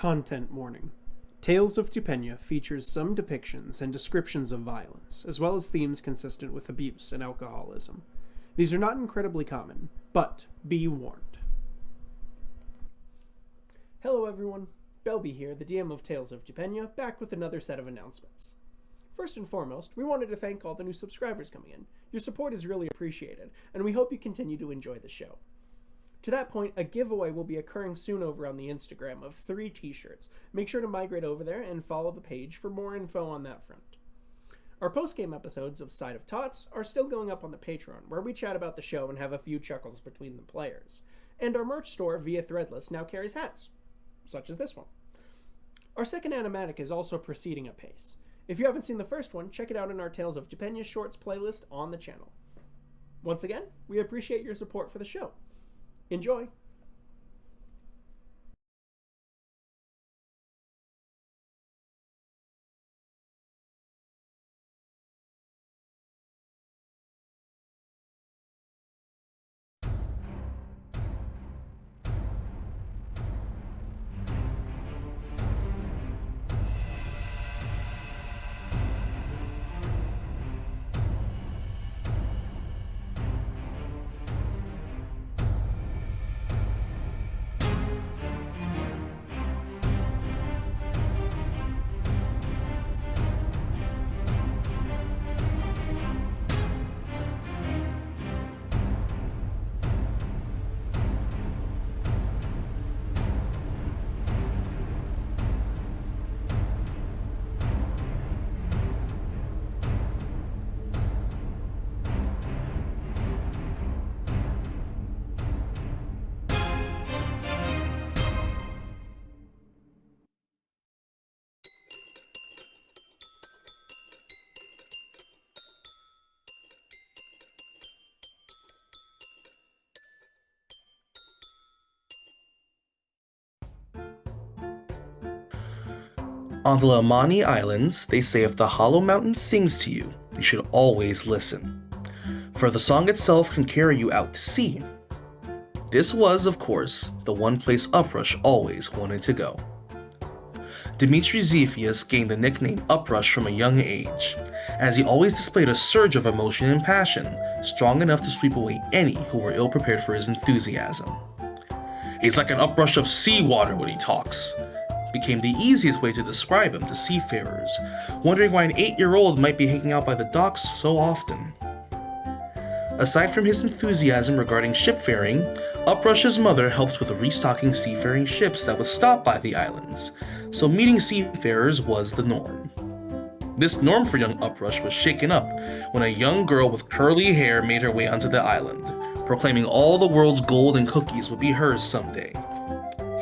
Content warning. Tales of Tupenia features some depictions and descriptions of violence, as well as themes consistent with abuse and alcoholism. These are not incredibly common, but be warned. Hello everyone, Belby here, the DM of Tales of Tupenia, back with another set of announcements. First and foremost, we wanted to thank all the new subscribers coming in. Your support is really appreciated, and we hope you continue to enjoy the show. To that point, a giveaway will be occurring soon over on the Instagram of 3 t-shirts. Make sure to migrate over there and follow the page for more info on that front. Our post-game episodes of Side of Tots are still going up on the Patreon, where we chat about the show and have a few chuckles between the players. And our merch store via Threadless now carries hats, such as this one. Our second animatic is also proceeding apace. If you haven't seen the first one, check it out in our Tales of Tupenia Shorts playlist on the channel. Once again, we appreciate your support for the show. Enjoy! On the Lamani Islands, they say if the Hollow Mountain sings to you, you should always listen, for the song itself can carry you out to sea. This was, of course, the one place Uprush always wanted to go. Dmitri Zephius gained the nickname Uprush from a young age, as he always displayed a surge of emotion and passion, strong enough to sweep away any who were ill-prepared for his enthusiasm. He's like an uprush of seawater when he talks, became the easiest way to describe him to seafarers, wondering why an 8-year-old might be hanging out by the docks so often. Aside from his enthusiasm regarding shipfaring, Uprush's mother helped with restocking seafaring ships that would stop by the islands, so meeting seafarers was the norm. This norm for young Uprush was shaken up when a young girl with curly hair made her way onto the island, proclaiming all the world's gold and cookies would be hers someday.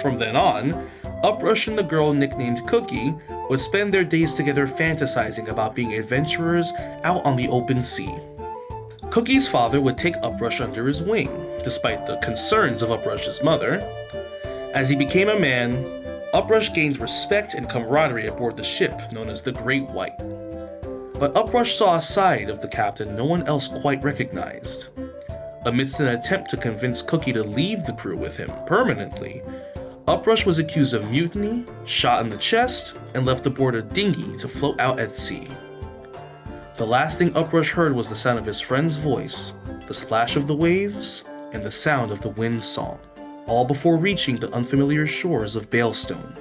From then on, Uprush and the girl nicknamed Cookie would spend their days together fantasizing about being adventurers out on the open sea. Cookie's father would take Uprush under his wing, despite the concerns of Uprush's mother. As he became a man, Uprush gained respect and camaraderie aboard the ship known as the Great White. But Uprush saw a side of the captain no one else quite recognized. Amidst an attempt to convince Cookie to leave the crew with him permanently, Uprush was accused of mutiny, shot in the chest, and left aboard a dinghy to float out at sea. The last thing Uprush heard was the sound of his friend's voice, the splash of the waves, and the sound of the wind's song, all before reaching the unfamiliar shores of Balestone.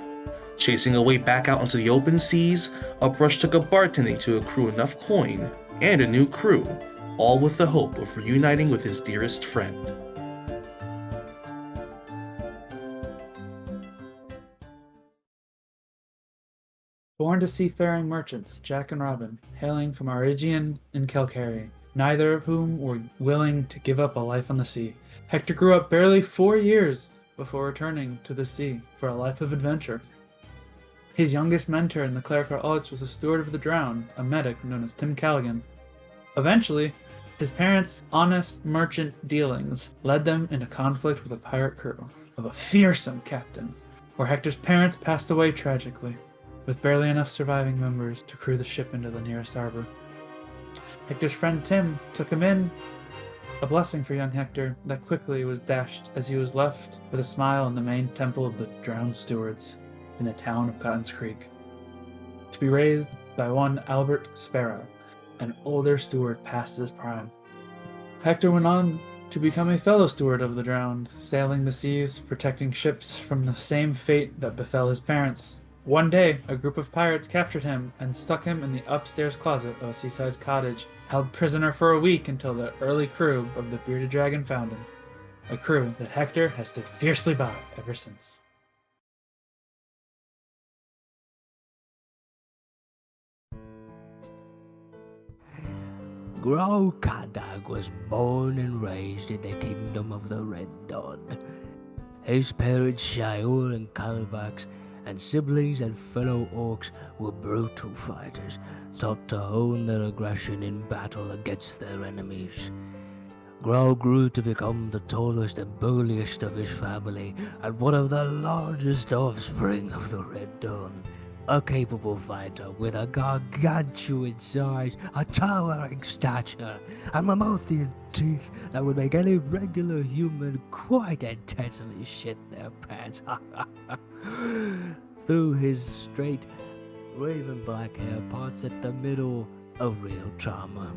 Chasing a way back out into the open seas, Uprush took a bartending to accrue enough coin and a new crew, all with the hope of reuniting with his dearest friend. Born to seafaring merchants, Jack and Robin, hailing from Arigian and Kelcary, neither of whom were willing to give up a life on the sea. Hector grew up barely 4 years before returning to the sea for a life of adventure. His youngest mentor in the clerical arts was a steward of the drowned, a medic known as Tim Callaghan. Eventually, his parents' honest merchant dealings led them into conflict with a pirate crew of a fearsome captain, where Hector's parents passed away tragically, with barely enough surviving members to crew the ship into the nearest harbor. Hector's friend Tim took him in, a blessing for young Hector that quickly was dashed as he was left with a smile in the main temple of the drowned stewards. in the town of Cotton's Creek, to be raised by one Albert Sparrow, an older steward past his prime. Hector went on to become a fellow steward of the drowned, sailing the seas, protecting ships from the same fate that befell his parents. One day, a group of pirates captured him and stuck him in the upstairs closet of a seaside cottage, held prisoner for a week until the early crew of the Bearded Dragon found him. A crew that Hector has stood fiercely by ever since. Gro Kadag was born and raised in the kingdom of the Red Dawn. His parents, Shior and Calabax, and siblings and fellow orcs were brutal fighters, taught to hone their aggression in battle against their enemies. Gro grew to become the tallest and burliest of his family, and one of the largest offspring of the Red Dawn. A capable fighter with a gargantuan size, a towering stature, and mammothian teeth that would make any regular human quite intensely shit their pants. Through his straight, raven black hair parts at the middle, a real charmer.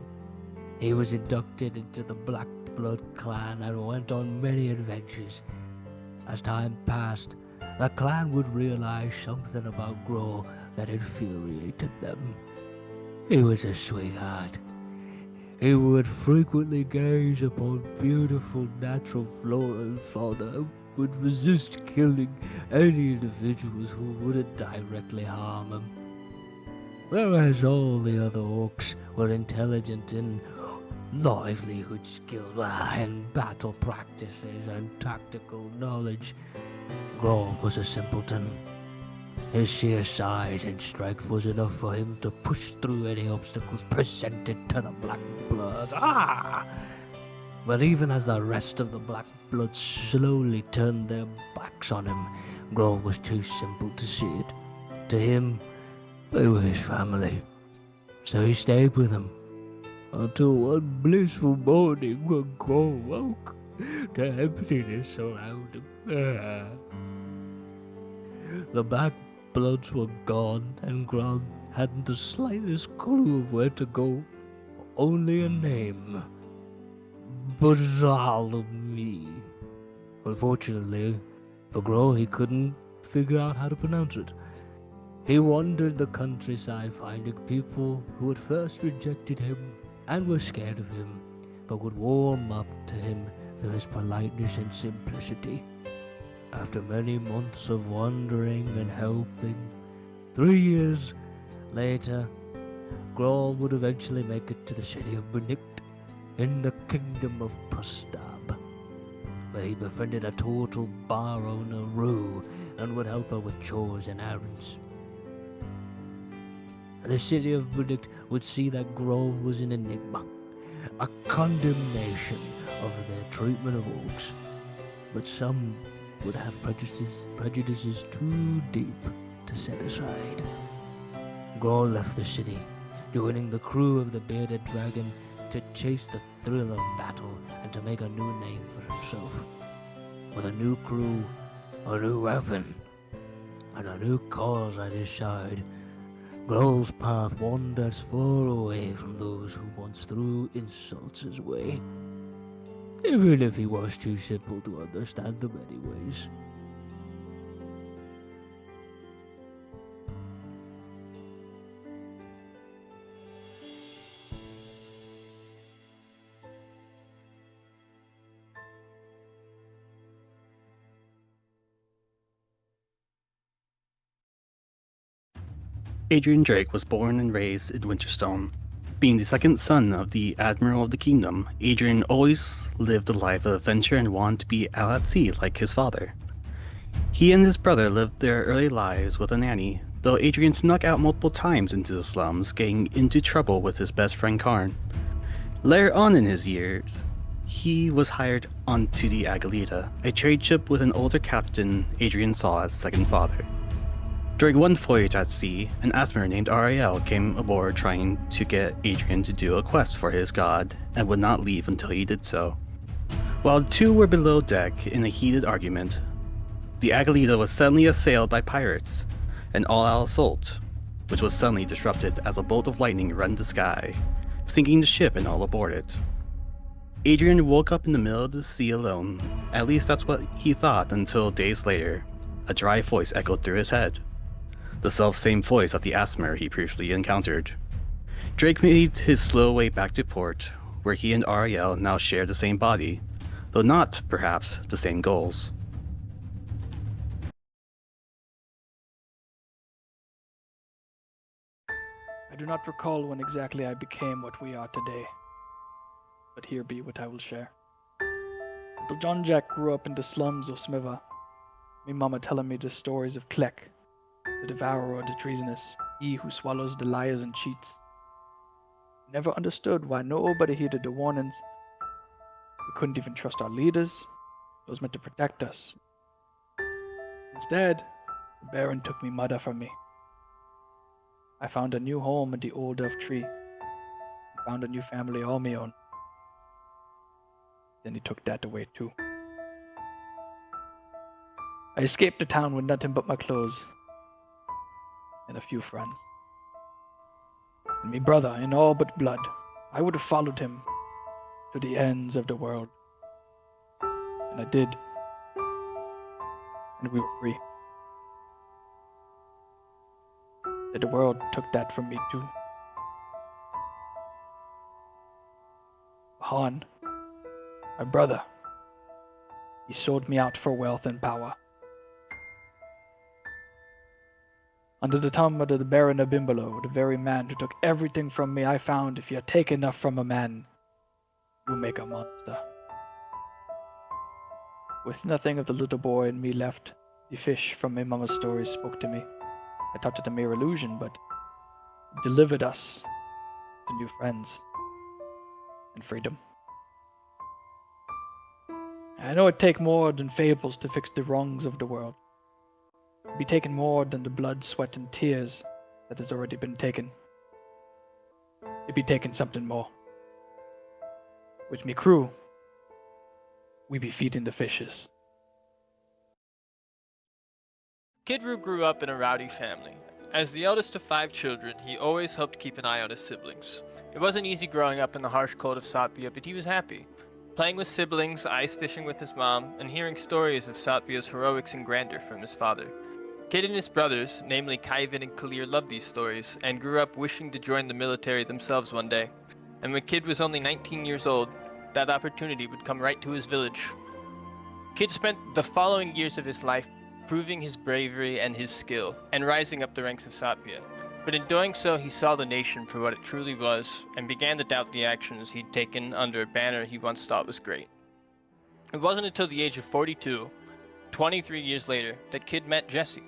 He was inducted into the Black Blood clan and went on many adventures. As time passed, the clan would realize something about Gro that infuriated them. He was a sweetheart. He would frequently gaze upon beautiful natural flora and fauna, would resist killing any individuals who wouldn't directly harm him. Whereas all the other orcs were intelligent in livelihood skills and battle practices and tactical knowledge, Gro was a simpleton. His sheer size and strength was enough for him to push through any obstacles presented to the Black Bloods. But even as the rest of the Black Bloods slowly turned their backs on him, Gro was too simple to see it. To him, they were his family. So he stayed with them, until one blissful morning when Gro woke to emptiness around him. The Black Bloods were gone, and Gro hadn't the slightest clue of where to go. Only a name. Bazalmi. Unfortunately, for Gro, he couldn't figure out how to pronounce it. He wandered the countryside finding people who at first rejected him and were scared of him, but would warm up to him through his politeness and simplicity. After many months of wandering and helping, 3 years later, Gro would eventually make it to the city of Benict in the kingdom of Prostab, where he befriended a total bar owner, Rue, and would help her with chores and errands. The city of Benict would see that Gro was an enigma, a condemnation of their treatment of orcs, but some would have prejudices too deep to set aside. Gro left the city, joining the crew of the Bearded Dragon to chase the thrill of battle and to make a new name for himself. With a new crew, a new weapon, and a new cause at his side, Gro's path wanders far away from those who once threw insults his way, even if he was too simple to understand them anyways. Adrian Drake was born and raised in Winterstone. Being the second son of the Admiral of the Kingdom, Adrian always lived a life of adventure and wanted to be out at sea like his father. He and his brother lived their early lives with a nanny, though Adrian snuck out multiple times into the slums, getting into trouble with his best friend Karn. Later on in his years, he was hired onto the Agalita, a trade ship with an older captain Adrian saw as second father. During one voyage at sea, an Asmer named Ariel came aboard trying to get Adrian to do a quest for his god, and would not leave until he did so. While the two were below deck in a heated argument, the Agalita was suddenly assailed by pirates, an all-out assault, which was suddenly disrupted as a bolt of lightning rent the sky, sinking the ship and all aboard it. Adrian woke up in the middle of the sea alone. At least that's what he thought until days later, a dry voice echoed through his head. The self-same voice of the Asmer he previously encountered. Drake made his slow way back to port, where he and Ariel now share the same body, though not, perhaps, the same goals. I do not recall when exactly I became what we are today, but here be what I will share. Little John Jack grew up in the slums of Smiva. Me mama telling me the stories of Kleck, the devourer of the treasonous, he who swallows the liars and cheats. Never understood why nobody heeded the warnings. We couldn't even trust our leaders, those meant to protect us. Instead, the Baron took me mother from me. I found a new home in the old elf tree, and found a new family all my own. Then he took that away too. I escaped the town with nothing but my clothes and a few friends. And me brother in all but blood, I would have followed him to the ends of the world. And I did. And we were free. But the world took that from me too. Han, my brother, he sold me out for wealth and power. Under the thumb of the Baron of Bimbolo, the very man who took everything from me, I found if you take enough from a man, you make a monster. With nothing of the little boy in me left, the fish from my mama's stories spoke to me. I thought it a mere illusion, but it delivered us to new friends and freedom. I know it take more than fables to fix the wrongs of the world. It be taken more than the blood, sweat, and tears that has already been taken. It be taken something more. With me crew, we be feeding the fishes. Kidru grew up in a rowdy family. As the eldest of 5 children, he always hoped to keep an eye on his siblings. It wasn't easy growing up in the harsh cold of Satpia, but he was happy. Playing with siblings, ice fishing with his mom, and hearing stories of Satpia's heroics and grandeur from his father. Kid and his brothers, namely Kaivan and Kalir, loved these stories, and grew up wishing to join the military themselves one day. And when Kid was only 19 years old, that opportunity would come right to his village. Kid spent the following years of his life proving his bravery and his skill, and rising up the ranks of Satpia. But in doing so, he saw the nation for what it truly was, and began to doubt the actions he'd taken under a banner he once thought was great. It wasn't until the age of 42, 23 years later, that Kid met Jesse,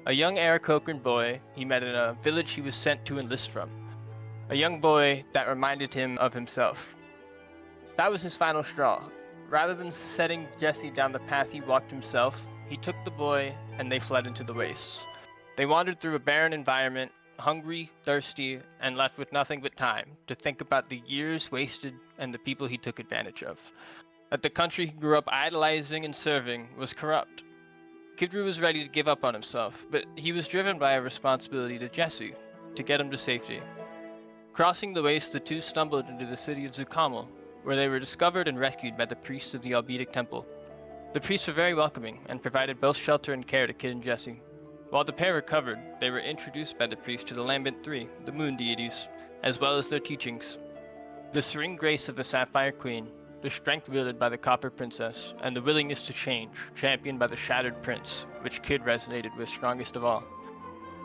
a young Aarakocran boy he met in a village he was sent to enlist from. A young boy that reminded him of himself. That was his final straw. Rather than setting Jesse down the path he walked himself, he took the boy and they fled into the wastes. They wandered through a barren environment, hungry, thirsty, and left with nothing but time to think about the years wasted and the people he took advantage of. That the country he grew up idolizing and serving was corrupt. Kidru was ready to give up on himself, but he was driven by a responsibility to Jesse, to get him to safety. Crossing the waste, the two stumbled into the city of Zukamel, where they were discovered and rescued by the priests of the Albetic Temple. The priests were very welcoming and provided both shelter and care to Kid and Jesse. While the pair recovered, they were introduced by the priest to the Lambent Three, the moon deities, as well as their teachings. The serene grace of the Sapphire Queen, the strength wielded by the Copper Princess, and the willingness to change, championed by the Shattered Prince, which Kid resonated with strongest of all.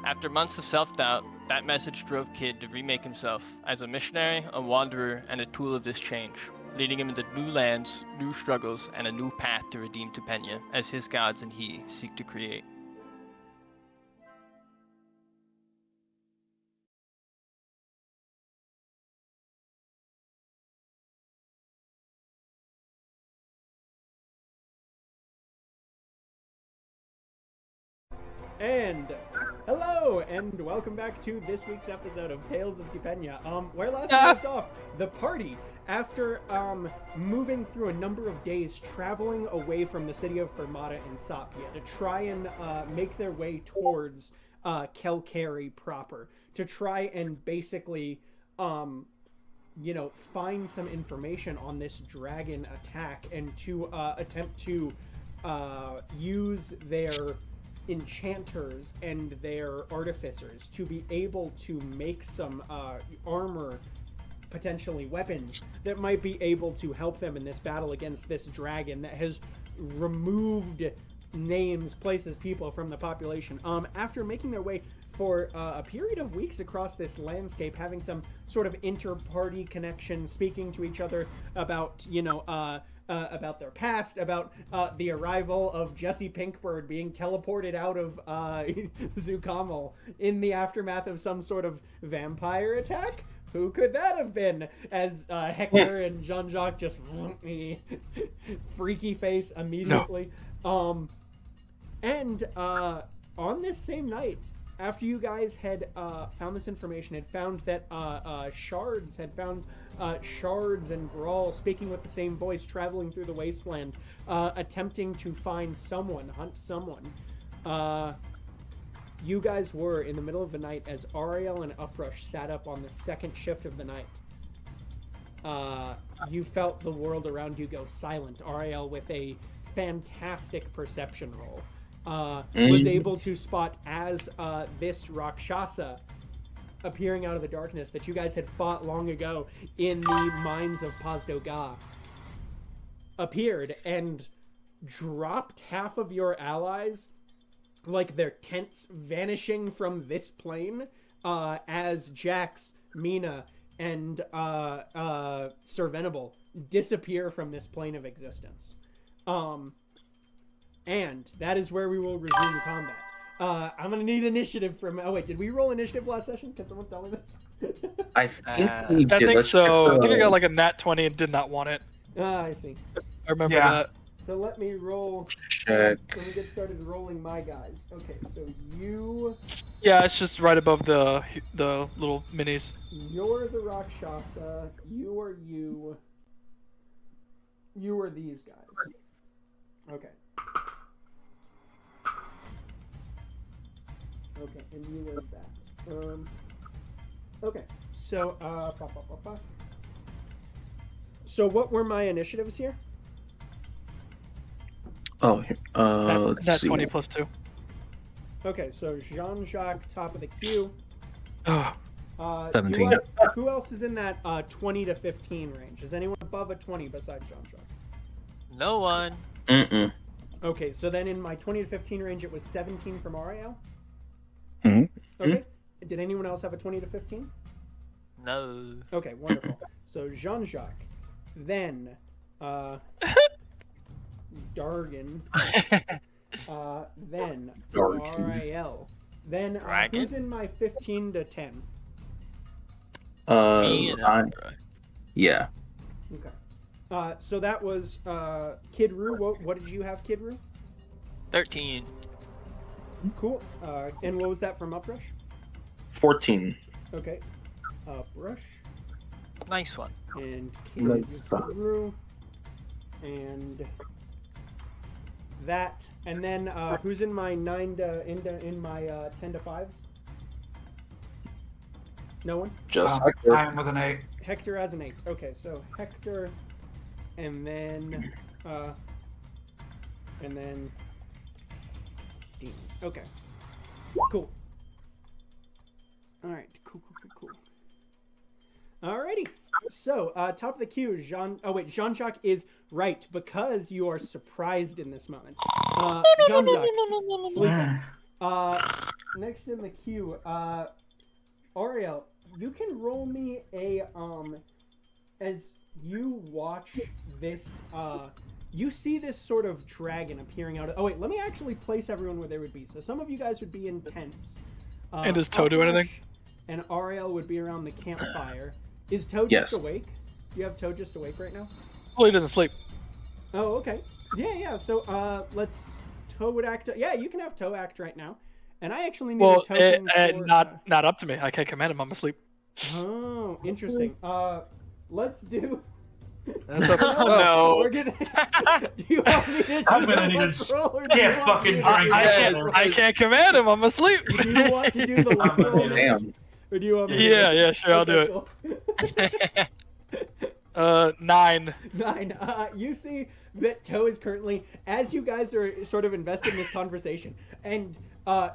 After months of self-doubt, that message drove Kid to remake himself as a missionary, a wanderer, and a tool of this change, leading him into new lands, new struggles, and a new path to redeem Tupenia, as his gods and he seek to create. And Hello, and welcome back to this week's episode of Tales of Tupenia. Where last we left off, the party, after moving through a number of days, traveling away from the city of Fermata in Sapia to try and make their way towards Kelkari proper, to try and basically, find some information on this dragon attack and to attempt to use their enchanters and their artificers to be able to make some armor, potentially weapons, that might be able to help them in this battle against this dragon that has removed names, places, people from the population. After making their way for a period of weeks across this landscape, having some sort of inter-party connection, speaking to each other about, about their past, about the arrival of Jesse Pinkbird being teleported out of Zukamal in the aftermath of some sort of vampire attack. Who could that have been? As Hector and Jean-Jacques just freaky face immediately. No. And on this same night, after you guys had found this information, had found that Shards and Grawl speaking with the same voice, traveling through the wasteland, attempting to find someone, hunt someone. You guys were in the middle of the night as Ariel and Uprush sat up on the second shift of the night. You felt the world around you go silent. Ariel, with a fantastic perception roll, was able to spot as this Rakshasa appearing out of the darkness that you guys had fought long ago in the mines of Pazdoga appeared and dropped half of your allies, like their tents vanishing from this plane, as Jax, Mina, and Sir Venable disappear from this plane of existence. And that is where we will resume combat. I'm gonna need initiative from. Oh wait, did we roll initiative last session? Can someone tell me this? I think we did. I think Let's so. check I think I got like a nat 20 and did not want it. I see. I remember that. So let me roll. check. Let me get started rolling my guys. Okay, so you. Yeah, it's just right above the little minis. You're the Rakshasa. You are you. You are these guys. Okay. Okay, and you were that. Okay, so, So what were my initiatives here? Oh, Nat let's see. 20 plus 2. Okay, so Jean-Jacques, top of the queue. Oh, 17. Who else is in that 20 to 15 range? Is anyone above a 20 besides Jean-Jacques? No one. Mm-mm. Okay, so then in my 20 to 15 range, it was 17 from Ariel? Mm-hmm. Okay. Did anyone else have a 20 to 15? No. Okay, wonderful. So Jean-Jacques, then Dargan, then Ariel, then who's in my 15 to 10? Me and Andra. Yeah. Okay. So that was Kid Roo. What did you have, Kid Roo? 13. Cool. And what was that from Uprush? 14. Okay. Uprush. Nice one. And Nice. Kid Roo. And that. And then who's in my 9 to in my 10 to 5s? No one? Just I'm with an 8. Hector has an 8. Okay, so Hector, and then Dean. Okay. Cool. All right. Cool. Alrighty. So, top of the queue, Jean-Jacques is right because you are surprised in this moment. Jean-Jacques, sleeping. Next in the queue, Ariel, you can roll me a as you watch this you see this sort of dragon appearing out of... Oh wait, let me actually place everyone where they would be. So some of you guys would be in tents. And does Toad do anything? And Ariel would be around the campfire. Is Toad Yes. just awake? You have Toad just awake right now? Well, he doesn't sleep. Oh, okay. Yeah. So let's Toad act... Yeah, you can have Toad act right now. And I actually need a token for... not up to me. I can't command him. I'm asleep. Oh, interesting. Let's do... No. We're gonna... Do you want me to I'm gonna need luck roll, or do you can't want me fucking to bring do- that. I can't command him. I'm asleep. Do you want to do the luck roll? Damn. Or do you want me to Yeah, sure, I'll do it. Cool. 9. 9. You see that Toe is currently, as you guys are sort of invested in this conversation, and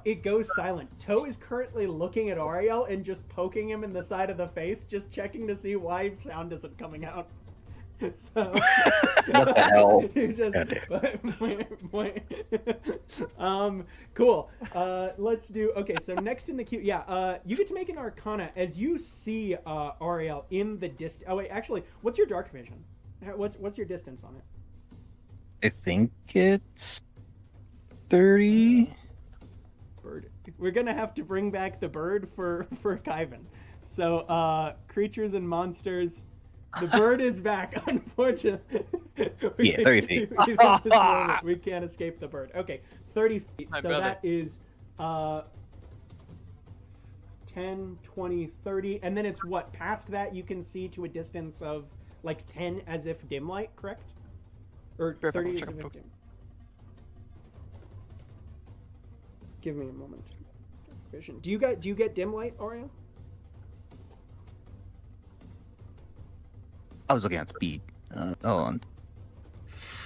it goes silent. Toe is currently looking at Ariel and just poking him in the side of the face, just checking to see why sound isn't coming out. So, What the hell? you just, cool. Let's do. Okay, so next in the queue, you get to make an Arcana as you see Ariel in the distance. Oh wait, actually, what's your dark vision? What's your distance on it? I think it's 30. Bird. We're gonna have to bring back the bird for Kyvan. So creatures and monsters. The bird is back, unfortunately. Yeah, 30 feet. We can't escape the bird. Okay, 30 feet. My So brother. that is 10, 20, 30. And then it's what? Past that, you can see to a distance of like 10 as if dim light, correct? Or Sure, 30 check as if it. dim. Give me a moment. Vision. Do you get dim light, Ariel? I was looking at speed. Hold on.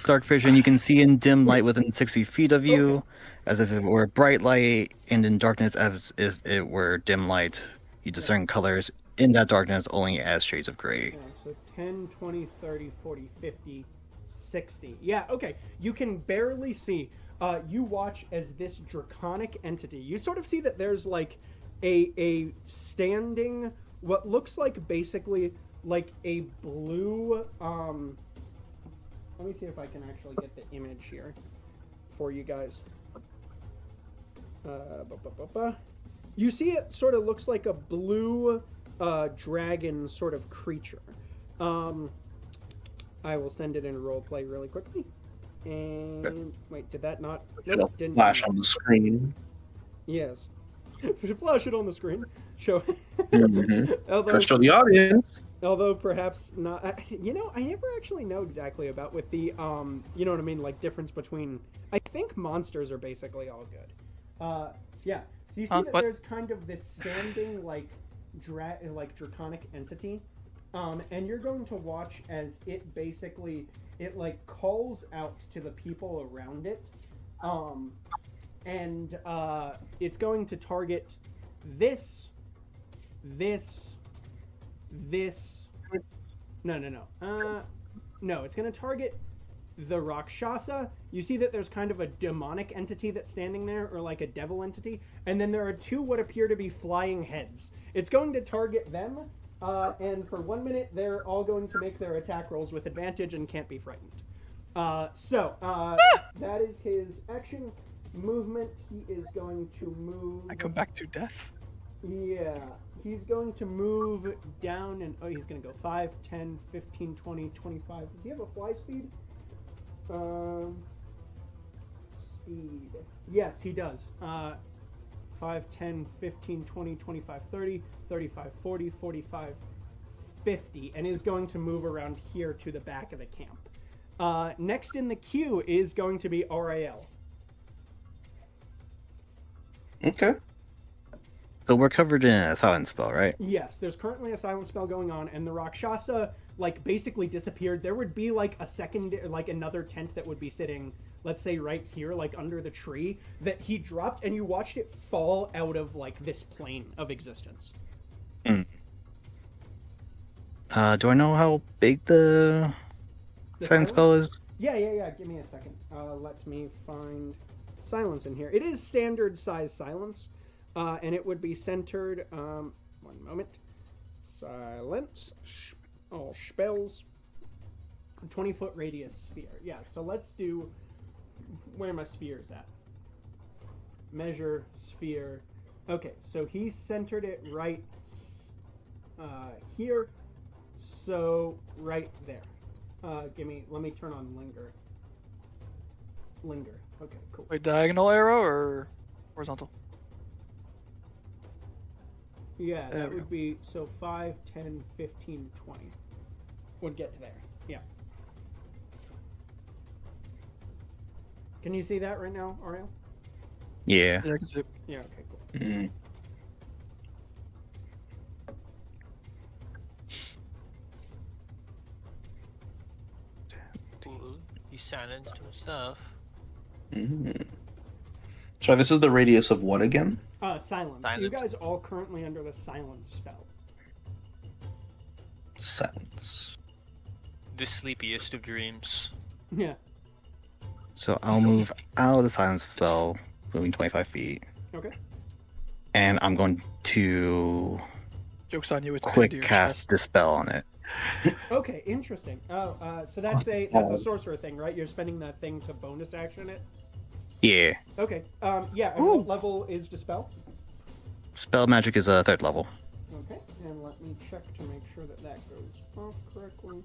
Dark vision, you can see in dim light within 60 feet of you, as if it were bright light, and in darkness as if it were dim light. You discern colors in that darkness only as shades of gray. Yeah, so 10, 20, 30, 40, 50, 60. Yeah, okay. You can barely see. You watch as this draconic entity. You sort of see that there's like a standing, what looks like basically like a blue, let me see if I can actually get the image here for you guys. You see it sort of looks like a blue dragon sort of creature. I will send it in roleplay really quickly. And wait, did that not? It'll Didn't flash on the screen. Yes. Flash it on the screen. Show. Mm-hmm. Gotta show the audience. Although perhaps not. I never actually know exactly about with the you know what I mean, like difference between. I think monsters are basically all good. Yeah. So you see that what? there's kind of this standing like draconic entity, and you're going to watch as it basically like calls out to the people around it, and it's going to target this. No, it's going to target the Rakshasa. You see that there's kind of a demonic entity that's standing there, or like a devil entity, and then there are two what appear to be flying heads. It's going to target them, and for 1 minute, they're all going to make their attack rolls with advantage and can't be frightened. That is his action movement. He is going to move... I come back to death. Yeah, he's going to move down and he's going to go 5, 10, 15, 20, 25. Does he have a fly speed? Speed. Yes, he does. 5, 10, 15, 20, 25, 30, 35, 40, 45, 50, and is going to move around here to the back of the camp. Next in the queue is going to be RAL. Okay. So we're covered in a silent spell, right? Yes, there's currently a silent spell going on, and the Rakshasa, like, basically disappeared. There would be, like, another tent that would be sitting, let's say, right here, like, under the tree, that he dropped, and you watched it fall out of, like, this plane of existence. Do I know how big the silent spell is? Yeah. Give me a second. Let me find silence in here. It is standard size silence. And it would be centered, 1 moment, silence, all spells, 20-foot radius sphere. Yeah, so let's do, where are my spheres at? Measure, sphere. Okay, so he centered it right here, so right there. Let me turn on linger. Okay, cool. Wait, diagonal arrow or horizontal? Yeah, There that we would be so 5, 10, 15, 20 would get to there. Yeah. Can you see that right now, Ariel? Yeah. Yeah, I can see it. Yeah. Okay. Cool. Mm. Ooh, he silenced himself. Mm. So this is the radius of what again? Silence. So you guys all currently under the silence spell. Silence. The sleepiest of dreams. Yeah. So I'll move out of the silence spell, moving 25 feet. Okay. And I'm going to Joke's on you, it's pinned quick to your cast chest. Dispel on it. Okay. Interesting. Oh, so that's a sorcerer thing, right? You're spending that thing to bonus action it. Yeah. Okay. Yeah. And what level is dispel? Spell magic is a 3rd level. Okay. And let me check to make sure that that goes off correctly.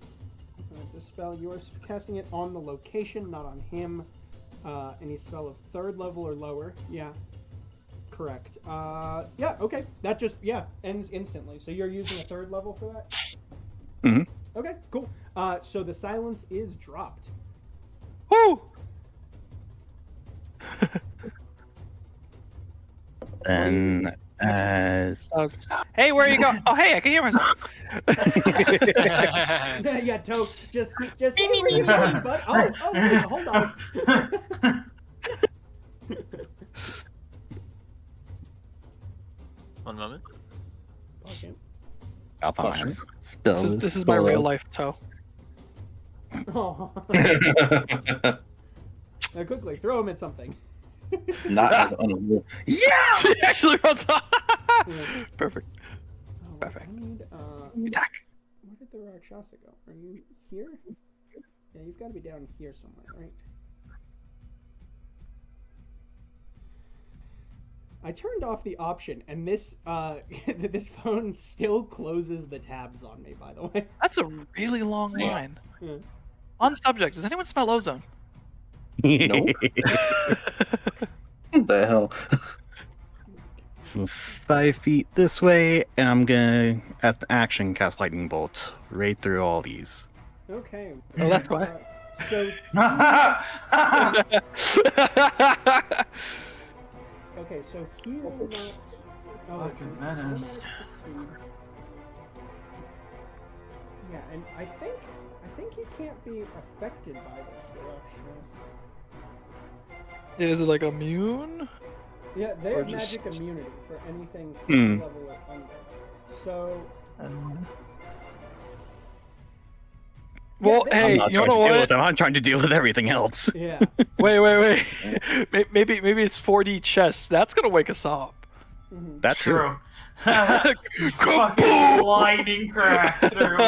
Dispel. You are casting it on the location, not on him. Any spell of 3rd level or lower. Yeah. Correct. Yeah. Okay. That just ends instantly. So you're using a 3rd level for that. Mhm. Okay. Cool. So the silence is dropped. Woo! Then as Hey, where you go? Oh, hey, I can hear myself. Yeah, Toad. Just hey, where you going, bud? Oh, wait, hold on. One moment. Pause game. I'll find my spell. This is my real life toe. Oh. Now quickly, throw him at something. Not as unreal. Yeah! She actually runs off. Yeah. Perfect. Oh, Perfect. I need, Attack. where did the Rakshasa go? Are you here? Yeah, you've got to be down here somewhere, right? I turned off the option, and this this phone still closes the tabs on me. By the way. That's a really long Yeah. line. Yeah. On subject, does anyone smell ozone? Nope. What the hell? Move 5 feet this way, and I'm gonna, at the action, cast Lightning Bolt right through all these. Okay. Oh, that's why. So. Okay, so he will not. Oh, it Fucking says menace. automatic succeed. Yeah, and I think he can't be affected by this direction. Is it like immune? Yeah, they Or have just- magic immunity for anything 6th Hmm. level or under. So. Well, Yeah, hey, I'm not you know trying to deal what? with them. I'm trying to deal with everything else. Yeah. Wait. Maybe it's 4D chess. That's gonna wake us up. Mhm. That's true. Fucking lightning crack through.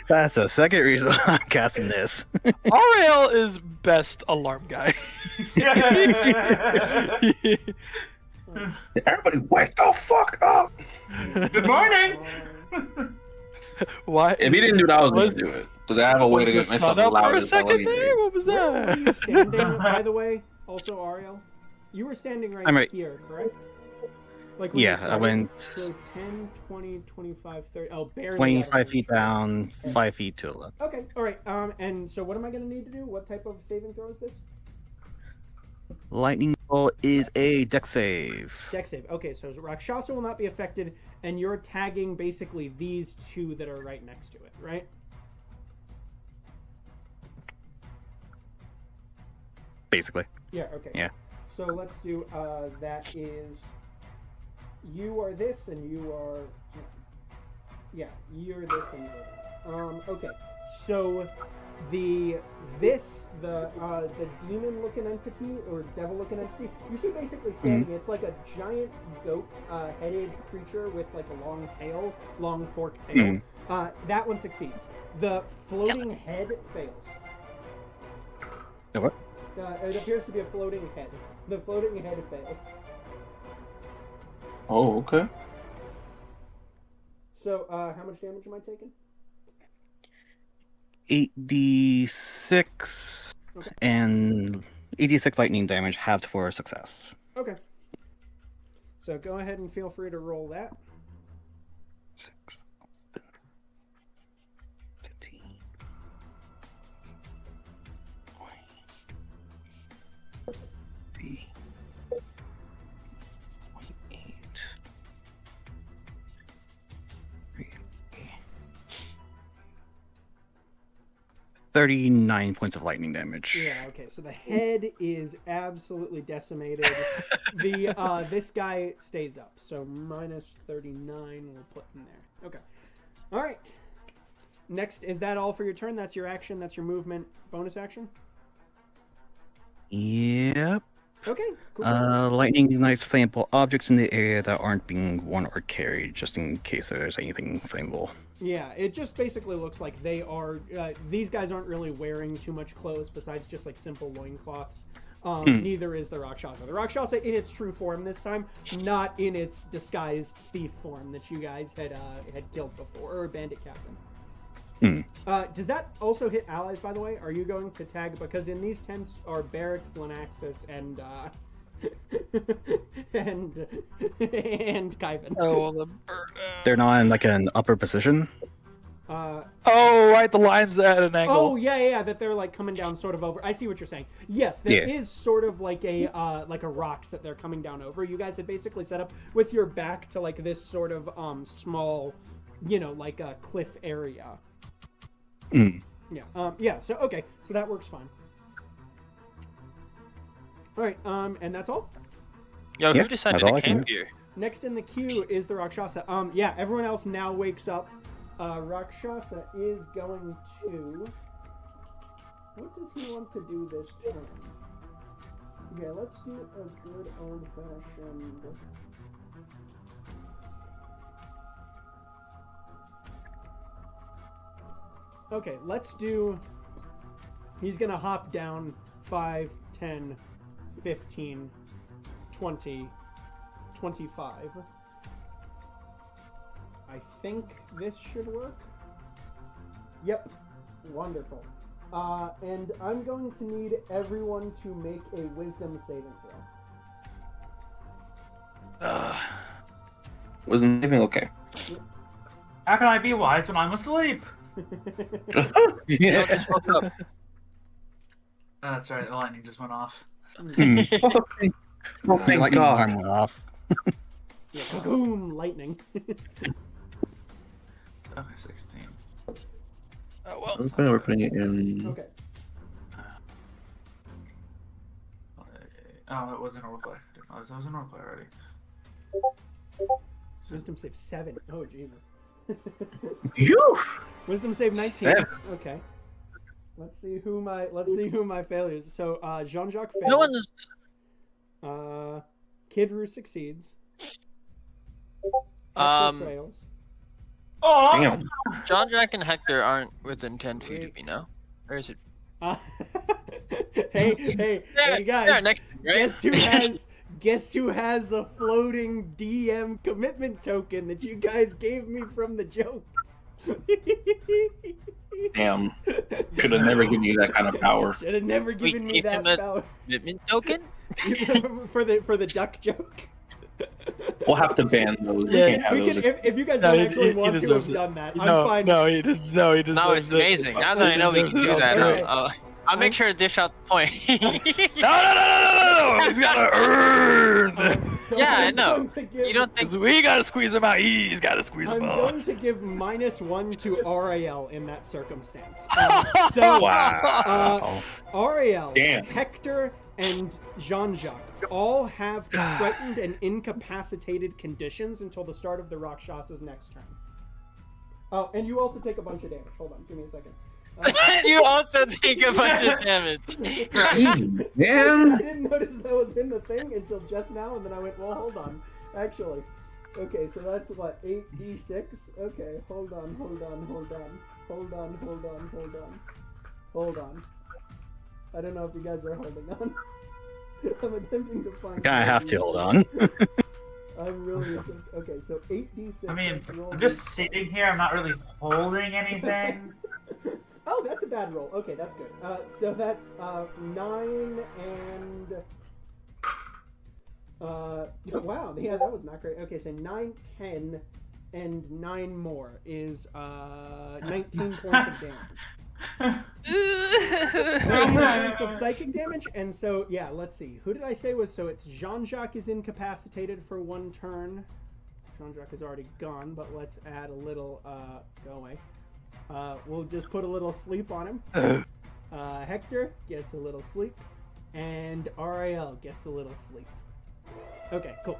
That's the second reason I'm casting this. Ariel is best alarm guy. Everybody, wake the fuck up! Good morning. Why? If he didn't do it, I was Was- gonna do it. Because I have a way to was get the myself sun up loud for a as hell second there? anyway. What was Where were that? you standing, by the way? Also, Ariel, you were standing I'm right right- here, correct? Like when you Yeah, I started? went So 10, 20, 25, 30. Oh, barely. 25 feet out of down, 5 feet to the left. range. Okay, all right. And so what am I going to need to do? What type of saving throw is this? Lightning Bolt is a dex save. Dex save. Okay, so Rakshasa will not be affected, and you're tagging basically these two that are right next to it, right? Basically. Yeah. Okay. Yeah. So let's do. That is. You are this, and you are. Yeah, you're this, and you're that. Okay. So, the demon-looking entity or devil-looking entity. You see, basically standing. It's like a giant goat-headed creature with like a long tail, long forked tail. That one succeeds. The floating head fails. The what? It appears to be a floating head. The floating head fails. Oh, okay. So, how much damage am I taking? 8d6 and 8d6 lightning damage halved for success. Okay. So go ahead and feel free to roll that. 6, 15, 20, 8, 39 points of lightning damage. Yeah, okay, so the head is absolutely decimated. This guy stays up, so minus 39 we'll put in there. Okay. Alright. Next, is that all for your turn? That's your action, that's your movement, bonus action? Yep. Okay, cool. Lightning ignites flammable objects in the area that aren't being worn or carried, just in case there's anything flammable. Yeah, it just basically looks like they are... these guys aren't really wearing too much clothes besides just, like, simple loincloths. Neither is the Rakshasa. The Rakshasa in its true form this time, not in its disguised thief form that you guys had killed before, or bandit captain. Does that also hit allies, by the way? Are you going to tag... Because in these tents are Barracks, Lenaxus, and Kyvan. Oh, the bird. They're not in like an upper position. Oh, right, the line's at an angle. Oh yeah, that they're like coming down sort of over. I see what you're saying. Yes, there is sort of like a rocks that they're coming down over. You guys had basically set up with your back to like this sort of small, like a cliff area. Yeah. So okay, so that works fine. All right. And that's all. Yo, who decided to camp here? Next in the queue is the Rakshasa. Yeah, everyone else now wakes up. Rakshasa is going to... What does he want to do this turn? Yeah, let's do a good old-fashioned... Okay, let's do... He's gonna hop down 5, 10, 15, 20, 25. I think this should work. Yep. Wonderful. And I'm going to need everyone to make a wisdom saving throw. Wisdom saving? Okay. How can I be wise when I'm asleep? Yeah. Just woke up. Oh, that's right, the lightning just went off. Oh, thank Lightning God. alarm went off. Yeah, boom, lightning. Okay, 16. Oh, well. We're putting it in. Okay. Oh, that wasn't a roleplay. Oh, that was a roleplay already. Wisdom save 7. Oh, Jesus. Phew! Wisdom save 19. 7. Okay. Let's see who my failures. So Jean-Jacques fails. No one's... Kidru succeeds. Hector fails. Oh! Damn. John, Jack, and Hector aren't within 10 feet of me now. Or is it? Hey guys! They're next to me, right? Guess who has a floating DM commitment token that you guys gave me from the joke? Damn. Should have never given you that kind of power. Should have never given me gave that him a power commitment token? for the duck joke. We'll have to ban those. Yeah, we can't have We those. can, if you guys No, don't he actually want to have deserves it. done that, No, I'm fine. no, he deserves it. No, it's amazing. Now that I know we can do that, Okay. I'll make sure to dish out the point. No! He's gotta earn! So Yeah, I I'm know. going to give- You don't think... We gotta squeeze him out. He's gotta squeeze I'm him out. going to give -1 to Ariel in that circumstance. So, Wow. Ariel, Damn. Hector, and Jean-Jacques all have threatened and incapacitated conditions until the start of the Rakshasa's next turn. Oh, and you also take a bunch of damage. Hold on, give me a second. You also take a bunch of damage. I Damn. didn't notice that was in the thing until just now, and then I went, well, hold on. Actually. Okay, so that's what, 8d6? Okay, hold on. I don't know if you guys are holding on. I'm attempting to find... I have to hold on. I'm really... Okay, so 8d6... I mean, let's roll I'm just this. sitting here, I'm not really holding anything. Oh, that's a bad roll. Okay, that's good. So that's 9 and Wow, yeah, that was not great. Okay, so 9, 10, and 9 more is 19 points of damage. 19 points of psychic damage, and so, yeah, let's see. Who did I say was, so it's Jean-Jacques is incapacitated for 1 turn. Jean-Jacques is already gone, but let's add a little, go away. We'll just put a little sleep on him. Hector gets a little sleep, and Ariel gets a little sleep. Okay, cool.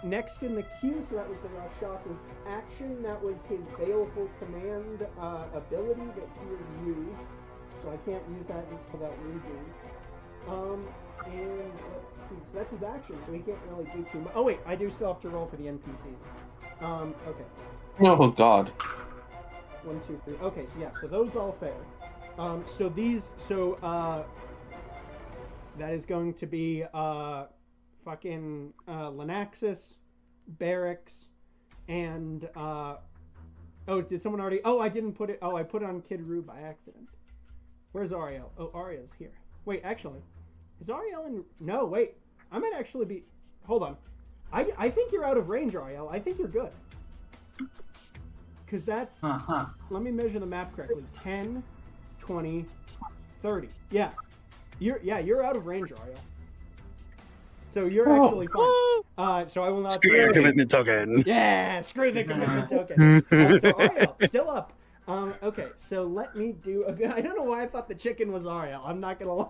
Next in the queue, so that was the Rakshasa's action. That was his Baleful Command ability that he has used. So I can't use that until that regains. And let's see. So that's his action, so he can't really do too much. Oh wait, I do still have to roll for the NPCs. Okay. Oh God. 1, 2, 3. Okay, so yeah, so those all fail. So these, that is going to be fucking Lenaxis, Barracks, and oh, did someone already? Oh, I didn't put it. Oh, I put it on Kid Roo by accident. Where's Ariel? Oh, Ariel's here. Wait, actually, is Ariel in? No, wait. I might actually be. Hold on. I think you're out of range, Ariel. I think you're good. Because that's. Let me measure the map correctly. 10, 20, 30. Yeah. You're out of range, Ariel. So you're actually fine. So I will not. Screw your commitment token. Yeah, screw the commitment token. So Ariel, still up. Okay, so let me do. I don't know why I thought the chicken was Ariel. I'm not gonna lie.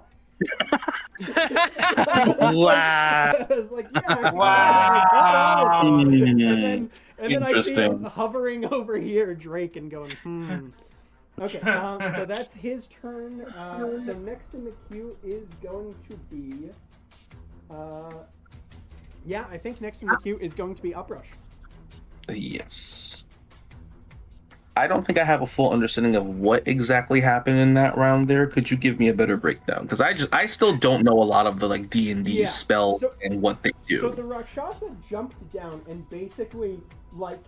Wow. I was like, yeah, I got all of them. And then I see him hovering over here, Drake, and going, Okay, so that's his turn. So next in the queue is going to be. Yeah, I think next in the queue is going to be Uprush. Yes. I don't think I have a full understanding of what exactly happened in that round there. Could you give me a better breakdown? Because I still don't know a lot of the like D&D spells and what they do. So the Rakshasa jumped down and basically like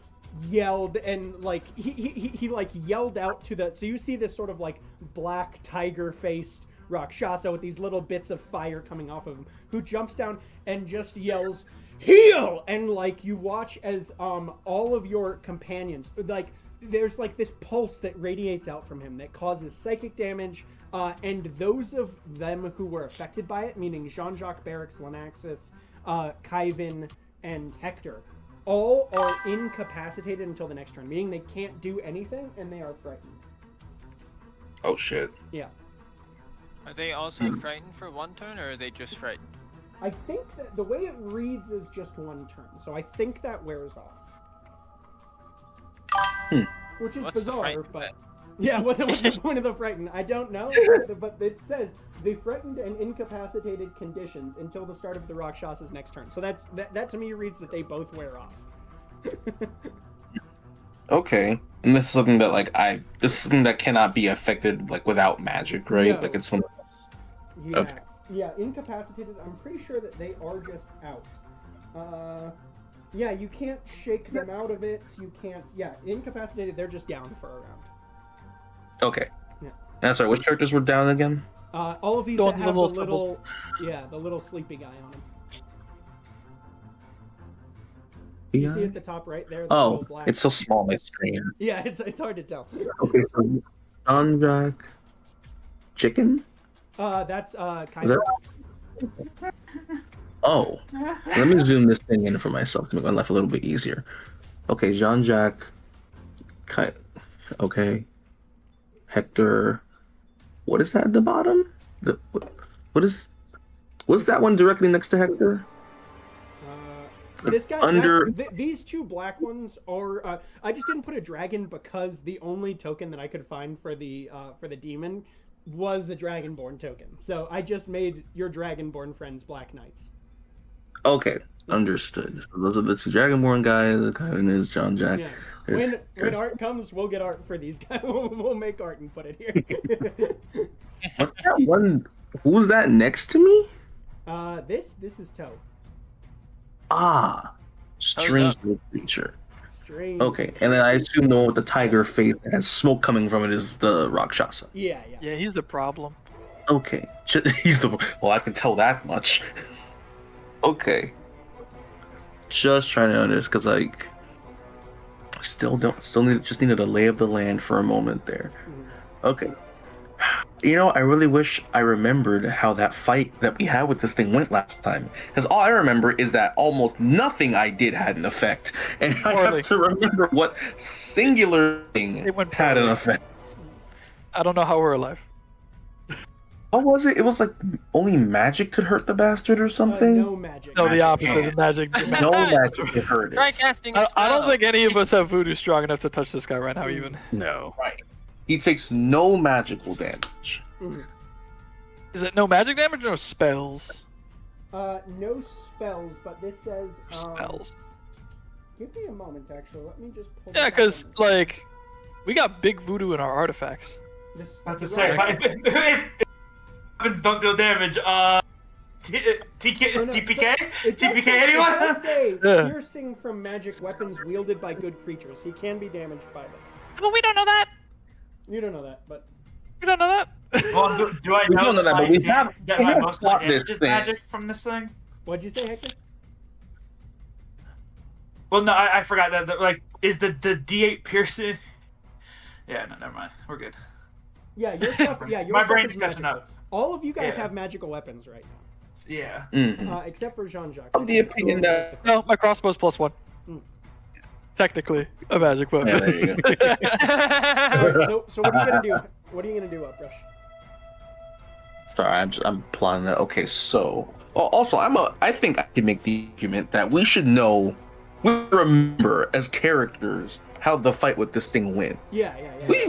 yelled and like he like yelled out to the. So you see this sort of like black tiger faced Rakshasa with these little bits of fire coming off of him, who jumps down and just yells, "Heal!" And like you watch as all of your companions, like there's like this pulse that radiates out from him that causes psychic damage, and those of them who were affected by it, meaning Jean-Jacques, Barracks, Lenaxis, Kaivin, and Hector, all are incapacitated until the next turn, meaning they can't do anything and they are frightened. Oh shit. Yeah. Are they also frightened for 1 turn, or are they just frightened? I think that the way it reads is just 1 turn, so I think that wears off. Which is bizarre, but... Yeah, what's the point of the frightened? I don't know, but it says the frightened and incapacitated conditions until the start of the Rakshasa's next turn. So that to me reads that they both wear off. Okay. And this is something that this is something that cannot be affected like without magic, right? No. Like it's one. Yeah. Okay. Yeah, incapacitated. I'm pretty sure that they are just out. Yeah, you can't shake them out of it. You can't. Yeah, incapacitated. They're just down for a round. Okay. Yeah. And sorry, which characters were down again? All of these that have the little, the little sleepy guy on them. You see at the top right there? The little black... it's so small on my screen. Yeah, it's hard to tell. Okay, so Jean-Jacques Chicken? That's kind of... Oh, let me zoom this thing in for myself to make my life a little bit easier. Okay, Jean-Jacques. Okay. Hector. What is that at the bottom? What's that one directly next to Hector? This guy, under these 2 black ones are. I just didn't put a dragon because the only token that I could find for the demon was a dragonborn token. So I just made your dragonborn friends Black Knights. Okay, understood. So those are the 2 dragonborn guys. The Kevin is Jean-Jacques. Yeah. When art comes, we'll get art for these guys. We'll make art and put it here. What's that one? Who's that next to me? This is Toe. Ah, strange little creature. Strange. Okay, and then I assume the one with the tiger face that has smoke coming from it is the Rakshasa. Yeah. Yeah, he's the problem. Okay, he's the. Well, I can tell that much. Okay, just trying to understand because like just needed a lay of the land for a moment there. Okay. You know, I really wish I remembered how that fight that we had with this thing went last time. Because all I remember is that almost nothing I did had an effect. And I have to remember what singular thing had an effect. I don't know how we're alive. What was it? It was like only magic could hurt the bastard or something? No magic. No, the opposite of magic. No magic could hurt Try it. casting a I don't spell. think any of us have voodoo strong enough to touch this guy right now, even. No. Right. He takes no magical damage. Is it no magic damage or no spells? No spells, but this says Spells. Give me a moment, actually. Let me just pull. Yeah, this up because, on this. like, we got big voodoo in our artifacts. This, I have to say, if weapons don't deal damage, TPK? It does TPK say, anyone? It does say Yeah. piercing from magic weapons wielded by good creatures. He can be damaged by them. But we don't know that. You don't know that, but We don't know that. Well, do I We know don't know that, but we have- that we my have most fought damage this is thing. magic from this thing? what'd you say, Hector? Well, no, I forgot that. Like, is the D8 piercing? Yeah, no, never mind. We're good. Yeah, your stuff. Yeah, your My stuff brain's is catching magical. up. All of you guys Yeah. have magical weapons right Yeah. Mhm. now, except for Jean-Jacques. Of the opinion that- No, my crossbow's +1. Technically, a magic weapon. Yeah, there you go. Alright, so what are you gonna do? What are you gonna do, Uprush? Sorry, I'm plotting that. Okay, so also I think I can make the argument that we should remember as characters how the fight with this thing went. Yeah. We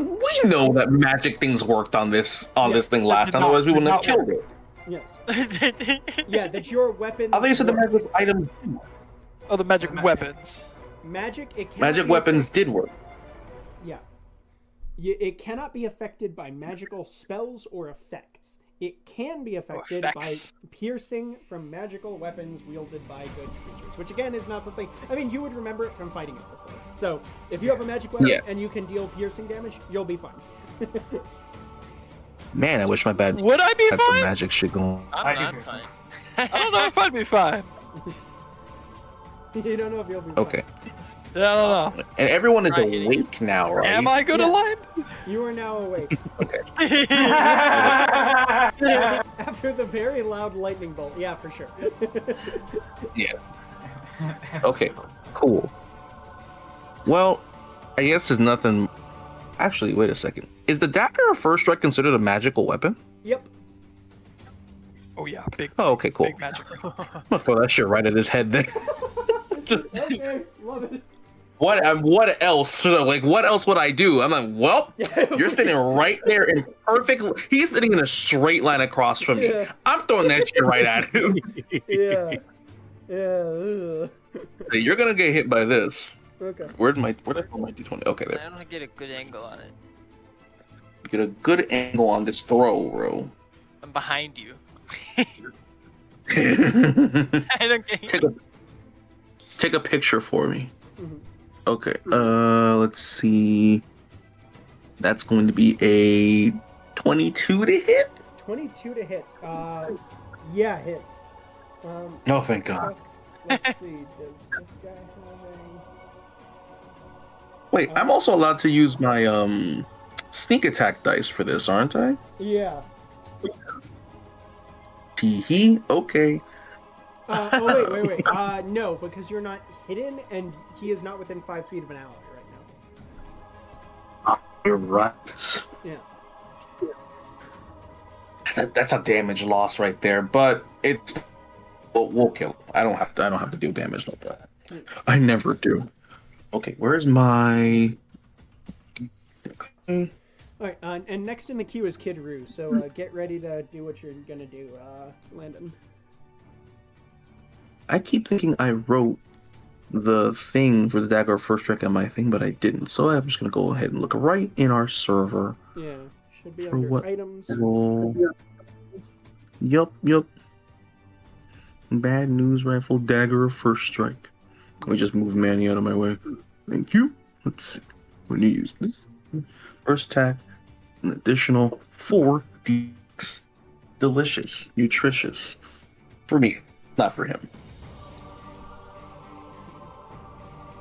know that magic things worked on this thing last did time, not- otherwise we did wouldn't have not killed it. Yes. Yeah, that your weapons. I thought you said the work. magic items. Oh, the magic weapons. Magic. It cannot Magic be weapons affected- did work. Yeah. It cannot be affected by magical spells or effects. It can be affected by effects. piercing from magical weapons wielded by good creatures, which again is not something. I mean, you would remember it from fighting it before. So if you have a magic weapon Yeah. and you can deal piercing damage, you'll be fine. Man, I wish my bad Would I be had some fine? magic shit going. I I'm do not hear fine. I don't know if I'd be fine. You don't know if you'll be Okay, Yeah, I don't know. and everyone is Try hitting. awake now, right? Am I good Yes. aligned? fine. You are now awake Okay. after the very loud lightning bolt. Yeah, for sure. Yeah. Okay. Cool. Well, I guess there's nothing. Actually, wait a second. Is the dagger of first strike considered a magical weapon? Yep. Oh yeah, big, Oh, okay, cool. big magic. I'm gonna throw that shit right at his head then. Okay, love it. What else? Like, what else would I do? I'm like, well, you're sitting right there in perfect. He's sitting in a straight line across from me. Yeah. I'm throwing that shit right at him. Yeah. Yeah. So you're gonna get hit by this. Okay. Where'd I throw my d20? Okay, I there. don't get a good angle on it. Get a good angle on this throw, bro. I'm behind you. Take I don't get you. a picture for me. Mhm. Okay. Let's see. That's going to be a 22 to hit. 22 to hit. Yeah, hits. Oh, thank God. Let's see. Does this guy have a? Wait, I'm also allowed to use my sneak attack dice for this, aren't I? Yeah. Tee-hee. Okay. Wait. No, because you're not hidden, and he is not within 5 feet of an ally right now. You're right. Yeah. That's a damage loss right there, but it's we'll kill. I don't have to do damage like that. I never do. Okay, where's my? Okay. All right. And next in the queue is Kid Roo. So get ready to do what you're gonna do, Landon. I keep thinking I wrote the thing for the dagger of first strike on my thing, but I didn't. So I'm just gonna go ahead and look right in our server. Yeah. Should be For under what items. Roll. Yup. Bad news rifle dagger of first strike. Let me just move Manny out of my way. Thank you. Let's see. We're gonna use this. First attack, an additional 4d6. Delicious, nutritious. For me, not for him.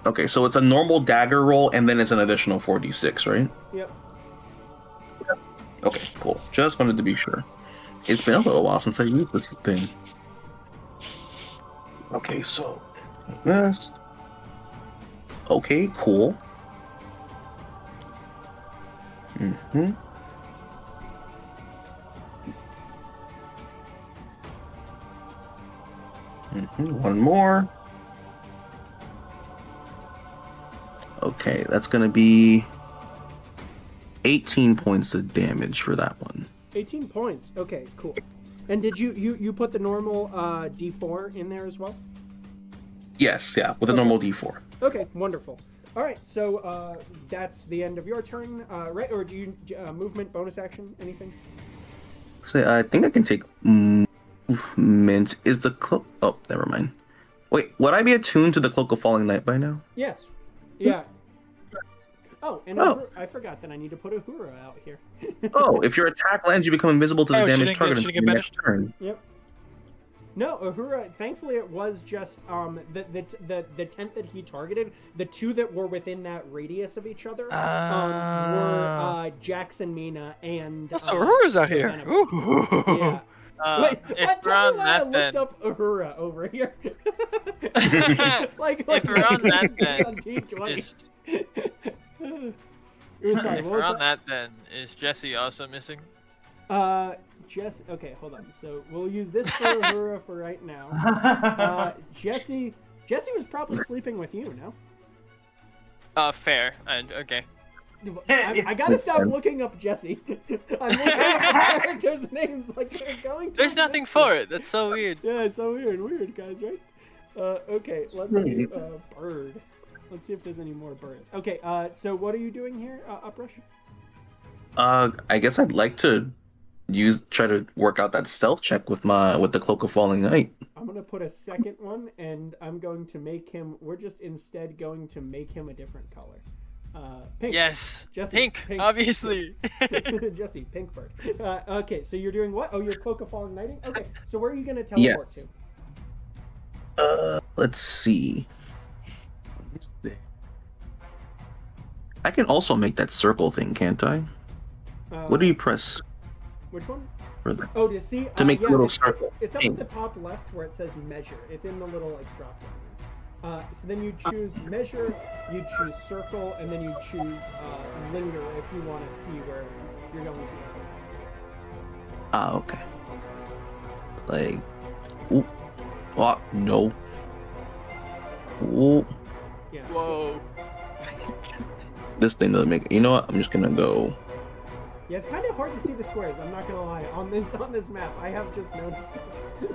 Okay, so it's a normal dagger roll, and then it's an additional 4d6, right? Yep. Okay, cool. Just wanted to be sure. It's been a little while since I used this thing. Okay, so this. Okay, cool. Mm-hmm. One more. Okay, that's gonna be 18 points of damage for that one. 18 points. Okay, cool. And did you put the normal D4 in there as well? Yes, yeah, with a normal D4. Okay, wonderful. All right, so that's the end of your turn, right? Or do you movement, bonus action, anything? So I think I can take movement. Is the cloak? Oh, never mind. Wait, would I be attuned to the Cloak of Falling Night by now? Yes. Yeah. Oh, and Oh. I forgot that I need to put Uhura out here. Oh, if your attack lands, you become invisible to the Oh, she damaged didn't target get until your next banished? turn. Yep. No, Uhura. Thankfully, it was just the tent that he targeted. The two that were within that radius of each other were Jax and Mina, and So Uhura's out here. Savannah. Ooh. Yeah. Wait, if we're tell me on why I that, looked then up Uhura over here. like if we're on that, then on T20. is, Sorry, if what we're was on that? that, then is Jesse also missing? Jesse. Okay, hold on. So we'll use this for Uhura for right now. Jesse was probably sleeping with you, no? Fair. And okay. I gotta stop looking up Jesse. I'm looking up characters' names like they're going to. There's nothing exist. for it. That's so weird. Yeah, it's so weird, guys, right? Okay, let's do bird. Let's see if there's any more birds. Okay, so what are you doing here, Uprush? I guess I'd like to try to work out that stealth check with the Cloak of Falling Night. I'm gonna put a second one, and I'm going to make him. We're just instead going to make him a different color. Pink. Yes. Jesse, Pink, obviously. Jesse, pink bird. Okay, so you're doing what? Oh, your Cloak of Falling Nighting? Okay, so where are you going to teleport to? Let's see. I can also make that circle thing, can't I? What do you press? Which one? For that? Oh, to see? To make yeah, a little it's, circle. It's up Pink. at the top left where it says measure. It's in the little drop down. So then you choose measure, you choose circle, and then you choose linger if you want to see where you're going to. Okay. Like, ooh, oh, no. Ooh, Yeah. Whoa. this thing doesn't make. You know what? I'm just gonna go. Yeah, it's kind of hard to see the squares. I'm not gonna lie. On this map, I have just noticed this.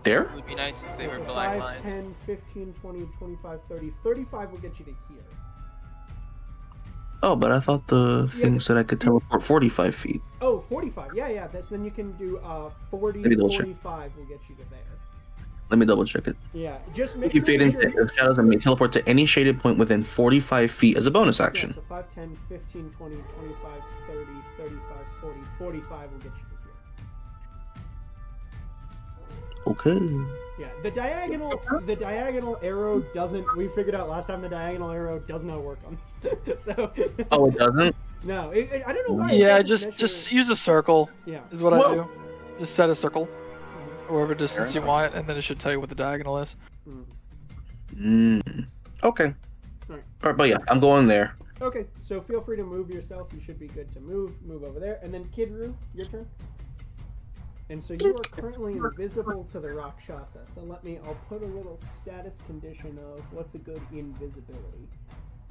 There? It would be nice if they were So black 5, lines. 10, 15, 20, 25, 30. 35 will get you to here. Oh, but I thought the Yeah, thing said I could teleport 45 feet. Oh, 45. Yeah. Then you can do 40, Maybe they'll check. 45 will get you to there. Let me double check it. Yeah, just make You sure fade that into you're... the shadows and may teleport to any shaded point within 45 feet as a bonus Yeah, action. so 5, 10, 15, 20, 25, 30, 35, 40, 45 will get you to here. Okay. Yeah, the diagonal arrow doesn't. We figured out last time the diagonal arrow does not work on this. So. Oh, it doesn't? No, I don't know why. it Yeah, doesn't just measure- use a circle. Yeah. Is what Whoa. I do. Just set a circle, whatever distance you want, and then it should tell you what the diagonal is. Okay. Alright. Alright, but yeah, I'm going there. Okay, so feel free to move yourself. You should be good to move. Move over there, and then Kid Roo, your turn. And so you are currently invisible to the Rakshasa. So I'll put a little status condition of what's a good invisibility.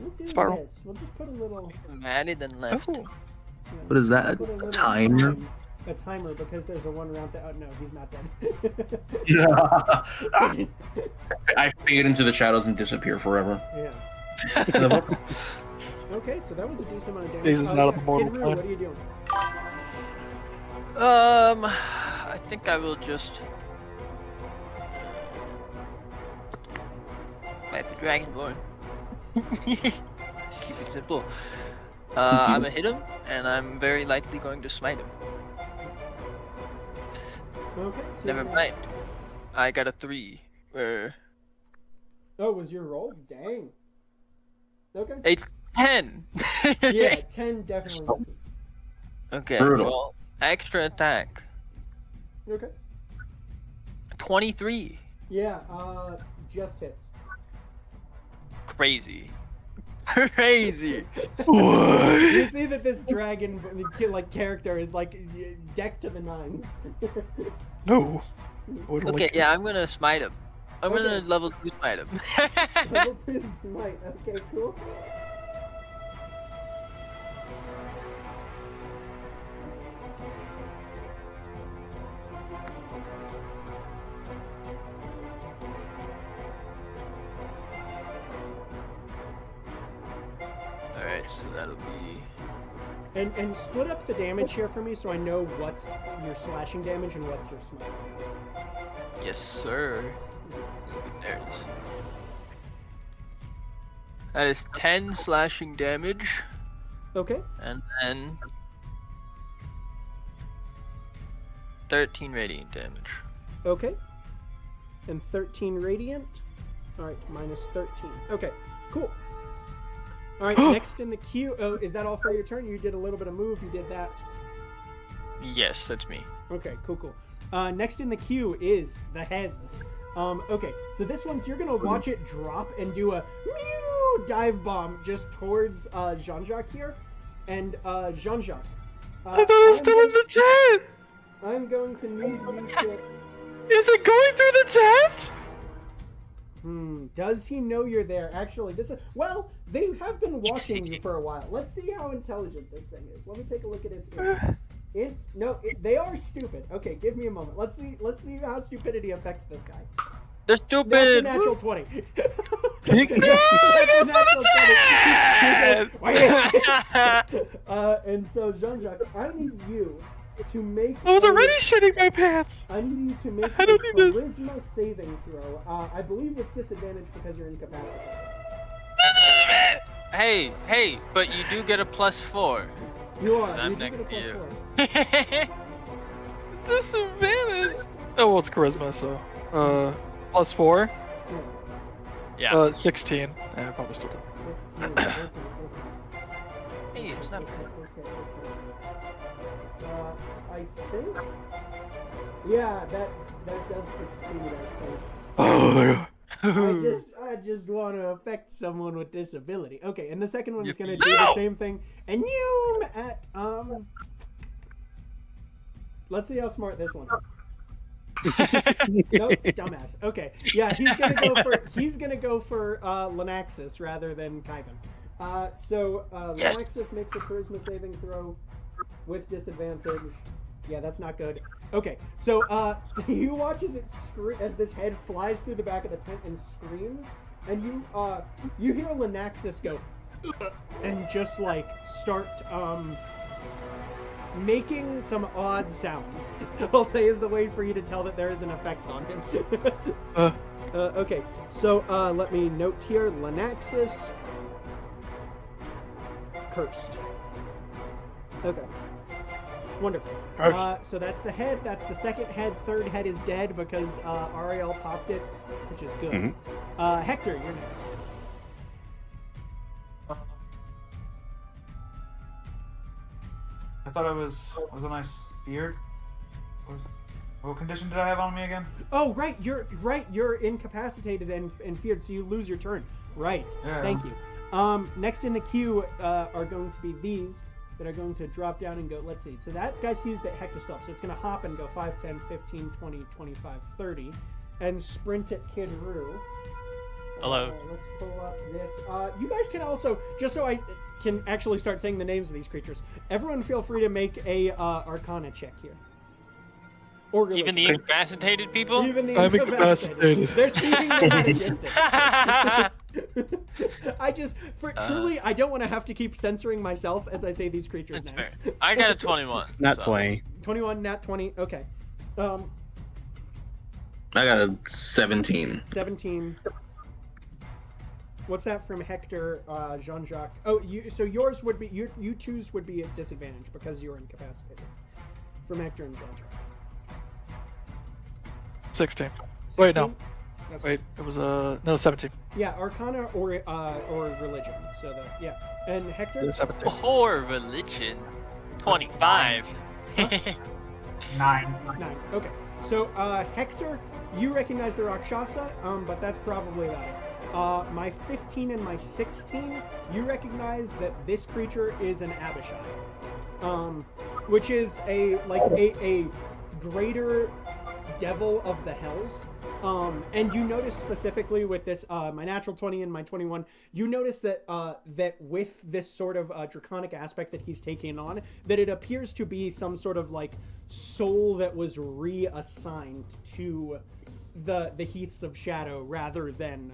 We'll do Spiral. this. We'll just put a little. Married and left. Oh. What is that? Put A little timer? A timer because there's a one round that. Oh no, he's not dead. I fade into the shadows and disappear forever. Yeah. Okay, so that was a decent amount of damage. Jesus, not a mortal Kid Roo, coin. what are you doing? I think I will just fight the Dragonborn. Keep it simple. I'm gonna hit him, and I'm very likely going to smite him. Okay. So Never mind. I got a 3. Oh, was your roll? Dang. Okay. It's 10. Yeah, 10 definitely misses. Okay, Brutal. well, extra attack. Okay. 23. Yeah, just hits. Crazy. Crazy. You see that this dragon like character is like decked to the nines. No. Okay, yeah, I'm gonna smite him. I'm Okay. gonna level 2 smite him. Level 2 smite. Okay, cool. Alright, so that'll be... And split up the damage here for me so I know what's your slashing damage and what's your smite. Yes, sir. There it is. That is 10 slashing damage, Okay. and then 13 radiant damage. Okay. And 13 radiant. Alright, minus 13. Okay, cool. Alright, next in the queue. Oh, is that all for your turn? You did a little bit of move, you did that. Yes, that's me. Okay, cool. Next in the queue is the heads. Okay, so this one's you're gonna watch it drop and do a meow dive bomb just towards Jean-Jacques here. And Jean-Jacques. I thought I was still in the tent! I'm going to need you to. Is it going through the tent? Does he know you're there? Actually, this is well. They have been watching you for a while. Let's see how intelligent this thing is. Let me take a look at its int. They are stupid. Okay, give me a moment. Let's see how stupidity affects this guy. They're That's a stupid! natural 20. That's a natural 20. the And so Jean-Jacques, I need you to make. I was already shitting my pants! I need you to make I a don't need this. charisma saving throw. I believe with disadvantage because you're incapacitated. Hey, but you do get a +4. You are. I'm You do next get a to you. +4. Disadvantage! Oh, well, it's charisma, so. +4? Yeah. 16. Yeah, probably still does. 16. Okay. Hey, it's not bad. Okay. I think. Yeah, that does succeed. I think. Oh my god. I just want to affect someone with disability. Okay, and the second one is going to do the same thing. And you at let's see how smart this one is. Nope, dumbass. Okay, yeah, he's gonna go for Lenaxis rather than Kyvan. So Lenaxis makes a charisma saving throw with disadvantage. Yeah, that's not good. Okay, so you watch as as this head flies through the back of the tent and screams, and you hear Lenaxis go "Ugh," and just like start making some odd sounds. I'll say is the way for you to tell that there is an effect on him. Okay, so let me note here, Lenaxis cursed. Okay. Wonderful. So that's the head. That's the second head. Third head is dead because Ariel popped it, which is good. Hector, you're next. I thought I was a nice beard. What condition did I have on me again? Oh, right. You're incapacitated and feared, so you lose your turn. Right. Yeah. Thank you. Next in the queue are going to be these that are going to drop down and go. Let's see. So that guy sees that Hector stops. So it's going to hop and go 5, 10, 15, 20, 25, 30, and sprint at Kid Roo. Hello. Let's pull up this. You guys can also, just so I can actually start saying the names of these creatures, everyone feel free to make a Arcana check here. Or Even the incapacitated people? Even the I'm incapacitated. incapacitated. They're seeing them at a distance. Truly, I don't want to have to keep censoring myself as I say these creatures' That's names. fair. I got a 21. Not so. 20. 21, nat 20. Okay. I got a 17. 17. What's that from Hector, Jean-Jacques? Oh, so yours would be you two's would be at disadvantage because you're incapacitated. From Hector and Jean-Jacques. 16. Wait, no. That's Wait, it was no 17. Yeah, Arcana or religion. So and Hector. Yeah, 17. Or religion. 25. 9. 9. Okay. So Hector, you recognize the Rakshasa, but that's probably about it. My 15 and my 16, you recognize that this creature is an Abishai, which is a greater devil of the hells. And you notice specifically with this, my natural 20 and my 21, you notice that that with this sort of draconic aspect that he's taking on, that it appears to be some sort of like soul that was reassigned to the Heaths of Shadow rather than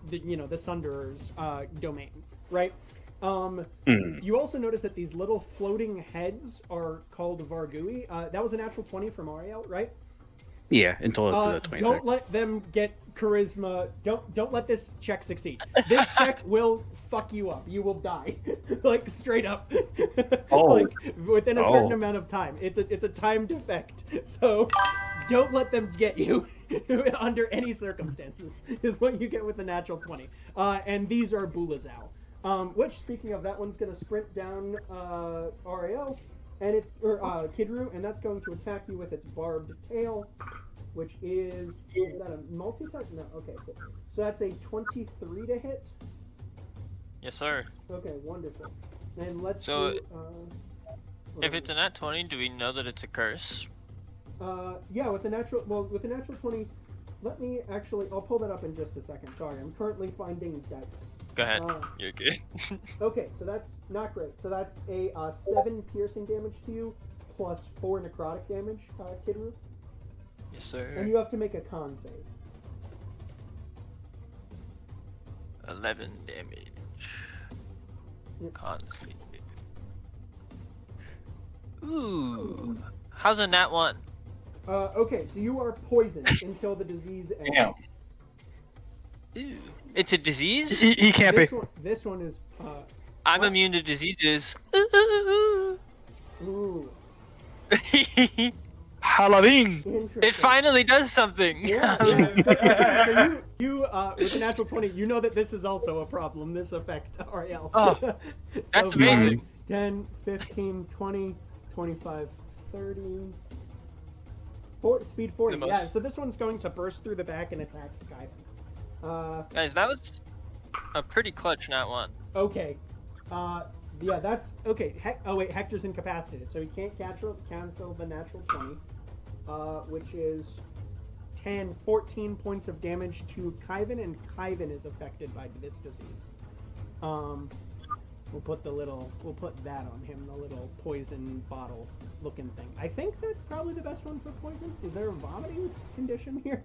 the Sunderer's domain, right? You also notice that these little floating heads are called Vargui. That was a natural 20 from Ariel, right? Yeah, until it's 26. Don't let them get charisma. Don't let this check succeed. This check will fuck you up. You will die, like straight up. Like within a certain amount of time. It's a timed effect. So don't let them get you under any circumstances. Is what you get with the natural 20. And these are Bulazao. Which, speaking of, that one's gonna sprint down Ariel. And it's Kidru, and that's going to attack you with its barbed tail, which is that a multi-attack? No, okay, cool. So that's a 23 to hit. Yes, sir. Okay, wonderful. And let's So, do, if it's a nat 20, do we know that it's a curse? Yeah, with a natural 20, let me actually, I'll pull that up in just a second. Sorry, I'm currently finding dice. Go ahead. You're good. Okay, so that's not great. So that's a 7 piercing damage to you, plus 4 necrotic damage, Kidru. Yes, sir. And you have to make a con save. 11 damage. Yep. Con save. Ooh. How's a nat 1? Okay, so you are poisoned until the disease ends. Damn. Ooh. It's a disease? He can't be. This one is. I'm immune to diseases. Ooh, Halloween. interesting. It finally does something. Yeah. So you with a natural 20, you know that this is also a problem. This effect, Ariel. Oh, So that's amazing. 10, 15, 20, 25, 30. Speed 40. The most. Yeah. So this one's going to burst through the back and attack Guy. Guys, that was a pretty clutch nat 1. Okay. Yeah, that's okay. Oh wait, Hector's incapacitated, so he can't cancel the natural 20, which is 14 points of damage to Kyvan, and Kyvan is affected by this disease. We'll put that on him, the little poison bottle looking thing. I think that's probably the best one for poison. Is there a vomiting condition here?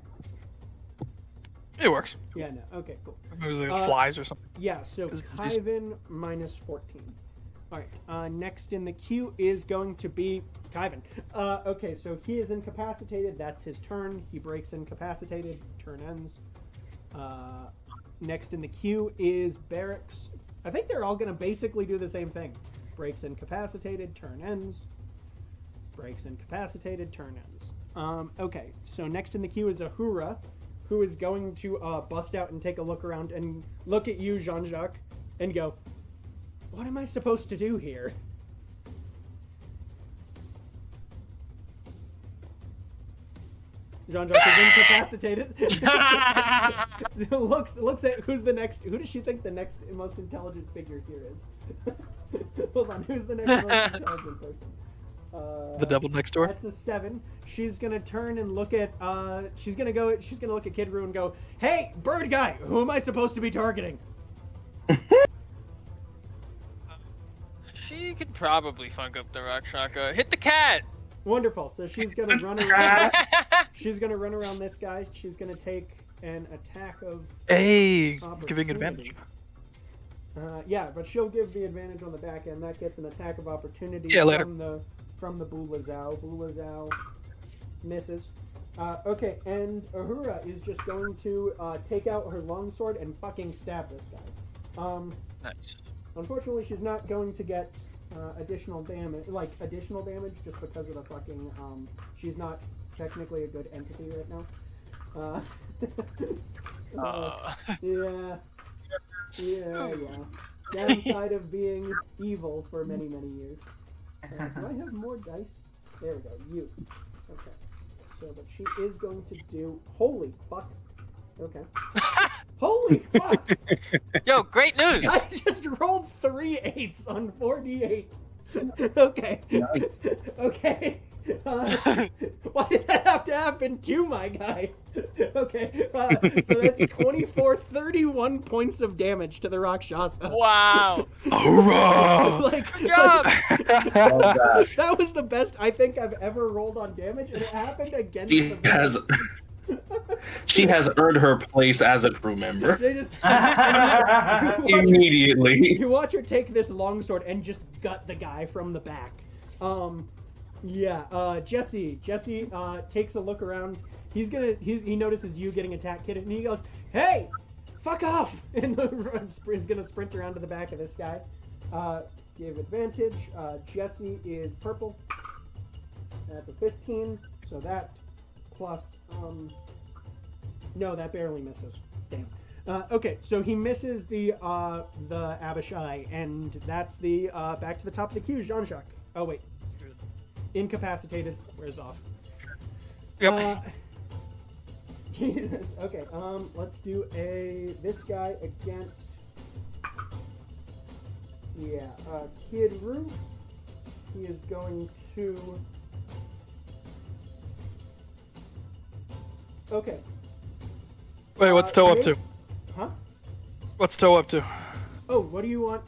It works. Yeah, no. Okay, cool. It was like flies or something. Yeah, so Kyvan minus 14. Alright, next in the queue is going to be Kyvan. Okay, so he is incapacitated. That's his turn. He breaks incapacitated. Turn ends. Next in the queue is Barracks. I think they're all going to basically do the same thing. Breaks incapacitated. Turn ends. Breaks incapacitated. Turn ends. Okay, so next in the queue is Ahura, who is going to bust out and take a look around and look at you, Jean-Jacques, and go, what am I supposed to do here? Jean-Jacques is incapacitated. looks at who does she think the next most intelligent figure here is? Hold on, who's the next most intelligent person? The devil next door. That's a 7. She's gonna turn and look at she's gonna look at Kidru and go, hey, bird guy, who am I supposed to be targeting? She could probably funk up the Rakshaka. Hit the cat! Wonderful. So she's gonna run around. She's gonna run around this guy. She's gonna take an attack of. Hey, giving opportunity. advantage. Yeah, but she'll give the advantage on the back end. That gets an attack of opportunity later. from the Bulazao. Bulazao misses. Okay, and Ahura is just going to take out her longsword and fucking stab this guy. Nice. Unfortunately, she's not going to get additional damage just because of the fucking, she's not technically a good entity right now. Yeah. Downside of being evil for many, many years. Do I have more dice? There we go. You. Okay. So, but she is going to do. Holy fuck. Okay. Holy fuck! Yo, great news! I just rolled 3 8s on 4d8. Okay. Nice. Okay. Why did that have to happen to my guy? Okay. So that's 24, 31 points of damage to the Rakshasa. Wow! Hoorah! Like, Good job! that was the best I think I've ever rolled on damage, and it happened against She the has she has earned her place as a crew member They just immediately. You watch her take this longsword and just gut the guy from the back. Jesse takes a look around. He notices you getting attacked, kid, and he goes, "Hey, fuck off!" And is gonna sprint around to the back of this guy. Give advantage. Jesse is purple. That's a 15. So that plus no, that barely misses. Damn. Okay, so he misses the Abishai, and that's the back to the top of the queue, Jean-Jacques. Oh wait, incapacitated. Wears off. Yep. Jesus. Okay. Let's do this guy against. Yeah. Kid Roo. He is going to. Okay. Wait, what's Toe up to? Huh? What's Toe up to? Oh, what do you want?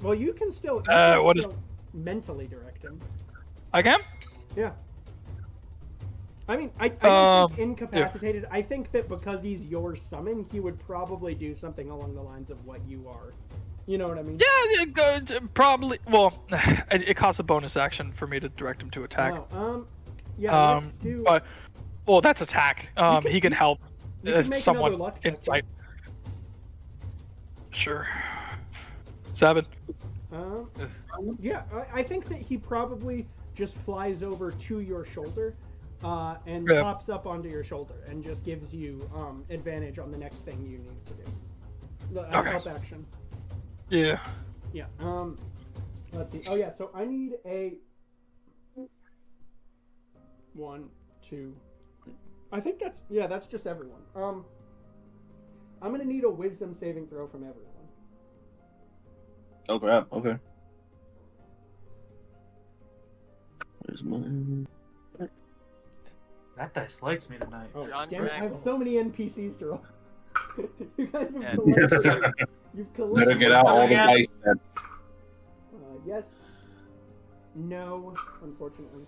Well, you can still, what is- mentally direct him. I can? Yeah. I mean, I don't Yeah. think incapacitated. I think that because he's your summon, he would probably do something along the lines of what you are. You know what I mean? Yeah, probably. Well, it costs a bonus action for me to direct him to attack. Oh, yeah, let's do. But, well, that's attack. He can help. You can make Somewhat another luck check, insight. Sure. 7. Yeah, I think that he probably just flies over to your shoulder and pops up onto your shoulder and just gives you advantage on the next thing you need to do. Okay. Help action. Yeah. Yeah. Let's see. Oh yeah. So I need a 1, 2. I think that's just everyone. I'm gonna need a wisdom saving throw from everyone. Oh crap, okay. Where's mine? That dice likes me tonight. Oh, John damn it! I have Brackle. so many NPCs to roll. You guys have Yeah. collected. You've collected. Better get out all the Yeah. dice sets. Yes. No, unfortunately.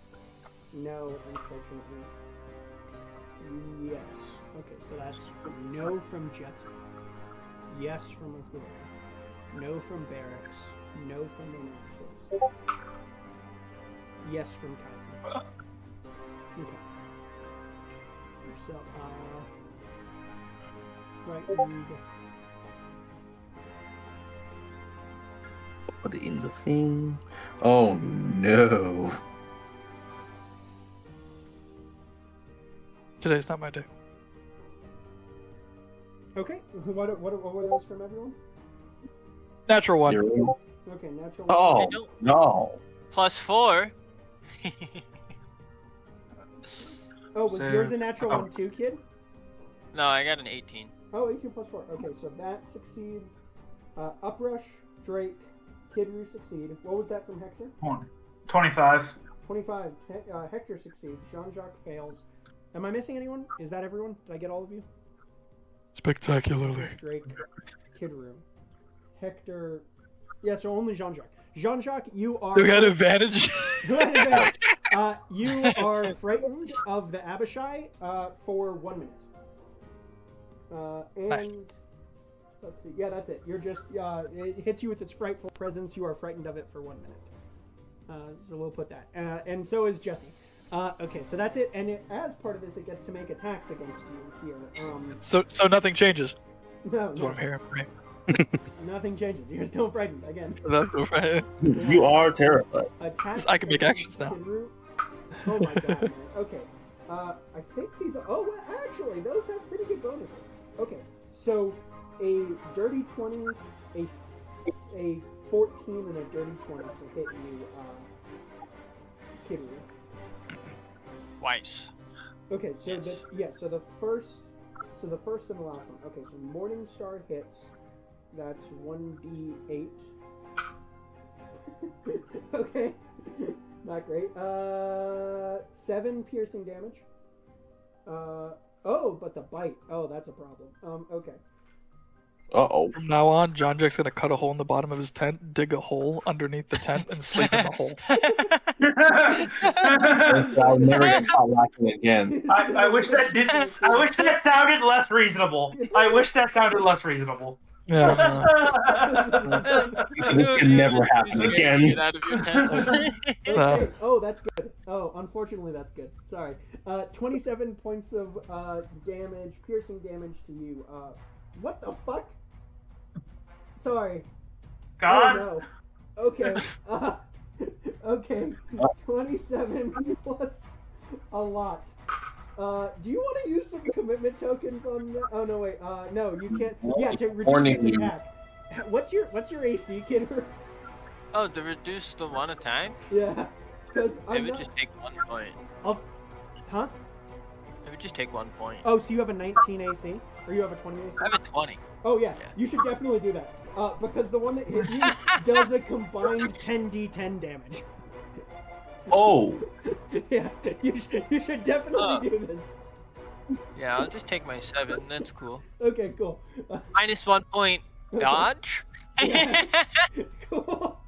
No, unfortunately. Yes. Okay, so that's no from Jesse. Yes from Ahura. No from Barracks. No from Analysis. Yes from Kylie. Okay. So, frightened. Put it in the thing. Oh no. Today's not my day. Okay, what were those from everyone? Natural 1. Zero. Okay, natural. Oh I don't- no. +4. Oh, was So- yours a natural oh. 1 too, kid? No, I got an 18. Oh, 18 plus 4. Okay, so that succeeds. Uprush, Drake, Kid Roo succeed. What was that from Hector? 25. 25. Hector succeeds. Jean-Jacques fails. Am I missing anyone? Is that everyone? Did I get all of you? Spectacularly. Uprush, Drake, Kid Roo, Hector. Yeah, so only Jean-Jacques. Jean-Jacques, you are. You got advantage? You are frightened of the Abishai for 1 minute. And Nice. let's see. Yeah, that's it. You're just it hits you with its frightful presence. You are frightened of it for 1 minute. So we'll put that. And so is Jesse. Okay, so that's it. And as part of this, it gets to make attacks against you here. So nothing changes. No, That's what I'm hearing from you. nothing changes. You're still frightened again. That's right. You are terrified. Attacks I can make against actions now. Kinru. Oh my god, man. Okay. I think these are... Oh, well, actually, those have pretty good bonuses. Okay, so a dirty 20, a 14, and a dirty 20 to hit you, Kidru. Twice. Okay, so so the first and the last one. Okay, so Morningstar hits. That's 1d8. Okay. Not great. 7 piercing damage. But the bite. Oh, that's a problem. Okay. Uh-oh. From now on, John Jack's gonna cut a hole in the bottom of his tent, dig a hole underneath the tent, and sleep in the hole. I'll never get caught lacking again. I wish that didn't. I wish that sounded less reasonable. Yeah. This can never happen again. Get out of your tent. Okay. Oh, that's good. Oh, unfortunately, that's good. Sorry. 27 points of damage, piercing damage to you. What the fuck? Sorry. God. Oh, no. Okay. Okay. 27 plus a lot. Do you want to use some commitment tokens on that? Oh no, wait. No, you can't. Yeah, to reduce its attack. What's your AC, Kidder? Oh, to reduce the one attack? Yeah, because It would just take 1 point. Huh? It would just take 1 point. Oh, so you have a 19 AC, or you have a 20 AC? I have a 20. Oh yeah, you should definitely do that. Because the one that hit you does a combined 10d10 damage. Oh. Yeah, you should definitely do this. Yeah, I'll just take my 7. That's cool. Okay, cool. Minus 1 point. Dodge? Yeah. Cool.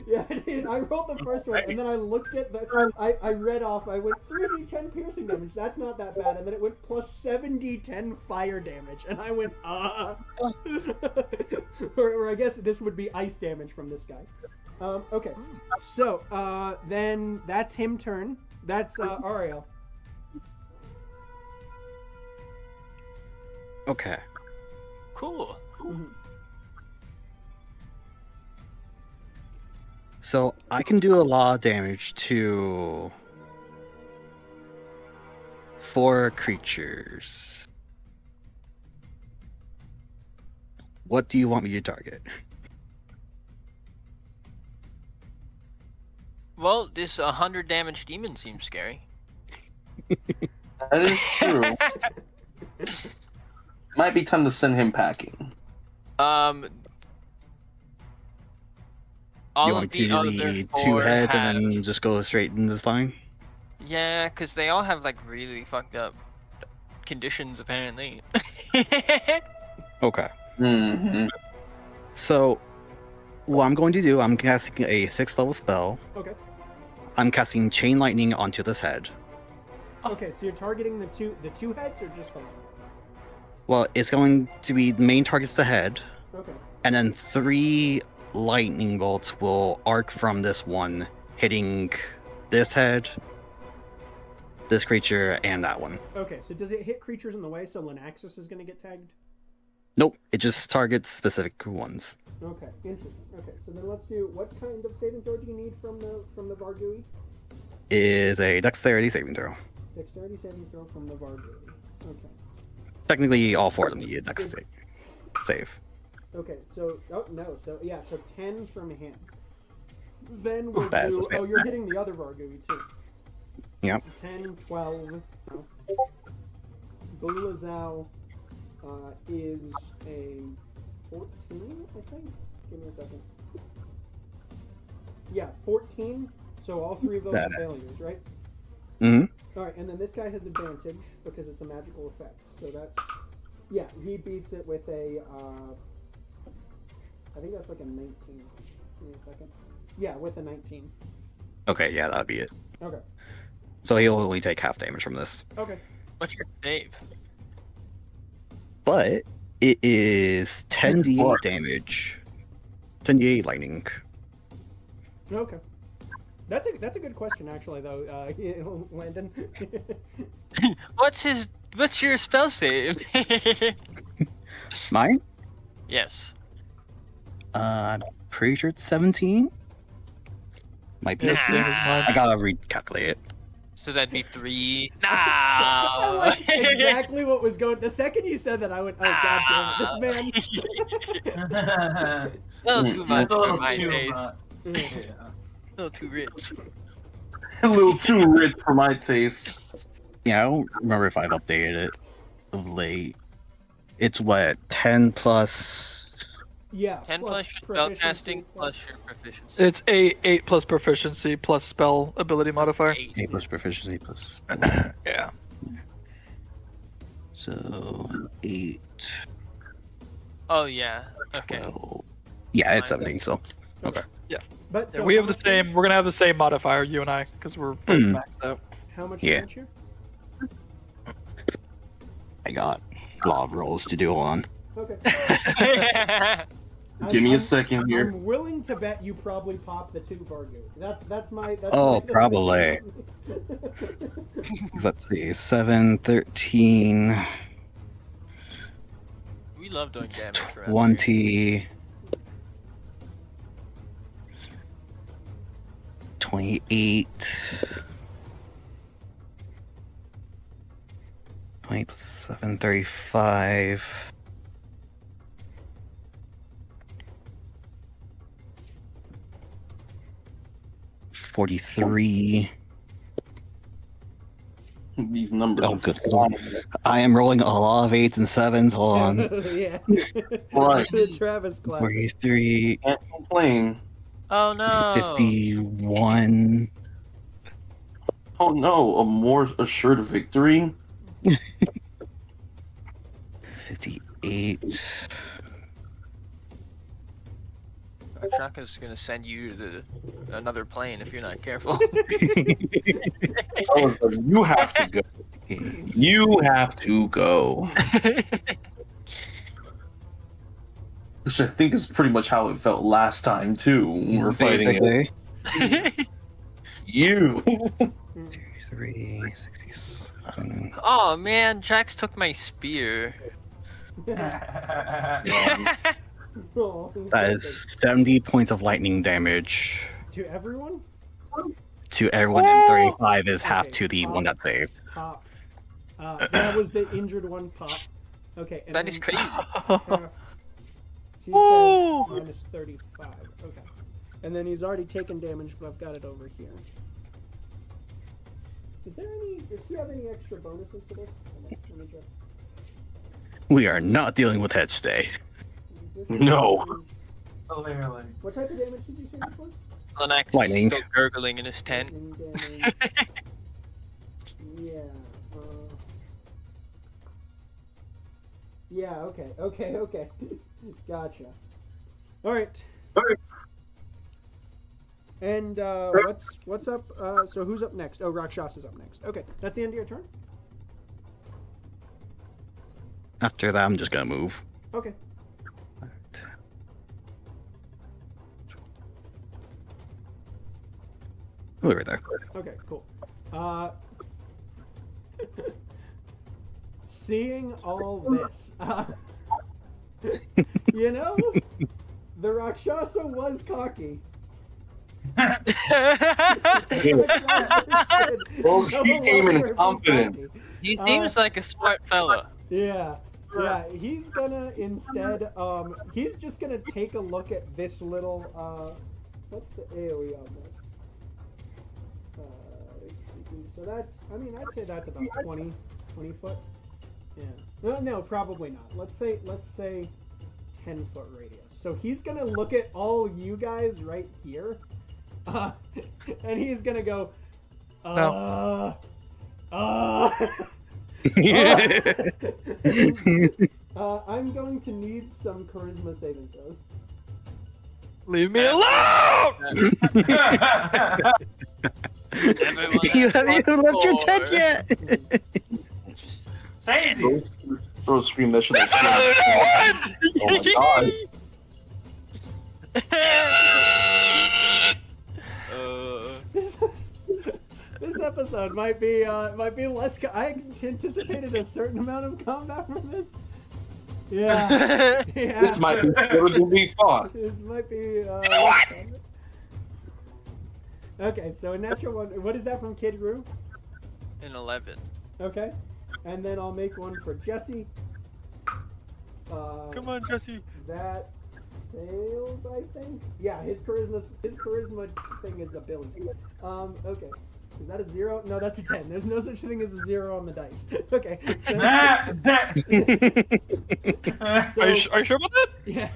Yeah, I rolled the first one, and then I looked at the... I read off, I went 3d10 piercing damage, that's not that bad, and then it went plus 7d10 fire damage, and I went, or I guess this would be ice damage from this guy. Okay, so, then that's him turn. That's, Ariel. Okay. Cool. Mhm. So I can do a lot of damage to 4 creatures. What do you want me to target? Well, this 100 damage demon seems scary. That is true. Might be time to send him packing. All You of want the to other do 2 4 heads have... and then just go straight in this line? Yeah, because they all have, like, really fucked up conditions, apparently. Okay. Mm-hmm. So, what I'm going to do, I'm casting a 6th level spell. Okay. I'm casting Chain Lightning onto this head. Okay, so you're targeting the two heads, or just the one? Well, it's going to be the main target's the head, Okay. and then 3 lightning bolts will arc from this one, hitting this head, this creature, and that one. Okay, so does it hit creatures in the way, so Lenaxis is going to get tagged? Nope, it just targets specific ones. Okay, interesting. Okay, so then let's do, what kind of saving throw do you need from the Vargui? Is a Dexterity saving throw. Dexterity saving throw from the Vargui. Okay. Technically, all 4 of them need a Dex save. Okay, so, oh no, so, yeah, so 10 from him. Then we'll That is do, a fail. oh, you're hitting the other Vargui too. Yep. 10, 12. No. Bulazao is a 14, I think? Give me a second. Yeah, 14. So all 3 of those are failures, right? Mm-hmm. Alright, and then this guy has advantage because it's a magical effect. So that's... Yeah, he beats it with a... I think that's like a 19. Give me a second. Yeah, with a 19. Okay, yeah, that'd be it. Okay. So he'll only take half damage from this. Okay. What's your save? But it is 10d8 damage. 10d8 lightning. Okay. That's a good question, actually, though, Landon. What's your spell save? Mine? Yes. I'm pretty sure it's 17. Might be. Yeah, same as mine. I gotta recalculate it. So that'd be 3. I Nah. like exactly what was going. The second you said that, I went, "Oh God damn it, this man!" A little too much a little for my too taste. much. A little too rich. A little too rich for my taste. Yeah, I don't remember if I've updated it of late. It's what, 10 plus. Yeah, 10 plus your spell proficiency, casting plus- plus your proficiency. It's 8 plus proficiency plus spell ability modifier. 8 plus proficiency plus. Yeah. So 8, Oh yeah. Okay. 12. Yeah, it's 17, so. Okay. But Yeah, so we how have the much same. damage- We're gonna have the same modifier, you and I, because we're both maxed out. How much Yeah. damage here? I got a lot of rolls to do on. Okay. Give me a second here. I'm willing to bet you probably pop the 2 Vargu. That's my. Oh, that's my probably. Let's see, 7, 13, We love doing damage. around here. 20, 28, 20 plus 7, 35. $43. These numbers. Oh, are good phenomenal. I am rolling a lot of 8s and 7s. Hold on. Yeah. Right. The Travis classic. 43, Can't complain. Oh no. 51. Oh no, a more assured victory. 58. Shaka's gonna send you to another plane if you're not careful. You have to go. You have to go. Which I think is pretty much how it felt last time too. When we were fighting it. Basically. You. 33, 67. Oh man, Jax took my spear. Oh, he's That so is 70 points of lightning damage big. To everyone? to everyone, and 35 is half Okay, to the one that saved. Pop. That was the injured one. Pop. Okay. And That is then crazy. halved. So you said minus 35. Okay. And then he's already taken damage, but I've got it over here. Is there any? Does he have any extra bonuses to this? Let me check. We are not dealing with Hedge today. Is this- No. Clearly. What type of damage did you say this was? Lenax is Lightning. still gurgling in his tent. Lightning damage. Yeah. Yeah. Okay. Okay. Gotcha. All right. And what's up? So who's up next? Oh, Rakshasa's up next. Okay, that's the end of your turn. After that, I'm just gonna move. Okay. We'll be right there. Okay. Cool. Seeing all this, you know, the Rakshasa was cocky. Well, she came in confident. He seems like a smart fella. Yeah, he's gonna instead, he's just gonna take a look at this little, what's the AoE on this? So that's, I mean, I'd say that's about 20 foot. Yeah. No, probably not. Let's say 10-foot radius. So he's gonna look at all you guys right here, and he's gonna go, I'm going to need some charisma saving throws. Leave me alone! You haven't even left your tent yet! Daisy! Throw a scream that should have Oh my god. This episode might be less. I anticipated a certain amount of combat from this. Yeah. This might be better than we thought. This might be. Less combat. Okay, so a natural one. What is that from Kid Roo? an 11. Okay. And then I'll make one for Jesse. Come on, Jesse. That fails, I think. Yeah, his charisma thing is ability. Okay. Is that a 0? No, that's a 10. There's no such thing as a 0 on the dice. Okay. So, Are you sure about that? yeah.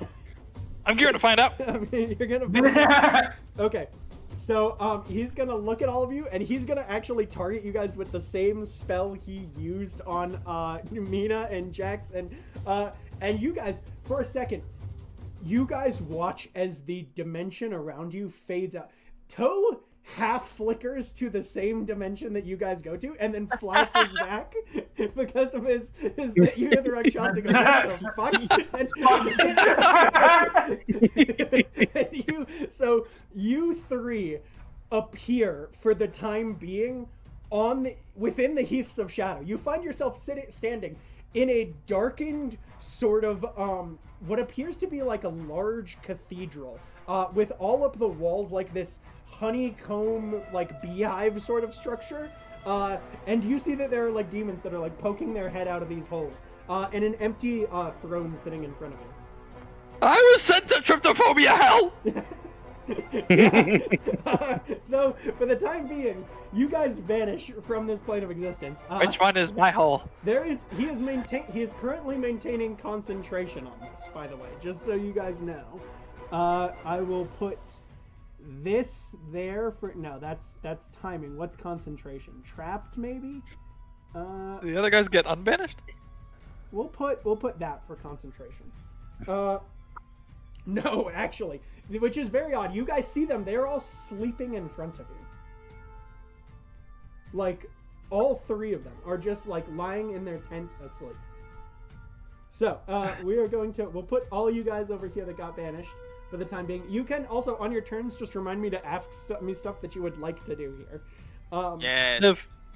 I'm geared to find out. I mean, you're gonna find out. Okay. So he's gonna look at all of you, and he's gonna actually target you guys with the same spell he used on Mina and Jax, and you guys, for a second, you guys watch as the dimension around you fades out. Toe half flickers to the same dimension that you guys go to, and then flashes back because of his you hear the Rakshasa go, what the fuck? So you three appear for the time being within the Heaths of Shadow. You find yourself standing in a darkened sort of what appears to be like a large cathedral, with all of the walls like this honeycomb, like beehive sort of structure, and you see that there are like demons that are like poking their head out of these holes, and an empty throne sitting in front of you. I was sent to tryptophobia hell! So for the time being, you guys vanish from this plane of existence. Which one is my hole? He is currently maintaining concentration on this, by the way, just so you guys know. I will put this there for that's timing. What's concentration? Trapped, maybe? The other guys get unbanished? We'll put that for concentration. No, actually, which is very odd. You guys see them, they're all sleeping in front of you. Like, all three of them are just like lying in their tent asleep. So, we'll put all you guys over here that got banished for the time being. You can also, on your turns, just remind me to ask me stuff that you would like to do here. Yeah.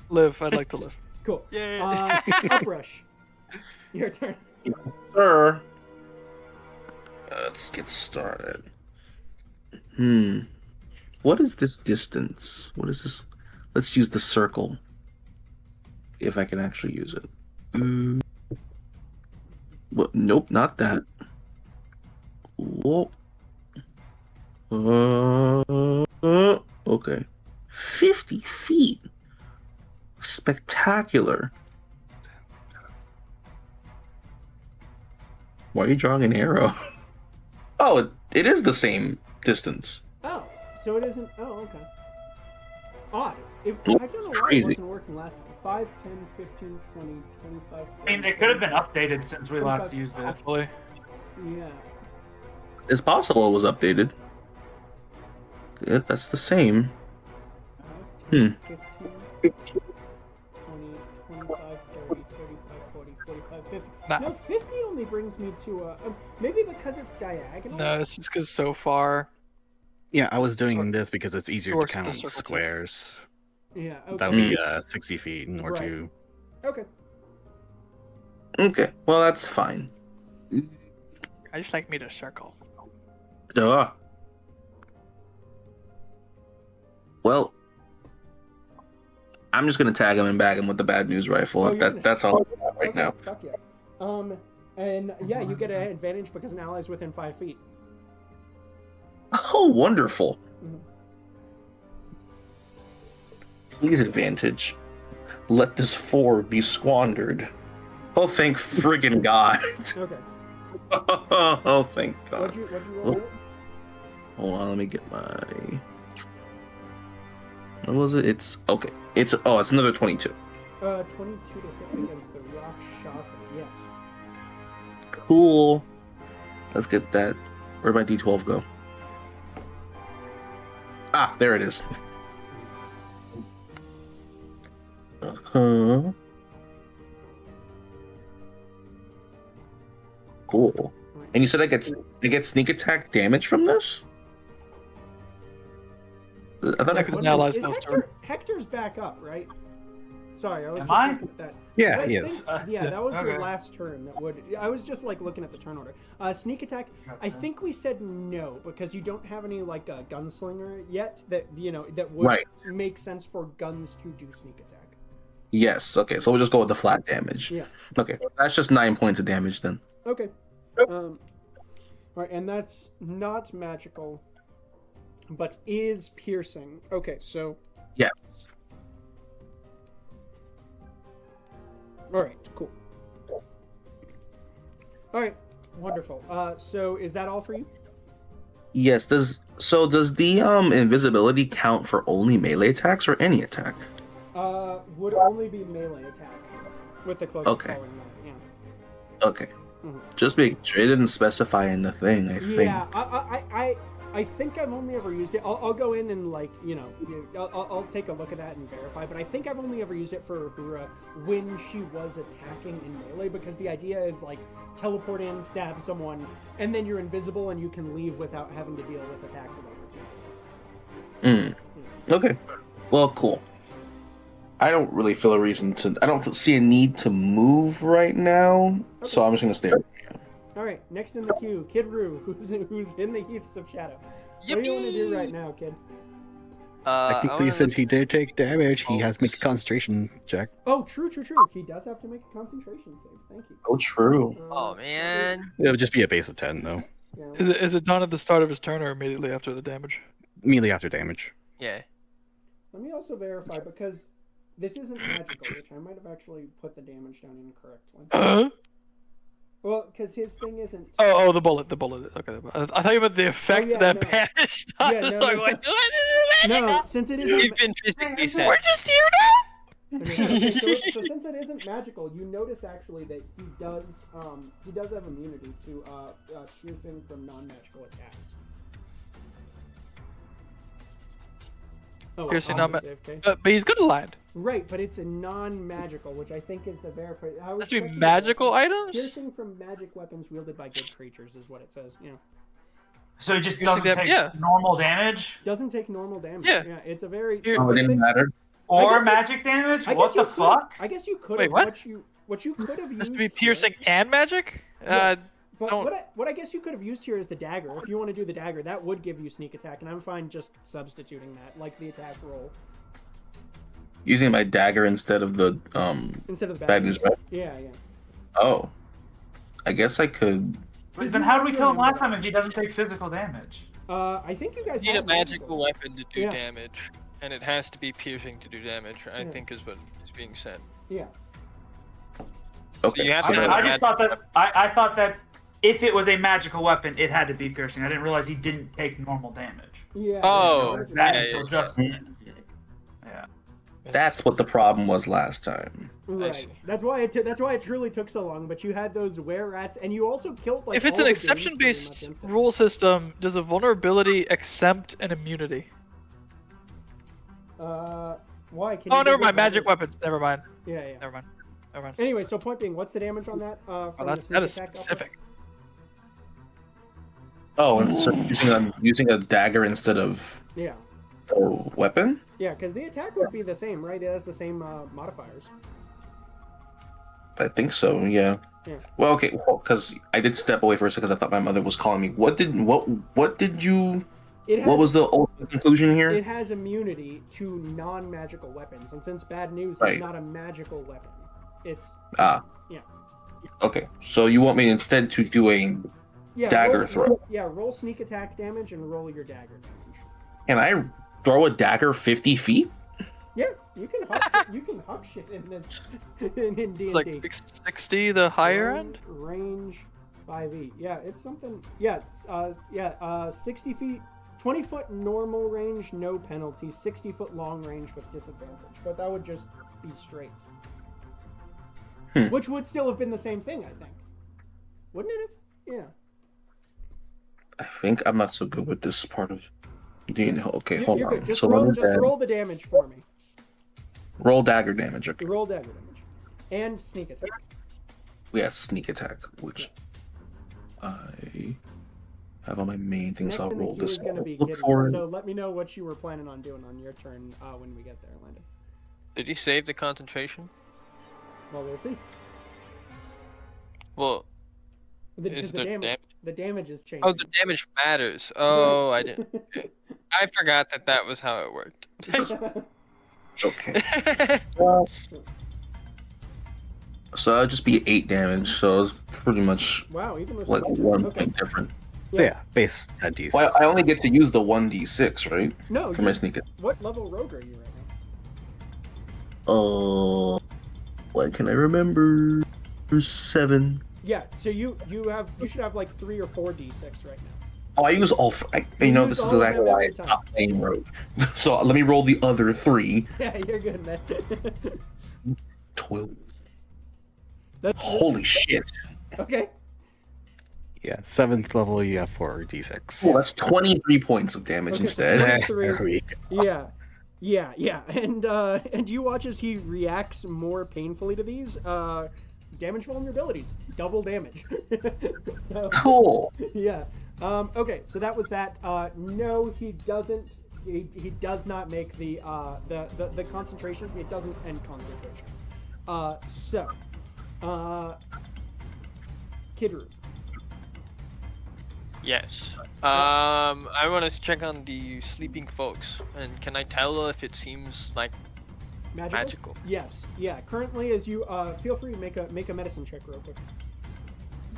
Live. I'd like to live. Cool. Yeah. Uprush. Your turn. Sir. Let's get started. What is this distance? What is this? Let's use the circle. If I can actually use it. What? Nope, not that. Whoa. Okay. 50 feet. Spectacular. Why are you drawing an arrow? Oh, it is the same distance. Oh, so it isn't. Oh, okay. Odd. I don't know why it wasn't working last time. 5, 10, 15, 20, 25. I mean, it could have been updated since we last used it. Hopefully. Yeah. It's possible it was updated. Good, that's the same. 5, 10, 15, 20, 25, 30, 35, 40, 45, 50. Nah. No, 50 only brings me to maybe because it's diagonal. No, it's just because so far. Yeah, I was doing this because it's easier to Works count with the circle, too. squares. Yeah, okay. That would be 60 feet in order Right. to. Okay. Okay, well, that's fine. I just like me to circle. Duh. Well, I'm just gonna tag him and bag him with the bad news rifle. Oh, That's all I got right Okay, now. Fuck yeah. And yeah, you get an advantage because an ally is within 5 feet. Oh, wonderful. Mhm. Please advantage. Let this 4 be squandered. Oh, thank friggin' God. Okay. Oh, thank God. What'd you roll? Oh. Hold on, let me get my... What was it? It's... Okay. It's another 22. 22 to hit against the Rakshasa, yes. Cool. Let's get that. Where'd my D12 go? Ah, there it is. Uh-huh. Cool. And you said I get sneak attack damage from this? I thought I could... An ally's Is poster. Hector's back up, right? Sorry, I was Am just I? looking at that. Yeah, I he think- is. Yeah, that was your Okay. last turn. I was just like looking at the turn order. Sneak attack. I think we said no because you don't have any like gunslinger yet that that would Right. make sense for guns to do sneak attack. Yes. Okay. So we'll just go with the flat damage. Yeah. Okay. That's just 9 points of damage then. Okay. Right, and that's not magical, but is piercing. Okay, so. Yes. All right. Cool. All right. Wonderful. So is that all for you? Yes. Does the invisibility count for only melee attacks or any attack? Would only be melee attack with the cloak. Okay. Falling Knight, yeah. Okay. Just making sure it didn't specify in the thing. I think. Yeah, I think I've only ever used it. I'll go in and I'll take a look at that and verify. But I think I've only ever used it for Uhura when she was attacking in melee, because the idea is like teleport in, stab someone, and then you're invisible and you can leave without having to deal with attacks of opportunity. Okay. Well, cool. I don't really feel a reason to. I don't see a need to move right now, so I'm just gonna stay. All right, next in the queue, Kid Roo, who's in the Heaths of Shadow. What do you want to do right now, Kid? Technically, since he did take damage, he has to make a concentration check. Oh, true. He does have to make a concentration save. Thank you. Oh, true. Oh man. It would just be a base of 10, though. Yeah. Is it done at the start of his turn or immediately after the damage? Immediately after damage. Yeah. Let me also verify, because this isn't magical, which I might have actually put the damage down incorrectly. Well, because his thing isn't. Oh, the bullet. Okay, I thought you meant the effect that banished. I was like, what? No, since it isn't. You've been physically set. We're just here now. Okay, so since it isn't magical, you notice actually that he does have immunity to piercing from non-magical attacks. Oh, Piercing awesome. but he's good at land. Right, but it's a non-magical, which I think is the verified. Has to be magical items? Piercing from magic weapons wielded by good creatures is what it says. Yeah. So it just doesn't take normal damage? Doesn't take normal damage. Yeah. Yeah, it's a very. Oh, it didn't matter. Or magic damage? What the fuck? I guess you could Wait, have. what? What you could have used. Has to be piercing and magic? Yes. But don't- what I guess you could have used here is the dagger. If you want to do the dagger, that would give you sneak attack, and I'm fine just substituting that, like the attack roll. Using my dagger instead of the bad news, right? Yeah. Oh, I guess I could. Then how do we kill him last time if he doesn't take physical damage? I think you guys You need a have magical weapon to do Yeah. damage, and it has to be piercing to do damage. I think is what is being said. Yeah. Okay. So you have to have I a just thought that I thought that if it was a magical weapon, it had to be piercing. I didn't realize he didn't take normal damage. Yeah. Oh, That yeah, until yeah. just yeah. That's what the problem was last time. Right. That's why it truly took so long. But you had those were-rats, and you also killed like. If it's all an the goons pretty much exception-based instantly. rule system, does a vulnerability exempt an immunity? Why? Can Oh, you never give mind. Magic advantage? weapons. Never mind. Yeah. Never mind. Anyway, so point being, what's the damage on that? From the That sneak is attack specific. Oh, and so using a dagger instead of Yeah. a weapon. Yeah, because the attack would be the same, right? It has the same modifiers. I think so. Yeah. Yeah. Well, okay. Well, because I did step away for a second because I thought my mother was calling me. What did you? What was the ultimate conclusion here? It has immunity to non-magical weapons, and since bad news Right. is not a magical weapon, it's Yeah. Okay. So you want me instead to do a dagger throw? Roll sneak attack damage and roll your dagger damage. Can I throw a dagger 50 feet? Yeah, you can huck shit in this in D&D. It's like 60, the higher end? Range 5e. Yeah, it's something. Yeah, 60 feet, 20 foot normal range, no penalty. 60 foot long range with disadvantage, but that would just be straight. Which would still have been the same thing, I think. Wouldn't it have? Yeah. I think I'm not so good with this part of D&D. Okay, hold You're on. good. Just So roll the damage for me. roll dagger damage. Okay. Roll dagger damage. And sneak attack. Yeah, sneak attack, which I have on my main thing, Next so I'll in the roll queue this. is going to be Look Kid. for it. So let me know what you were planning on doing on your turn when we get there, Landon. Did he save the concentration? Well, we'll see. Well, Because the damage is changing. oh, the damage matters. Oh, I didn't. Okay. I forgot that was how it worked. Okay. So that'd just be 8 damage. So it's pretty much Wow, even with like sneak. 1 Okay. point different. Yeah, base at D6. Well, I only get to use the 1d6, right? No, For my sneak attack. what level rogue are you right now? Oh, what can I remember? 7. Yeah, so you should have like 3 or 4 d6 right now. Oh, I use all. You this use is all of exactly them why I every time. stopped playing rogue. So let me roll the other 3. Yeah, you're good, man. 12. That's Holy shit! okay. Yeah, 7th level, you have 4 D6. Oh, that's 23 points of damage Okay, so instead. 23. There we go. Yeah, and you watch as he reacts more painfully to these damage vulnerabilities, double damage. So Cool. yeah. Okay, so that was that. No, he doesn't. He does not make the concentration. It doesn't end concentration. Kidru. Yes. I want to check on the sleeping folks, and can I tell if it seems like magical? Yes. Yeah. Currently, as you feel free to make a medicine check real quick.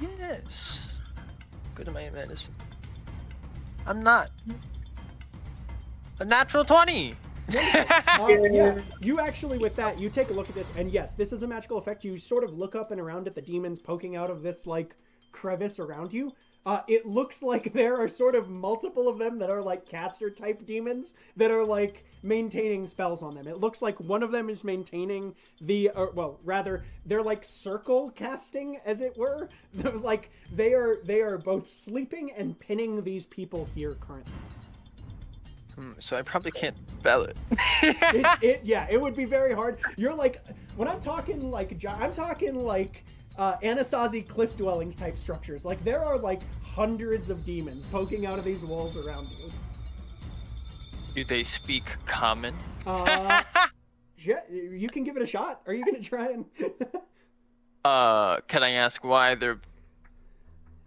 Yes. Good at my medicine. I'm not. A natural 20. Yeah, you actually with that you take a look at this, and yes, this is a magical effect. You sort of look up and around at the demons poking out of this like crevice around you. It looks like there are sort of multiple of them that are like caster type demons that are like maintaining spells on them. It looks like one of them is maintaining they're like circle casting, as it were. Like they are both sleeping and pinning these people here currently. So I probably can't spell it. It would be very hard. You're like, when I'm talking like Anasazi cliff dwellings type structures. Like there are like hundreds of demons poking out of these walls around you. Do they speak common? Yeah, you can give it a shot. Are you gonna try and? Can I ask why they're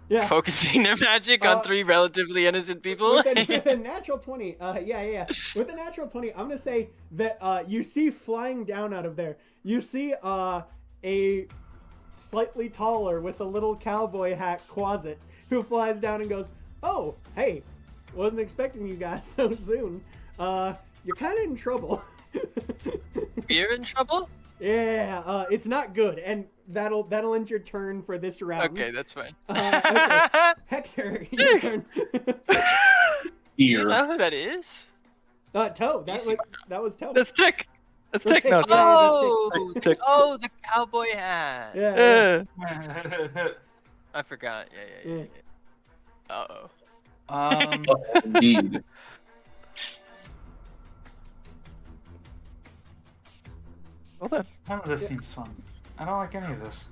Yeah. focusing their magic on 3 relatively innocent people? With a natural 20, yeah. With a natural 20, I'm gonna say that you see flying down out of there. You see a slightly taller with a little cowboy hat Quasit who flies down and goes, "Oh, hey, wasn't expecting you guys so soon. You're kind of in trouble." You're in trouble? Yeah, it's not good, and that'll end your turn for this round. Okay, that's fine. Okay. Hector, your turn. You know who that is? Toe. That was Toe. That's Tick. That's That's Tick. No, Tick. Tick. Oh, Tick. oh, the cowboy hat. Yeah. I forgot. Yeah. Uh-oh. Indeed. Well then. None of this seems fun. I don't like any of this.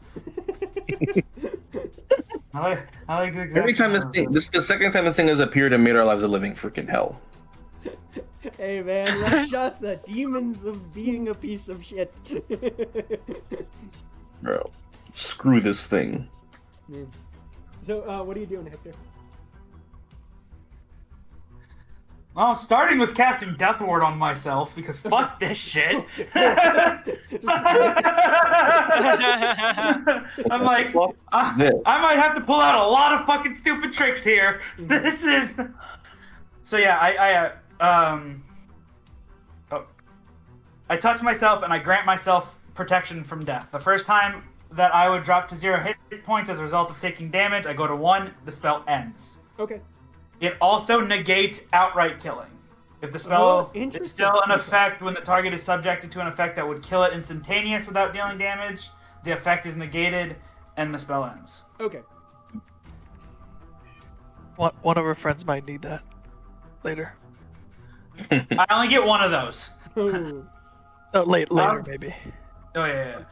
I like the exact Every time this is the second time this thing has appeared and made our lives a living freaking hell. Hey man, Rakshasa, demons of being a piece of shit. Bro, screw this thing. So, what are you doing, Hector? Oh, starting with casting Death Ward on myself, because fuck this shit. I'm like, I might have to pull out a lot of fucking stupid tricks here. This is... So yeah, I touch myself and I grant myself protection from death. The first time that I would drop to 0 hit points as a result of taking damage, I go to 1, the spell ends. Okay. It also negates outright killing. If the spell is still in effect when the target is subjected to an effect that would kill it instantaneous without dealing damage, the effect is negated and the spell ends. Okay. One of our friends might need that later. I only get one of those. Ooh. Oh, later maybe. Oh yeah.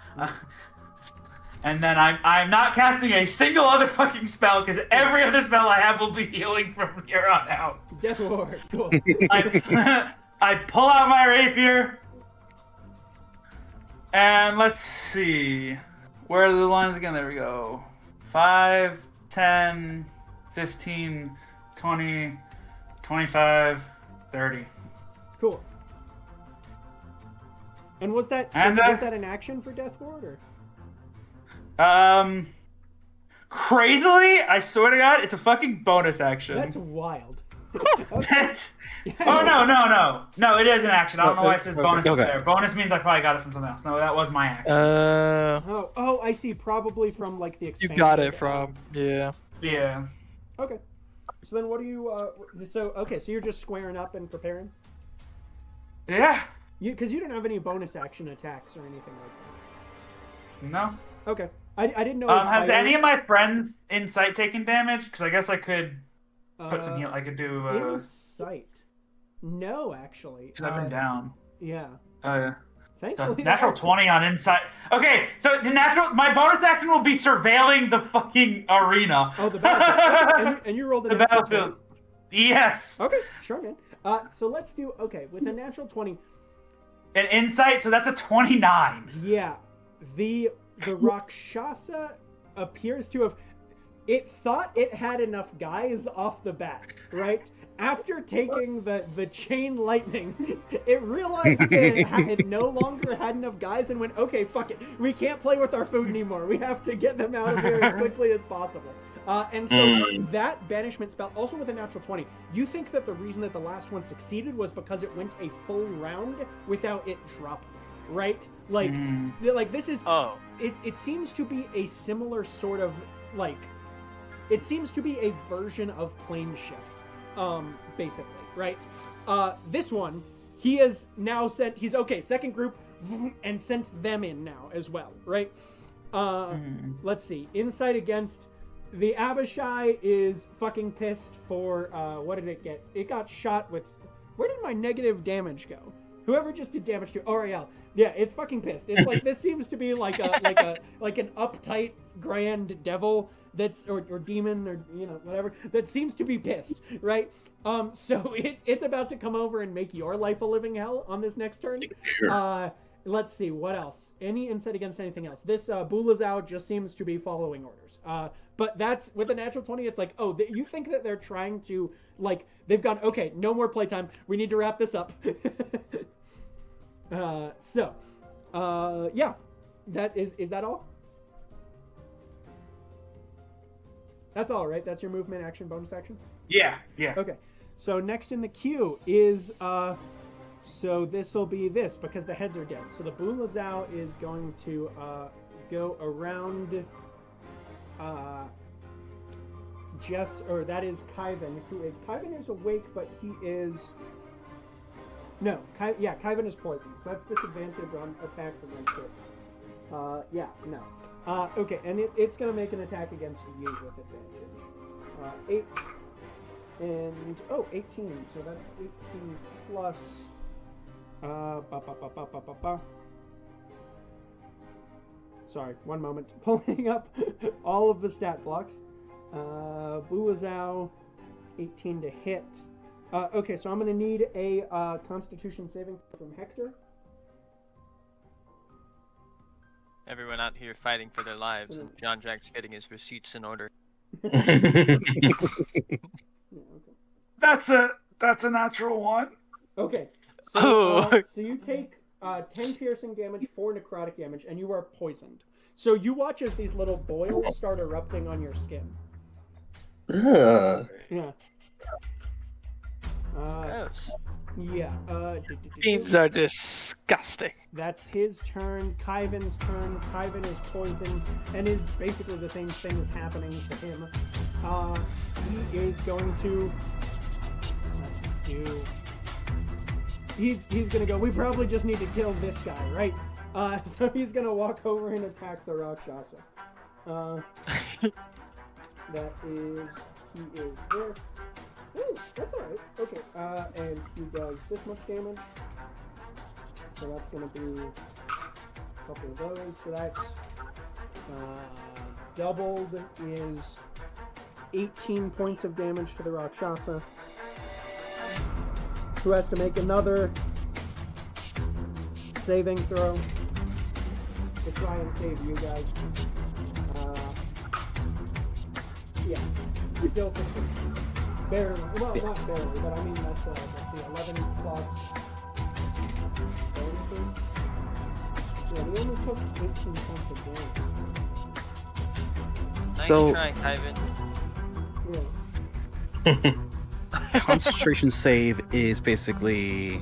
And then I'm not casting a single other fucking spell because every other spell I have will be healing from here on out. Death Ward, cool. I pull out my rapier. And let's see. Where are the lines again? There we go. 5, 10, 15, 20, 25, 30. Cool. And was that And, was that an action for Death Ward or? Crazily, I swear to God, it's a fucking bonus action. That's wild. That's... Oh, no, it is an action. I don't know why it says bonus there. Bonus means I probably got it from something else. No, that was my action. Oh, I see. Probably from like the expansion. You got it from, yeah. Yeah. Okay. So then what do you, so you're just squaring up and preparing? Yeah. Because you don't have any bonus action attacks or anything like that. No. Okay. I didn't know. Have any of my friends insight taken damage? Because I guess I could put some heal. I could do insight. No, actually. Because I've been down. Yeah. Thankfully, natural 20 on insight. Okay, so my bonus action will be surveilling the fucking arena. Oh, the battlefield. And you rolled a natural 20. Battlefield. Yes. Okay, sure, man. So let's do with a natural 20. An insight, so that's a 29. Yeah, the Rakshasa appears to have. It thought it had enough guys off the bat, right? After taking the chain lightning, it realized it no longer had enough guys and went, okay, fuck it. We can't play with our food anymore. We have to get them out of here as quickly as possible. And so that banishment spell, also with a natural 20, you think that the reason that the last one succeeded was because it went a full round without it dropping, right? Like this is... Oh. It seems to be a similar sort of, like... It seems to be a version of plane shift, basically, right? This one, he has now sent... He's, okay, second group, and sent them in now as well, right? Let's see. Insight against... The Abishai is fucking pissed for, what did it get? It got shot with... Where did my negative damage go? Whoever just did damage to Oriel. Yeah, it's fucking pissed. It's like, this seems to be like an uptight grand devil that's, or demon, or, whatever, that seems to be pissed, right? So it's about to come over and make your life a living hell on this next turn. Sure. Let's see, what else? Any insight against anything else? This Bulazao just seems to be following orders. But that's, with a natural 20, it's like, oh, you think that they're trying to, like, they've gone, okay, no more playtime. We need to wrap this up. Yeah. Is that all? That's all, right? That's your movement, action, bonus action? Yeah. Okay. So next in the queue is, so this will be this, because the heads are dead. So the Bulazao is going to go around that is Kyvan, Kyvan is awake, but he is... No, Kyvan is poisoned, so that's disadvantage on attacks against it. Okay, and it's going to make an attack against you with advantage. 8 and... Oh, 18, so that's 18 plus... Sorry, one moment. Pulling up all of the stat blocks. Bulazao, 18 to hit. Okay, so I'm going to need a Constitution saving from Hector. Everyone out here fighting for their lives, and John Jack's getting his receipts in order. Yeah, okay. That's a natural one. Okay, so you take 10 piercing damage, 4 necrotic damage, and you are poisoned. So you watch as these little boils start erupting on your skin. Yeah. Gross. Yeah. Fiends are disgusting. That's his turn. Kyvan's turn. Kyvan is poisoned, and is basically the same thing is happening to him. He is going to... Let's do... He's gonna go, we probably just need to kill this guy, right? So he's gonna walk over and attack the Rakshasa. That is... He is there. Ooh, that's alright. Okay, and he does this much damage. So that's gonna be a couple of those. So that's doubled is 18 points of damage to the Rakshasa, who has to make another saving throw to try and save you guys. Yeah, still success. Barely. Well, not barely, but I mean that's let's see, 11 plus bonuses. Yeah, he only took 18 points of damage. Nice So- try, Ivan. Yeah. Concentration save is basically,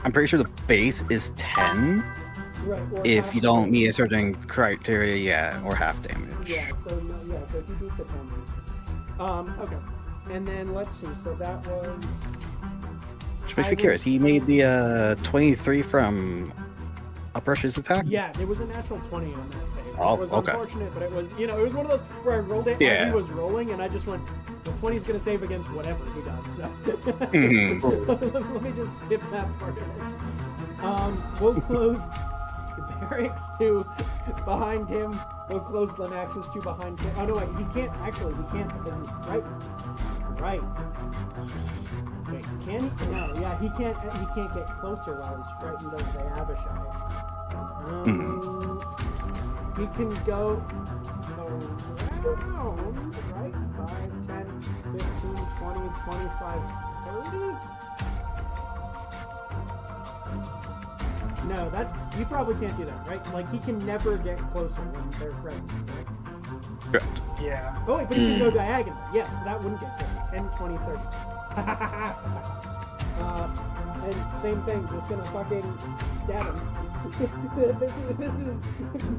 I'm pretty sure the base is 10 Right. Or if half you don't damage. meet a certain criteria, yeah, or half damage. Yeah. So so if you beat the 10 base. Okay. And then let's see. So that was. Which makes me curious. He made the 23 from Uprush's attack? Yeah, there was a natural 20 on that save, which Oh, was okay. unfortunate, but it was, it was one of those where I rolled it as Yeah. he was rolling, and I just went, the 20's going to save against whatever he does, so. Mhm. Let me just skip that part of this. We'll close the barracks to behind him. We'll close Lenax's to behind him. Oh, no, wait, he can't because he's frightened. Right. Wait, can he? No, yeah, he can't get closer while he's frightened of the Abishai. He can go around, right? 5, 10, 15, 20, 25, 30? No, you probably can't do that, right? Like, he can never get closer when they're frightened, right? Correct. Yeah. Oh, wait, but he can go diagonal. Yes, that wouldn't get closer. 10, 20, 30. And same thing, just gonna fucking stab him. this is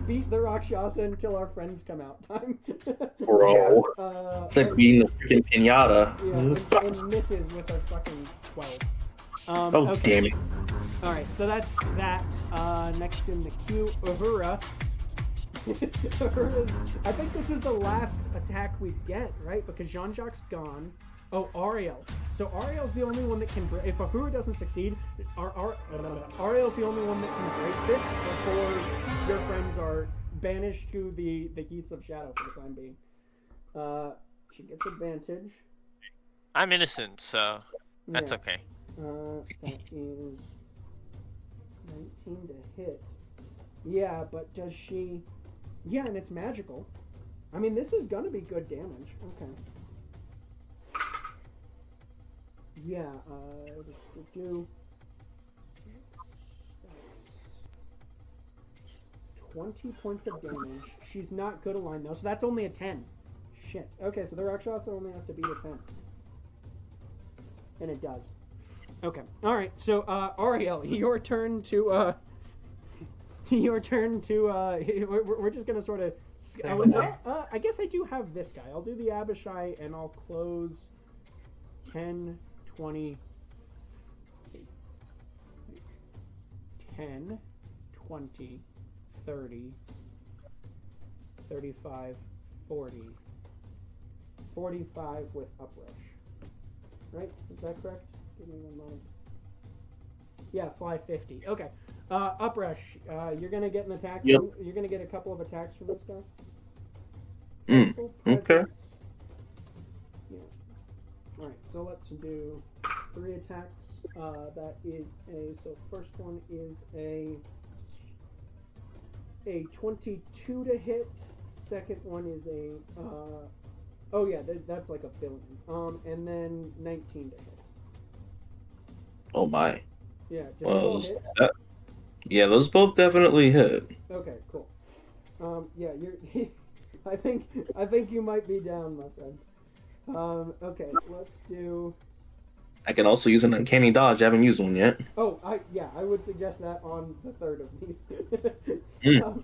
beat the Rakshasa until our friends come out time. Bro. It's like beating the freaking pinata. Yeah, and misses with a fucking 12. Oh, okay. damn it. Alright, so that's that. Next in the queue, Uhura. Uhura's, I think this is the last attack we get, right? Because Jean-Jacques gone. Oh, Ariel. So Ariel's the only one that can break. If Uhura doesn't succeed, Ariel's the only one that can break this before your friends are banished to the heats of shadow for the time being. She gets advantage. I'm innocent, so that's Yeah. okay. That is 19 to hit. Yeah, but does she... Yeah, and it's magical. I mean, this is gonna be good damage. Okay. Yeah, do... That's 20 points of damage. She's not good aligned, though, so that's only a 10. Shit. Okay, so the Rakshasa only has to beat a 10. And it does. Okay. Alright, so, Ariel, your turn to, we're just gonna sort of... I guess I do have this guy. I'll do the Abishai, and I'll close 10, 20... 10, 20, 30, 35, 40, 45 with uprush. Right? Is that correct? Give me one moment. Yeah, fly 50. Okay. Uprush. You're gonna get an attack. Yep. You're gonna get a couple of attacks from this guy. Okay. Presence. Yeah. Alright, so let's do 3 attacks. That is so first one is a 22 to hit. Second one is a oh yeah, that's like a billion. And then 19 to hit. Oh my. Yeah, did Well, those all hit? yeah, those both definitely hit. Okay, cool. Yeah, you're I think you might be down, my friend. Okay, let's do... I can also use an uncanny dodge. I haven't used one yet. Oh, I would suggest that on the third of these.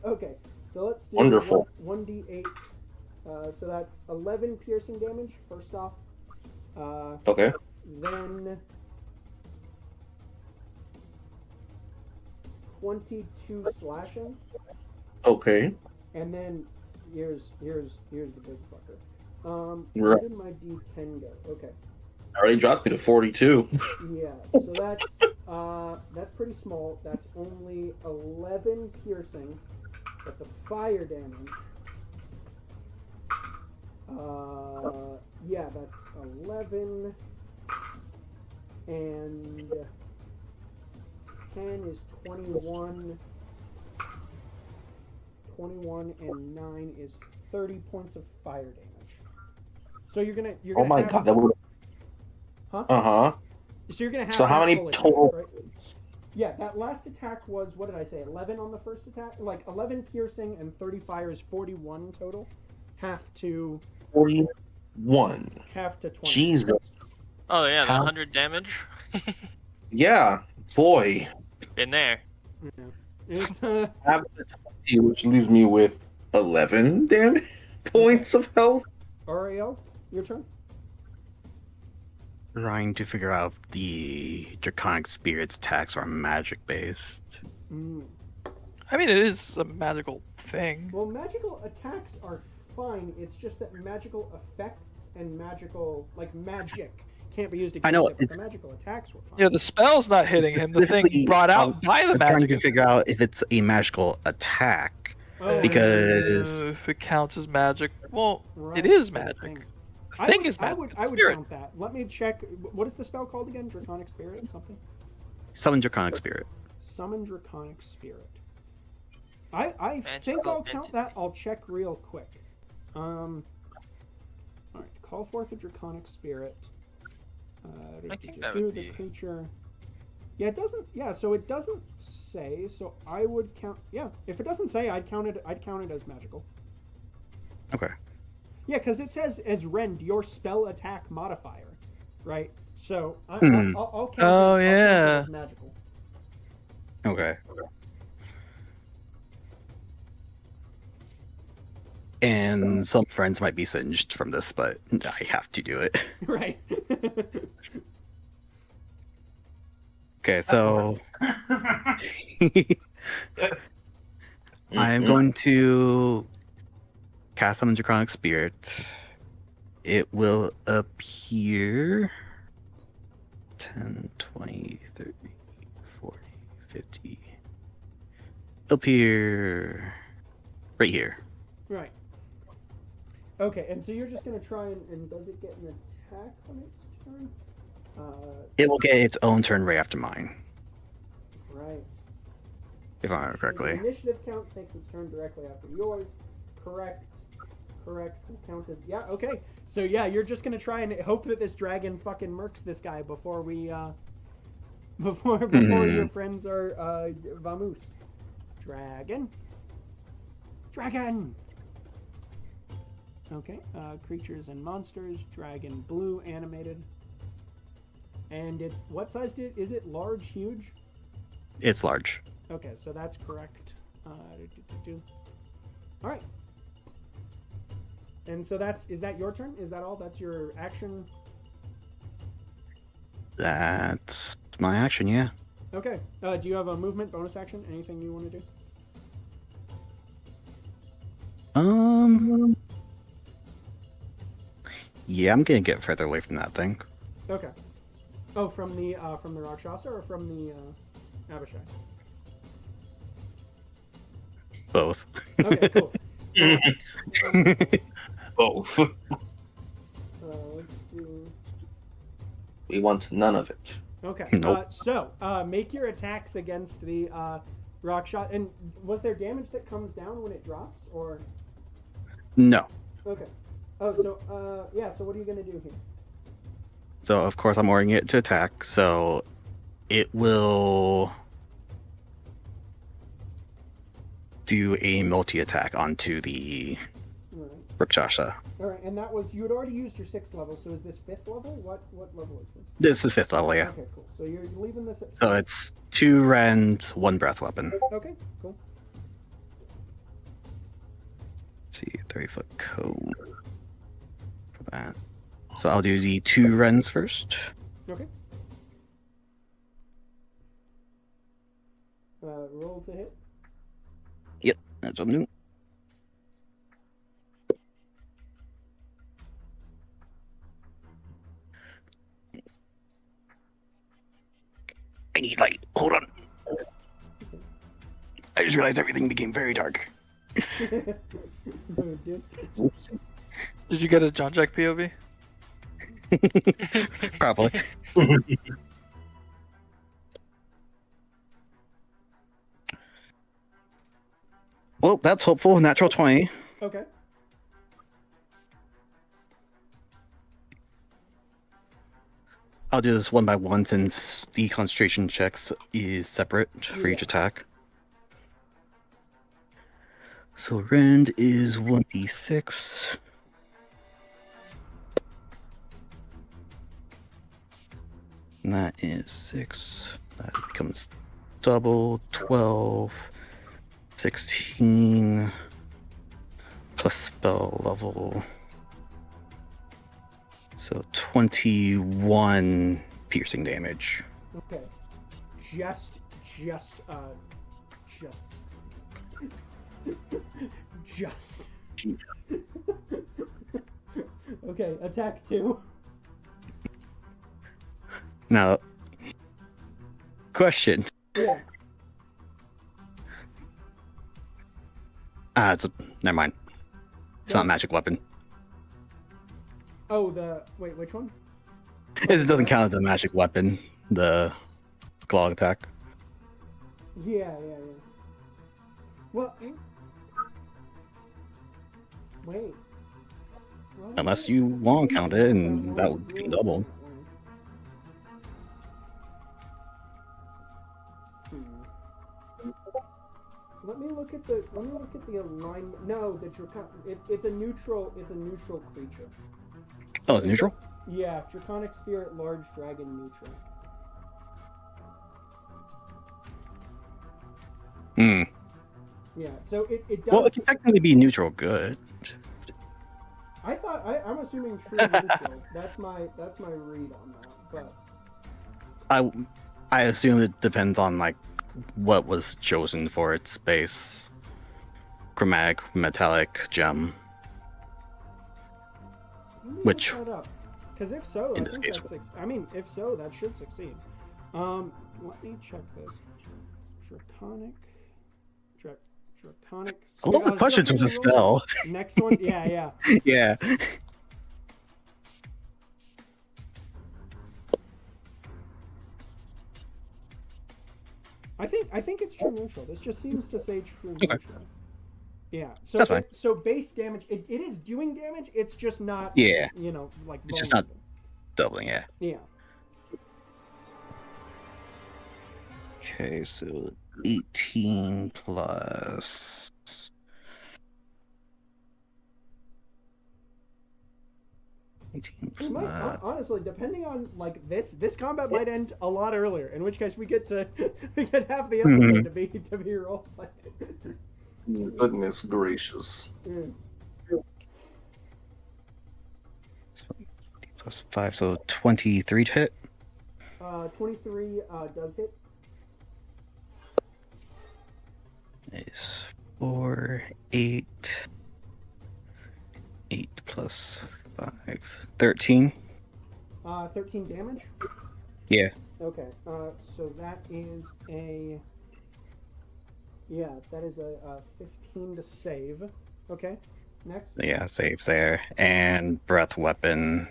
Okay, so let's do Wonderful. 1d8. So that's 11 piercing damage, first off. Okay. Then 22 slashing. Okay. And then here's the big fucker. Where Right. did my D10 go? Okay. Already drops me to 42. Yeah, so that's pretty small. That's only 11 piercing, but the fire damage. Yeah, that's 11, and 10 is 21. 21 and 9 is 30 points of fire damage. So you're gonna Oh my god, that would. Huh? Uh-huh. So you're gonna have. So how that many full attack, total? right? Yeah, that last attack was, what did I say? 11 on the first attack, like 11 piercing and 30 fire is 41 total. half to 41. half to 20. Jesus. Oh yeah, the How- 100 damage. Yeah, boy. Been there. Yeah. It's Half the 20, which leaves me with 11 damage points of health. Ariel, your turn. Trying to figure out if the draconic spirits attacks are magic based. Mm. I mean, it is a magical thing. Well, magical attacks are fine. It's just that magical effects and magical, like magic, can't be used against I know, it, but the magical attacks were fine. Yeah, the spell's not hitting him. The thing Specifically, brought out by the I'm trying to magic. figure out if it's a magical attack. Oh, because- If it counts as magic, well, right, it is the magic. thing. The thing is I magic. would It's count spirit. that. Let me check. What is the spell called again? Draconic Spirit? Something? Summon draconic spirit. Summon Draconic Spirit. I think Magical I'll count entity. that. I'll check real quick. Alright, call forth a Draconic Spirit. I think that do would the be- creature. Yeah, it doesn't. Yeah, so it doesn't say. So I would count. Yeah, if it doesn't say, I'd count it. I'd count it as magical. Okay. Yeah, because it says as rend your spell attack modifier, right? So I'll count it. Oh, I'll count it yeah. as magical. Okay. And some friends might be singed from this, but I have to do it. Right. Okay, so I'm going to cast Summon Draconic Spirit. It will appear 10, 20, 30, 40, 50. It'll appear right here. Right. Okay, and so you're just gonna try and does it get an attack on its turn? It will get its own turn right after mine, Right. if I remember The correctly. initiative count takes its turn directly after yours. Correct. Will count as okay. So yeah, you're just gonna try and hope that this dragon fucking murks this guy before we before your friends are vamoosed. Dragon. Okay, creatures and monsters. Dragon blue animated. And it's what size is it? Large, huge? It's large. Okay, so that's correct. All right. And so is that your turn? Is that all? That's your action? That's my action, yeah. Okay. Do you have a movement bonus action? Anything you want to do? Yeah, I'm gonna get further away from that thing. Okay. Oh, from the Rakshasa or from the Abishai? Both. Okay, cool. Both. Let's do. We want none of it. Okay. Nope. So make your attacks against the Rakshasa. And was there damage that comes down when it drops, or? No. Okay. Oh, so yeah. So what are you gonna do here? So of course I'm ordering it to attack, so it will do a multi-attack onto the All right. Rakshasa. All right. And that was you had already used your 6th level. So is this 5th level? What level is this? This is 5th level, yeah. Okay, cool. So you're leaving this at. So it's 2 rend, 1 breath weapon. Okay, cool. Let's see, 30-foot cone for that. So I'll do the 2 rends first. Okay. Roll to hit. Yep, that's what I'm doing. I need light. Hold on. I just realized everything became very dark. Oh, dude. Did you get a John Jack POV? Probably. Well, that's hopeful. Natural 20. Okay. I'll do this one by one since the concentration checks is separate for each Yeah. attack. So rend is 1d6. And that is 6. That becomes double 12, 16 plus spell level. So 21 piercing damage. Okay. Just succeeds. Just. Okay, attack 2. Now, question. Yeah. Never mind. It's not a magic weapon. Oh, wait, which one? It doesn't count as a magic weapon, the claw attack. Yeah. Well, wait. Well, Unless you want to count it, and that would be double. Let me look at the alignment. No, the dracon. It's a neutral creature. Oh, it's neutral? Yeah, draconic spirit, large dragon, neutral. Hmm. Yeah, so it does. Well, it can technically be neutral good. I'm assuming true neutral. That's my read on that. But I assume it depends on like what was chosen for its base chromatic metallic gem. Which, because if so, in I this think case, that's if so, that should succeed. Let me check this. Draconic. a lot of questions with the spell. Next one, yeah. Yeah. I think it's true neutral. This just seems to say true neutral. Yeah. So That's fine. So base damage, it is doing damage. It's just not. Yeah. Like It's just not doubling. Yeah. Yeah. Okay, so 18 plus. It might, honestly, depending on like this combat might end a lot earlier. In which case, we get half the episode to be role play. Goodness gracious. Plus 5, so 23 to hit. 23 does hit. Is 4, 8. 8 plus 5, 13. 13 damage? Yeah. Okay, so that is a 15 to save. Okay, next. Yeah, saves there. And breath weapon.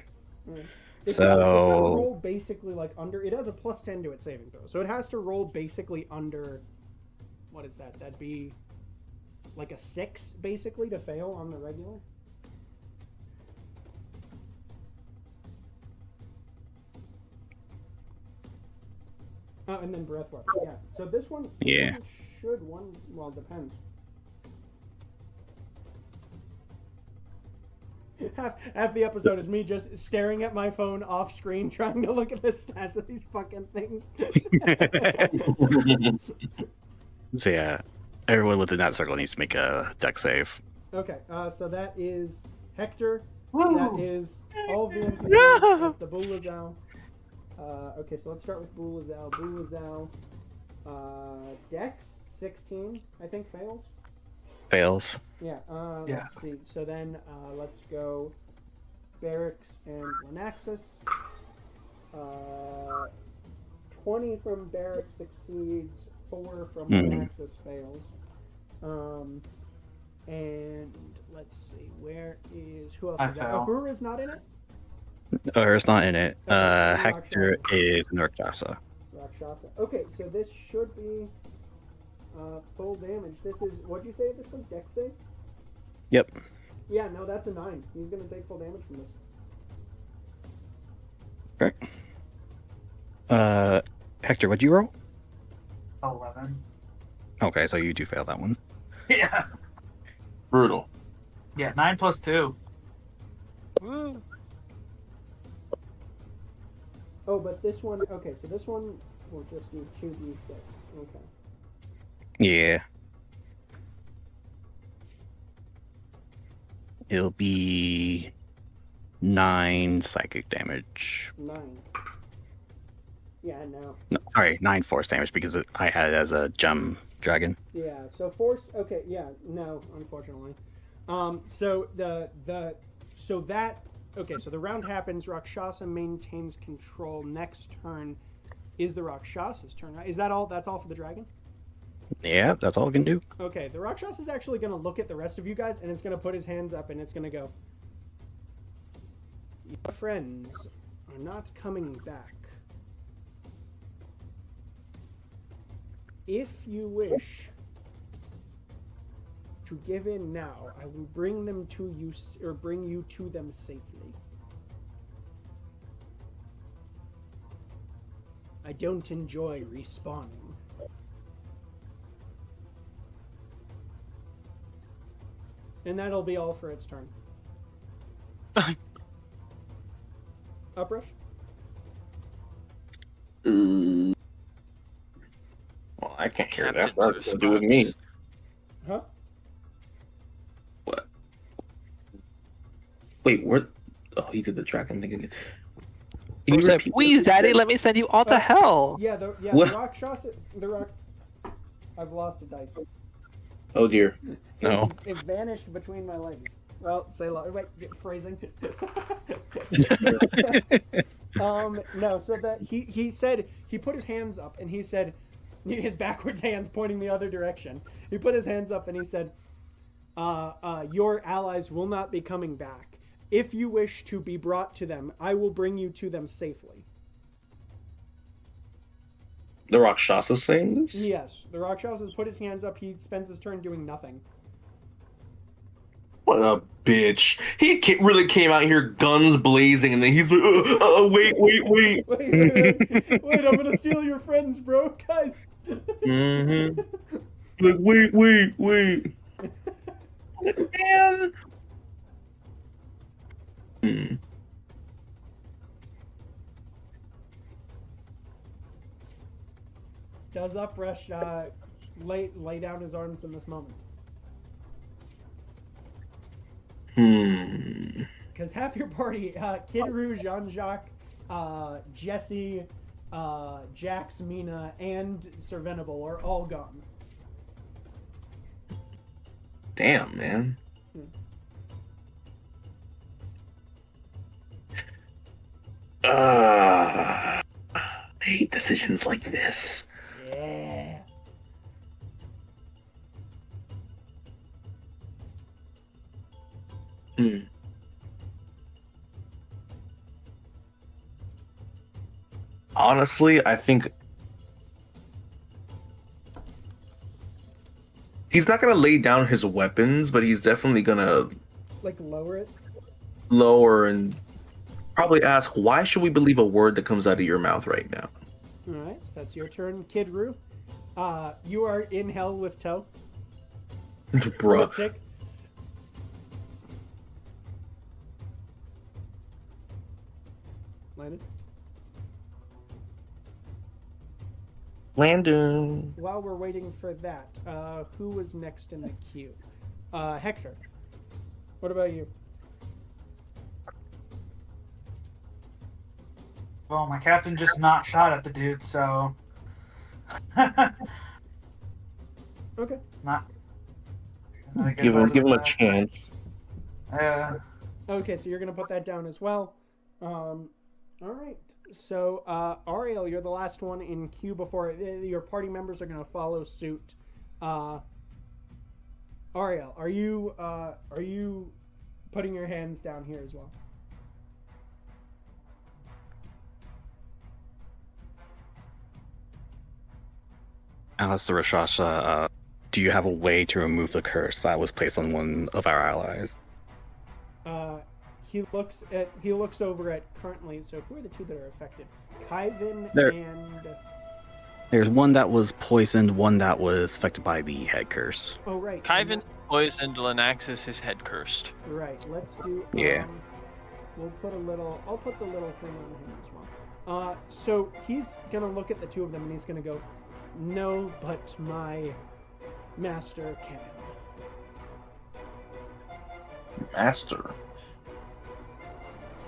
It's gotta roll basically like under. It has a plus 10 to its saving throw, so it has to roll basically under. What is that? That'd be like a 6 basically to fail on the regular. And then breath weapon. Yeah. So this one. Well, it depends. Half the episode is me just staring at my phone off screen, trying to look at the stats of these fucking things. So yeah, everyone within that circle needs to make a dex save. Okay, so that is Hector. Woo! That is all of the NPCs. That's the Bulazao. Okay, so let's start with Bulazao. Dex 16, I think fails. Fails. Yeah. Let's see. So then let's go Barracks and Lenaxis. 20 from Barracks succeeds. 4 from Lenaxis fails. And let's see. Who else is that? Ahura's not in it? Ahura's not in it. Okay, so Hector is in Rakshasa. Okay, so this should be full damage. This is, what'd you say this was? Dex save? Yep. Yeah, no, that's a 9. He's going to take full damage from this. Okay. Hector, what'd you roll? 11. Okay, so you do fail that one. Yeah. Brutal. Yeah, 9 plus 2. Woo. Oh, but this one. Okay, so this one will just do 2d6. Okay. Yeah. It'll be 9 psychic damage. 9. Yeah, no. No, sorry, 9 force damage because I had it as a gem dragon. Yeah, so force. Okay, yeah, no, unfortunately. So so the round happens. Rakshasa maintains control. Next turn is the Rakshasa's turn, right? Is that all? That's all for the dragon? Yeah, that's all I can do. Okay, the Rakshasa is actually going to look at the rest of you guys, and it's going to put his hands up, and it's going to go, your friends are not coming back. If you wish to give in now, I will bring them to you, or bring you to them safely. I don't enjoy respawning. And that'll be all for its turn. Uprush? Well, I can't hear that. Captain's That's nothing to do with me. Huh? What? Wait, where? Oh, he did the dragon thing again. Can Who you said, repeat what please, you Daddy, said? let me send you all to hell. Yeah, the What? Rakshasa... I've lost a dice. Oh dear. No. It vanished between my legs. Well, wait, phrasing. No, so that he said, he put his hands up and he said, his backwards hands pointing the other direction. He put his hands up and he said, your allies will not be coming back. If you wish to be brought to them, I will bring you to them safely. The Rakshasa's saying this? Yes, the Rakshasa has put his hands up. He spends his turn doing nothing. What a bitch. He really came out here guns blazing, and then he's like, wait. Wait, I'm gonna steal your friends, bro. Guys. Mm-hmm. Like, wait. Man. Hmm. Does Uprush lay down his arms in this moment? Because half your party, Kid Rouge, Jean-Jacques, Jesse, Jax, Mina, and Sir Venable are all gone. Damn, man. I hate decisions like this. Yeah. Honestly, I think he's not gonna lay down his weapons, but he's definitely gonna Like lower it? lower and probably ask, why should we believe a word that comes out of your mouth right now? Alright, so that's your turn, Kid Roo. You are in hell with Toe. Bruh. With Tick. Landon. While we're waiting for that, who was next in the queue? Hector. What about you? Well, my captain just not shot at the dude, so... Okay. Not... Give him a chance. Okay, so you're gonna put that down as well. All right. So, Ariel, you're the last one in queue before your party members are gonna follow suit. Ariel, are you putting your hands down here as well? Alistair Rashasha, do you have a way to remove the curse that was placed on one of our allies? He looks over at currently. So who are the two that are affected? Kyvin and. There's one that was poisoned, one that was affected by the head curse. Oh right. Kyvin poisoned Lenaxis, his head cursed. Right. Let's do. Yeah. We'll put a little. I'll put the little thing on him as well. So he's gonna look at the two of them and he's gonna go, "No, but my master can." Master.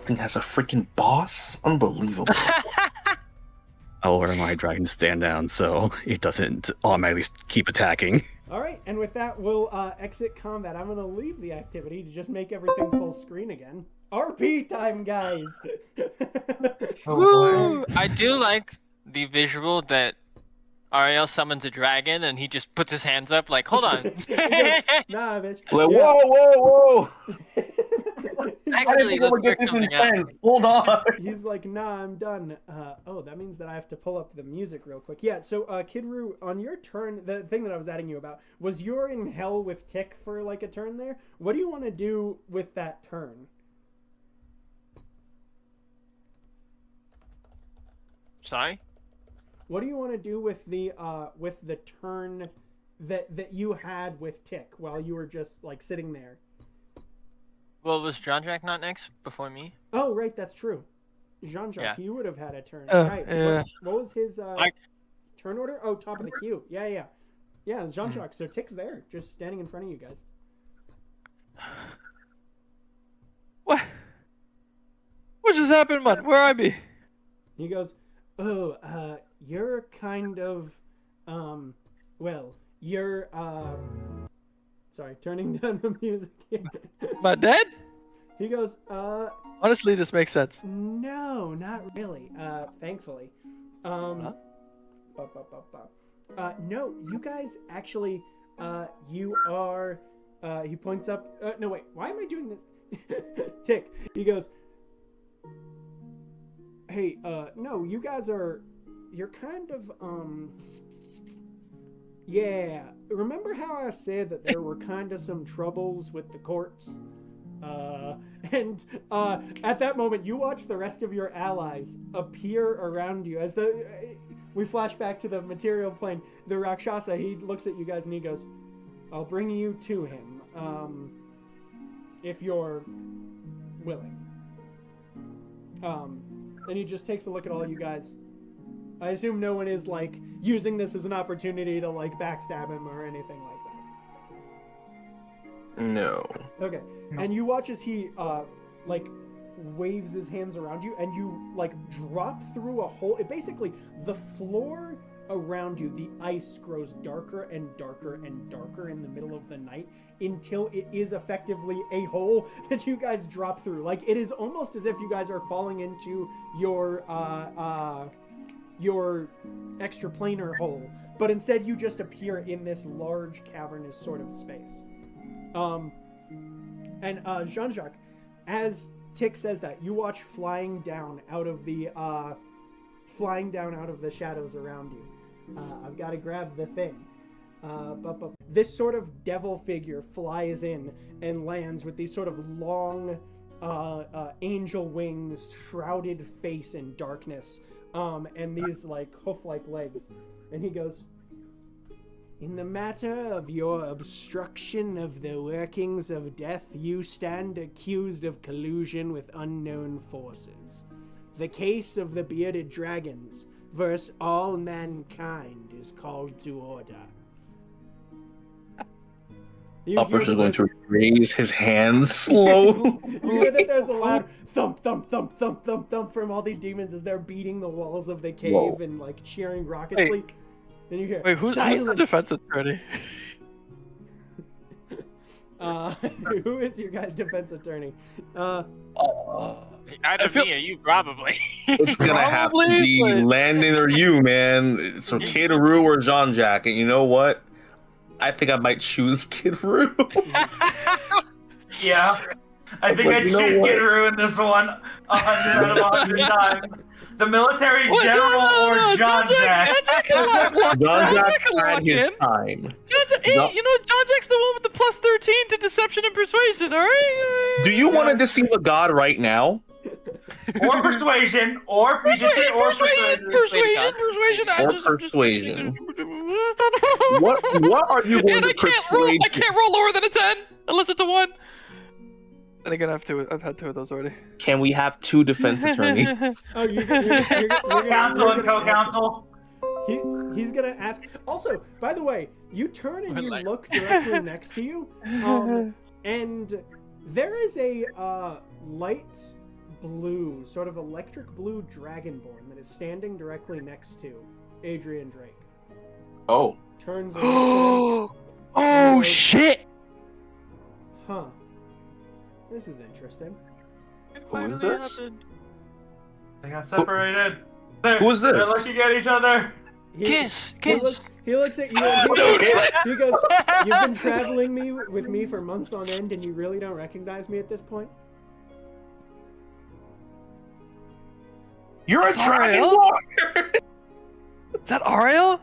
Thing has a freaking boss? Unbelievable. I'll order my dragon to stand down so it doesn't automatically keep attacking. All right, and with that, we'll exit combat. I'm gonna leave the activity to just make everything full screen again. RP time, guys. Woo! I do like the visual that Ariel summons a dragon and he just puts his hands up like, hold on. Nah, bitch. Like, whoa! Actually, let's work something out. Hold on. He's like, nah, I'm done. Oh, that means that I have to pull up the music real quick. Yeah, so Kidru, on your turn, the thing that I was adding you about was you're in hell with Tick for like a turn there. What do you want to do with that turn? Sorry? What do you want to do with the turn that you had with Tick while you were just like sitting there? Well, was John Jack not next before me? Oh, right, that's true. Jean-Jacques, Yeah. you would have had a turn. Right. yeah. What was his turn order? Oh, top of the queue. Yeah. Yeah, Jean-Jacques. So Tick's there, just standing in front of you guys. What? What just happened, man? Where I be? He goes, "Oh, you're kind of, well, you're, sorry, turning down the music here." Am I dead? He goes, Honestly, this makes sense. no, not really, thankfully. No, you guys actually, you are, he points up, no, wait, why am I doing this? Tick, he goes, "Hey, no, you guys are, you're kind of, yeah, remember how I said that there were kind of some troubles with the courts? And at that moment, you watch the rest of your allies appear around you as we flash back to the material plane. The Rakshasa, he looks at you guys and he goes, I'll bring you to him, if you're willing. And he just takes a look at all you guys. I assume no one is, like, using this as an opportunity to, like, backstab him or anything like that. No. Okay. And you watch as he, like, waves his hands around you, and you, like, drop through a hole. It basically, the floor around you, the ice grows darker and darker and darker in the middle of the night until it is effectively a hole that you guys drop through. Like, it is almost as if you guys are falling into your extraplanar hole, but instead you just appear in this large cavernous sort of space. And Jean-Jacques, as Tick says that, you watch flying down out of the shadows around you. I've got to grab the thing. This sort of devil figure flies in and lands with these sort of long angel wings, shrouded face in darkness, and these like hoof-like legs. And he goes, "In the matter of your obstruction of the workings of death, you stand accused of collusion with unknown forces. The case of the bearded dragons versus all mankind is called to order." Upper's is going to raise his hands slowly. You hear that there's a loud thump, thump, thump, thump, thump, thump from all these demons as they're beating the walls of the cave and like cheering raucously. Then you hear, Wait, who's the defense attorney? Who is your guys' defense attorney? Either me or you, probably. It's gonna have to be Landon or you, man. So Kidru or Jean-Jacques, and you know what? I think I might choose Kidru. Yeah, I think I'd choose Kidru in this one 100 out of 100 times. The military general or Jean-Jacques? Jean-Jacques had his time. Hey, you know, Jean-Jacques the one with the plus 13 to deception and persuasion, alright? Do you want to deceive a god right now? Or persuasion, or persuasion. Persuasion. Or persuasion. What are you going And to I can't roll lower than a 10 unless it's a 1. And again, I've had 2 of those already. Can we have 2 defense attorneys? Oh, you're gonna Co-counsel. He's gonna ask. Also, by the way, you turn and you Like- look directly next to you, and there is a light blue, sort of electric blue dragonborn that is standing directly next to Adrian Drake. Oh. Turns and looks Oh shit! at him. Huh. This is interesting. Who is this? They got separated. Who is this? They're looking at each other. Kiss! He looks at you and he goes, "You've been traveling with me for months on end, and you really don't recognize me at this point?" You're a dragonborn! Is that Ariel?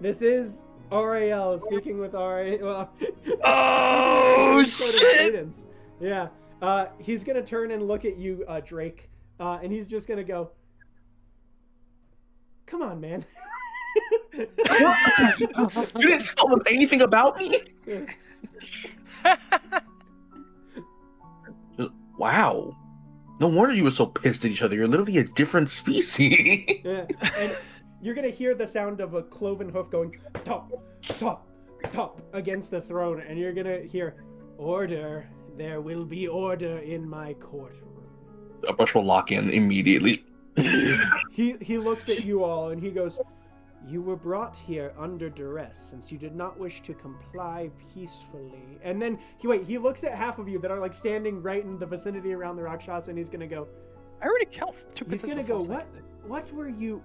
This is Ariel speaking with Ariel. Well, Oh sort of shit! cadence. Yeah. He's gonna turn and look at you, Drake, and he's just gonna go, "Come on, man." You didn't tell them anything about me? Wow. No wonder you were so pissed at each other. You're literally a different species. Yeah. And you're gonna hear the sound of a cloven hoof going top, top, top against the throne, and you're gonna hear, "Order. There will be order in my courtroom." A brush will lock in immediately. He looks at you all and he goes, "You were brought here under duress since you did not wish to comply peacefully." And then he looks at half of you that are like standing right in the vicinity around the Rakshasa, and he's gonna go, I already count 2. he's gonna go, what were you?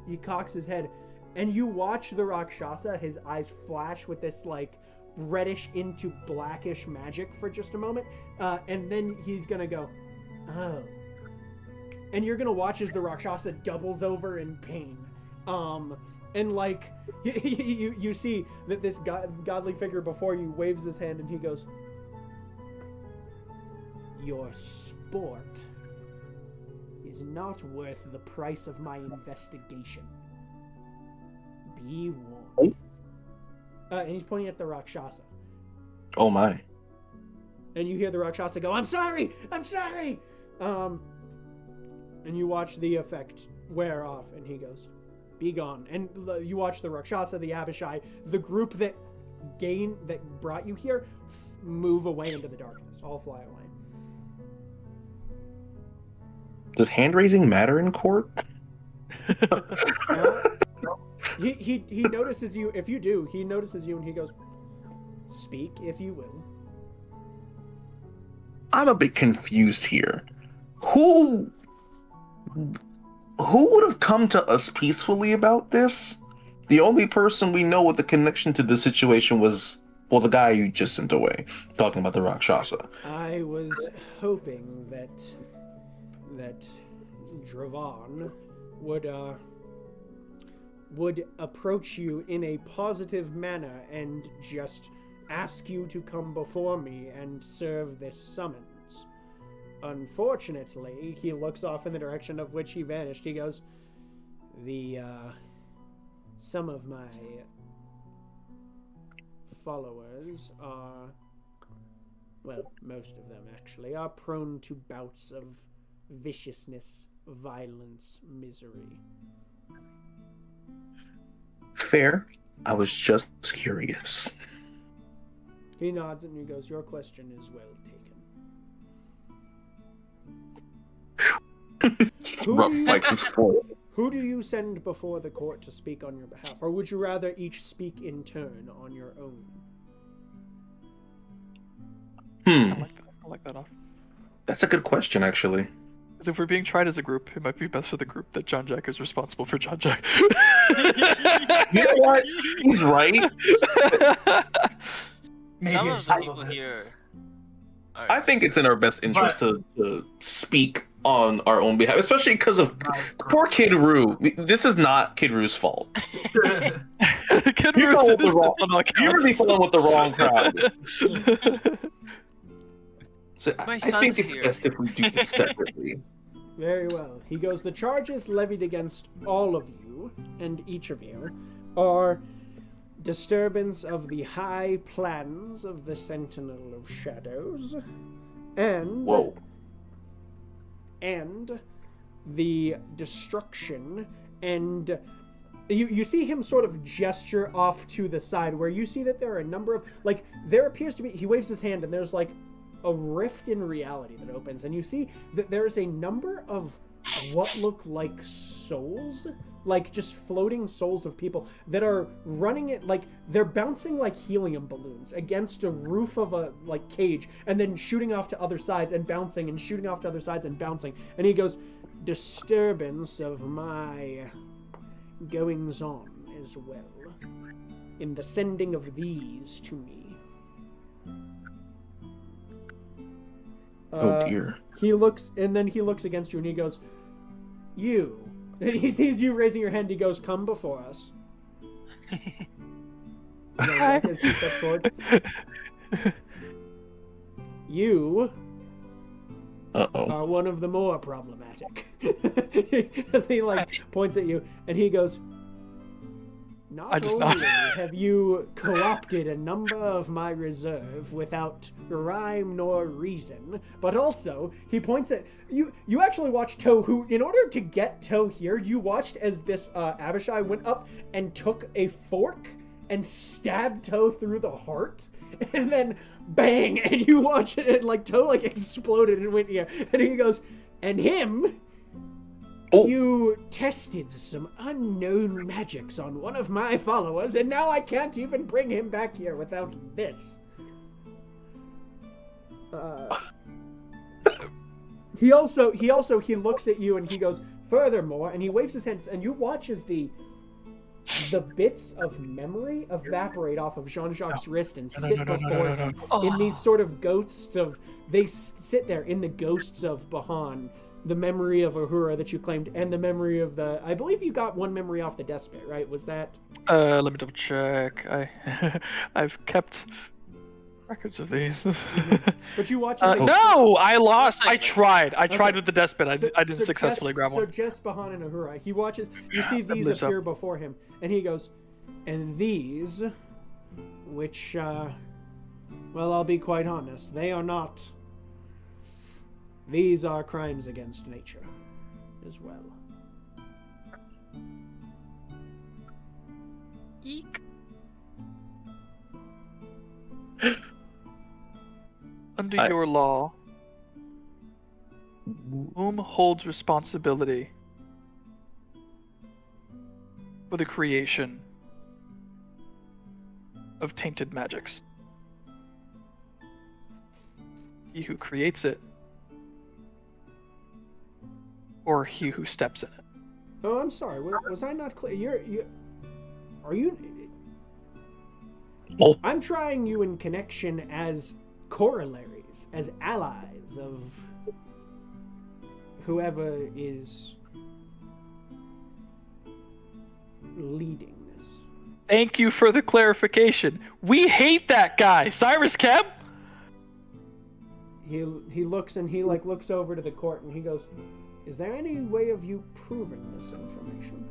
He cocks his head, and you watch the Rakshasa, his eyes flash with this like reddish into blackish magic for just a moment, and then he's gonna go, "Oh," and you're gonna watch as the Rakshasa doubles over in pain. And like you see that this godly figure before you waves his hand and he goes, "Your sport is not worth the price of my investigation. Be warned." And he's pointing at the Rakshasa. Oh my. And you hear the Rakshasa go, I'm sorry! I'm sorry! And you watch the effect wear off, and he goes, "Be gone." And you watch the Rakshasa, the Abishai, the group that brought you here, move away into the darkness. All fly away. Does hand raising matter in court? He notices you. If you do, he notices you and he goes, "Speak, if you will." I'm a bit confused here. Who would have come to us peacefully about this? The only person we know with the connection to this situation was, well, the guy you just sent away, talking about the Rakshasa. I was hoping that Dravan would approach you in a positive manner and just ask you to come before me and serve this summons. Unfortunately, he looks off in the direction of which he vanished. He goes, some of my followers are, well, most of them actually, are prone to bouts of viciousness, violence, misery. Fair. I was just curious. He nods and he goes, "Your question is well taken." Who do you send before the court to speak on your behalf? Or would you rather each speak in turn on your own? I like that off. That's a good question, actually. Because if we're being tried as a group, it might be best for the group that John Jack is responsible for John Jack. You know what? He's right. Some of the people here. I think it's in our best interest to speak on our own behalf, especially because of poor Kid Roo. This is not Kid Roo's fault. Kid You're Roo really falling with the wrong crowd. So I think it's best if we do this separately. Very well. He goes, "The charges levied against all of you, and each of you, are disturbance of the high plans of the Sentinel of Shadows, and Whoa. and the destruction, and you see him sort of gesture off to the side where you see that there are a number of, like, there appears to be, he waves his hand and there's like a rift in reality that opens, and you see that there's a number of what look like souls, like just floating souls of people that are running it, like they're bouncing like helium balloons against a roof of a like cage, and then shooting off to other sides and bouncing and shooting off to other sides and bouncing. And he goes, disturbance of my goings on as well, in the sending of these to me. Oh dear. He looks, and then he looks against you and he goes, you. And he sees you raising your hand. He goes, come before us. As he steps forward. You are one of the more problematic. As he like points at you, and he goes, not only have you co-opted a number of my reserve without rhyme nor reason, but also he points at you. You actually watched Toe, who, in order to get Toe here, you watched as this Abishai went up and took a fork and stabbed Toe through the heart, and then bang, and you watch it, and like Toe like exploded and went here, and he goes, and him. Oh. You tested some unknown magics on one of my followers, and now I can't even bring him back here without this. He looks at you and he goes, furthermore, and he waves his hands, and you watch as the bits of memory evaporate off of Jean-Jacques' wrist and sit before him in these sort of ghosts of, they sit there in the ghosts of Bahan, the memory of Ahura that you claimed, and the memory of the, I believe you got one memory off the despot, right? Was that? Let me double check. I've kept records of these. But you watch. No, I lost. I tried. I tried with the despot. I didn't successfully grab one. So just Bahan and Ahura, he watches. You see these appear before him, and he goes, and these, which, well, I'll be quite honest, they are not. These are crimes against nature, as well. Eek. Under your law, whom holds responsibility for the creation of tainted magics? He who creates it, or he who steps in it? Oh, I'm sorry. Was I not clear? Are you? Oh. I'm trying you in connection as corollaries, as allies of whoever is leading this. Thank you for the clarification. We hate that guy, Cyrus Kemp. He looks and he like looks over to the court and he goes, is there any way of you proving this information?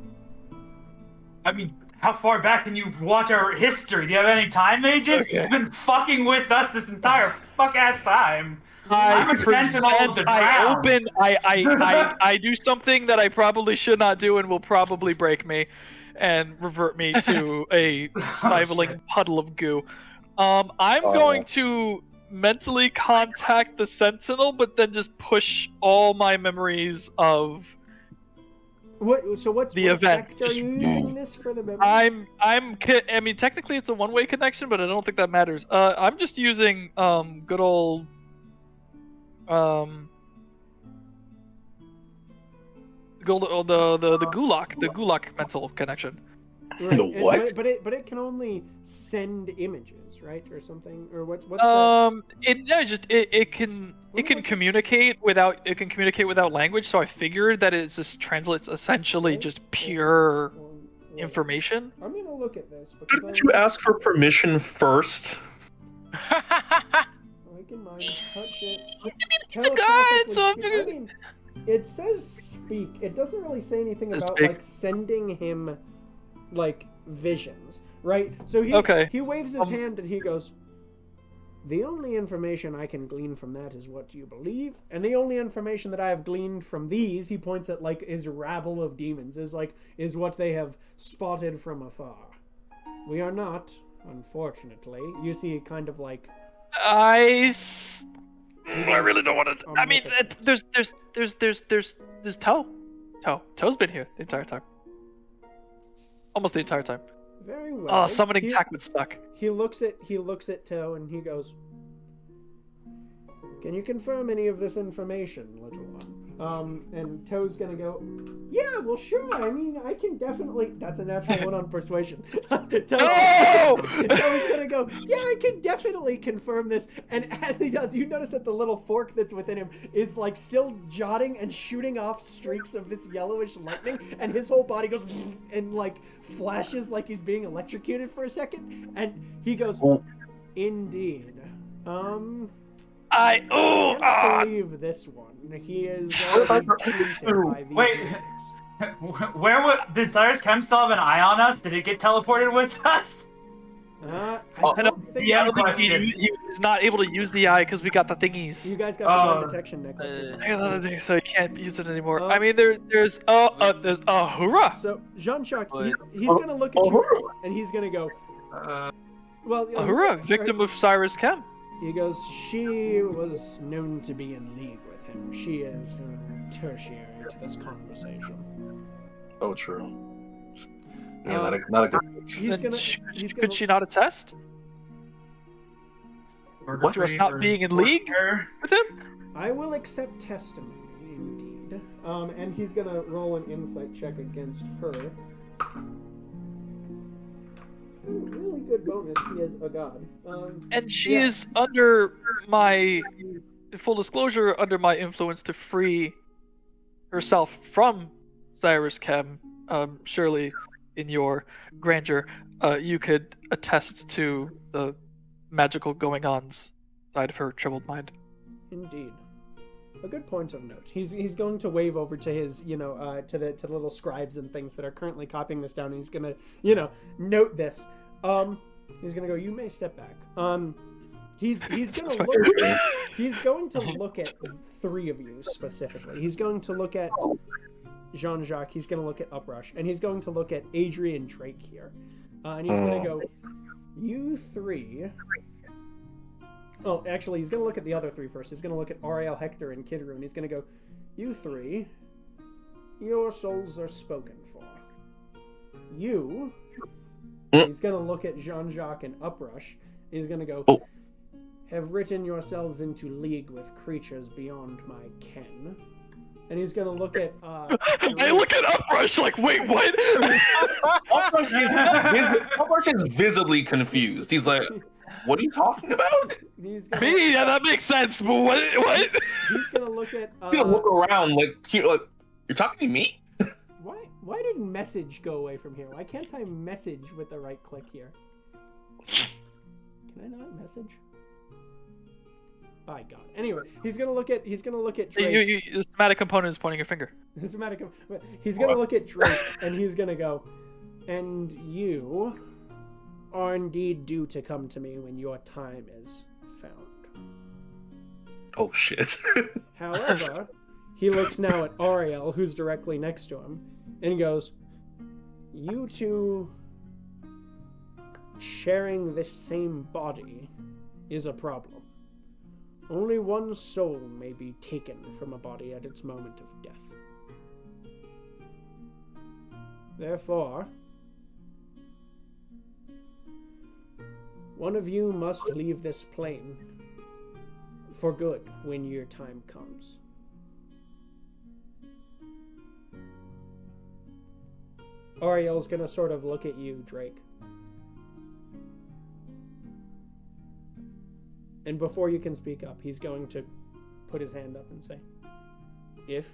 I mean, how far back can you watch our history? Do you have any time mages? Okay. He's been fucking with us this entire fuck-ass time. I do something that I probably should not do and will probably break me and revert me to a sniveling puddle of goo. I'm going to mentally contact the Sentinel, but then just push all my memories of what's the event. Are you using this for the memories? I mean, technically it's a one-way connection, but I don't think that matters. I'm just using good old the Gulak mental connection. Right. The what? But it can only send images, right, or something, or what's that? It can communicate without language. So I figured that it just translates essentially just pure information. I'm gonna look at this. Didn't you ask for permission first? I can mind touch it. It's a guide, so I mean, it says speak. It doesn't really say anything about like sending him like visions, right? So he waves his hand and he goes, the only information I can glean from that is what you believe, and the only information that I have gleaned from these, he points at like his rabble of demons, is what they have spotted from afar. We are not, unfortunately. You see, kind of like I really don't want to. I mean, there's Toe. Toe's been here the entire time. Almost the entire time. Very well. Oh, summoning tech would suck. He looks at Toe and he goes, can you confirm any of this information, little one? And Toe's gonna go, yeah, well, sure. I mean, I can definitely. That's a natural one on persuasion. Toe's gonna go, yeah, I can definitely confirm this. And as he does, you notice that the little fork that's within him is like still jotting and shooting off streaks of this yellowish lightning, and his whole body goes and like flashes like he's being electrocuted for a second. And he goes, indeed. I believe this one. He is already tainted by these Wait, did Cyrus Chem still have an eye on us? Did it get teleported with us? I don't think he was not able to use the eye because we got the thingies. You guys got the gun detection necklaces. So he can't use it anymore. I mean, there's Hurrah! So Jean-Jacques, he's gonna look at you and he's gonna go. Hurrah! Victim of Cyrus Chem. He goes, she was known to be in league with him. She is tertiary to this conversation. Oh, true. Yeah, not a good. Could she not attest? What? To us not being in league with him? I will accept testimony, indeed. And he's gonna roll an insight check against her. Really good bonus. He is a god. And she is under my, full disclosure, under my influence to free herself from Cyrus Chem. Surely, in your grandeur, you could attest to the magical going-ons side of her troubled mind. Indeed. A good point of note. He's going to wave over to his, to the little scribes and things that are currently copying this down. And he's gonna, note this. He's gonna go. You may step back. He's gonna look. He's going to look at three of you specifically. He's going to look at Jean-Jacques. He's going to look at Uprush, and he's going to look at Adrian Drake here. And he's going to go. You three. Oh, actually, he's going to look at the other three first. He's going to look at Ariel, Hector, and Kidru, and he's going to go, you three, your souls are spoken for. You, he's going to look at Jean-Jacques and Uprush. He's going to go, have written yourselves into league with creatures beyond my ken. And he's going to look at... I look at Uprush like, wait, what? Uprush is visibly confused. He's like... What are you talking about? Yeah, that makes sense, but what? He's gonna look at... He's gonna look around like, you're talking to me? Why did message go away from here? Why can't I message with the right click here? Can I not message? By God. Anyway, he's gonna look at Drake. The somatic component is pointing your finger. He's gonna look at Drake and he's gonna go, and you are indeed due to come to me when your time is found. Oh shit. However, he looks now at Ariel, who's directly next to him, and he goes, you two sharing this same body is a problem. Only one soul may be taken from a body at its moment of death. Therefore, one of you must leave this plane for good when your time comes. Ariel's gonna sort of look at you, Drake. And before you can speak up, he's going to put his hand up and say, if,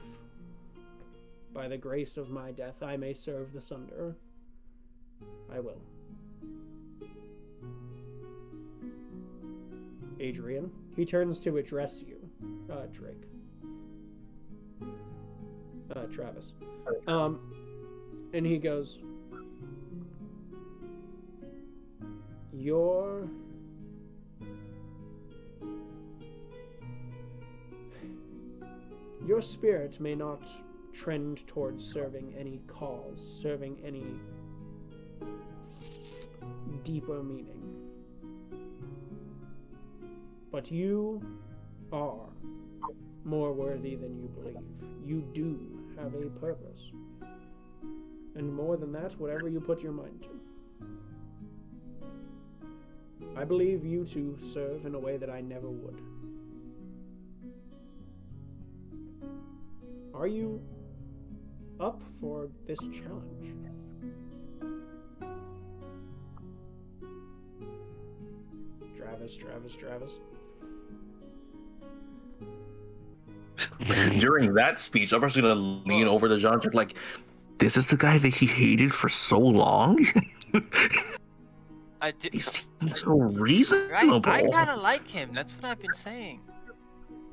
by the grace of my death, I may serve the Sunderer, I will. Adrian, he turns to address you, Drake. Travis. And he goes, Your spirit may not trend towards serving any cause, serving any deeper meaning. But you are more worthy than you believe. You do have a purpose. And more than that, whatever you put your mind to. I believe you to serve in a way that I never would. Are you up for this challenge? Travis. During that speech, I'm actually gonna lean over to John, like, this is the guy that he hated for so long? He seems so reasonable. Right? I kind of like him. That's what I've been saying.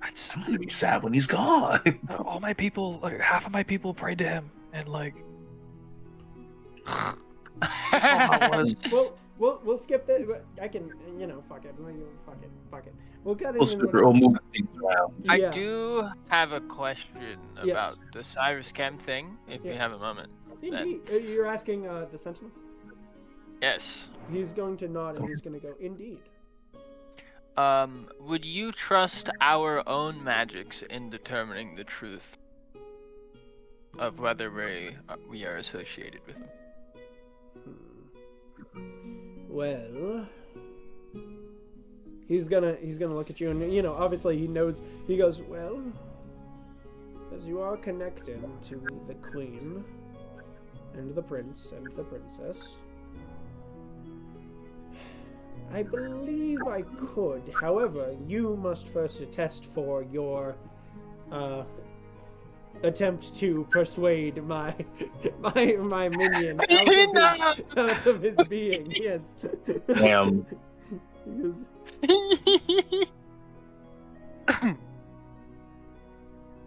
I'm gonna be sad when he's gone. All my people, like half of my people, prayed to him, and like. We'll skip that. I can, fuck it. We'll cut it. We'll move things around. I do have a question about the Cyrus Chem thing, if you have a moment. Indeed. You're asking the Sentinel? Yes. He's going to nod and he's going to go, indeed. Would you trust our own magics in determining the truth of whether we are associated with them? Well, he's gonna look at you, and obviously he knows. He goes, well, as you are connected to the queen and the prince and the princess, I believe I could. However, you must first attest for your attempt to persuade my minion out of his being. Yes. Damn.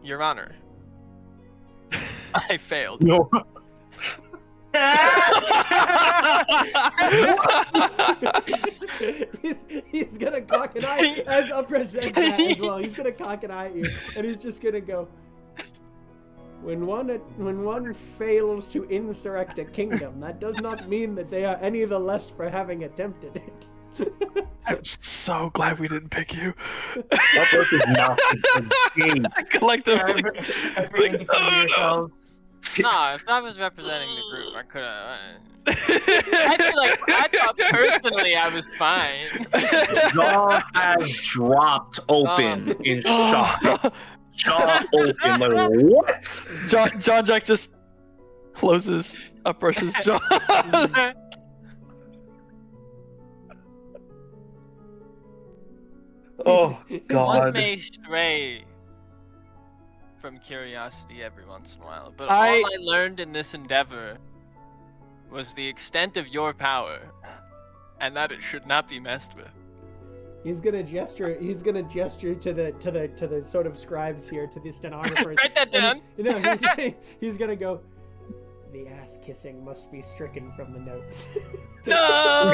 Your Honor, I failed. No. he's gonna cock an eye as Upresh says that as well. He's gonna cock an eye at you, and he's just gonna go. When one fails to insurrect a kingdom, that does not mean that they are any the less for having attempted it. I'm so glad we didn't pick you. Upresh is not a game. Collectively. No, if I was representing the group, I could have. I thought personally I was fine. Jaw has dropped open in shock. Jaw open, like, what? John Jack just closes Upresh's jaw. Oh, God. One may stray from curiosity every once in a while, but all I learned in this endeavor was the extent of your power, and that it should not be messed with. He's gonna gesture to the sort of scribes here, to the stenographers. Write that down. He's gonna go. The ass kissing must be stricken from the notes. No.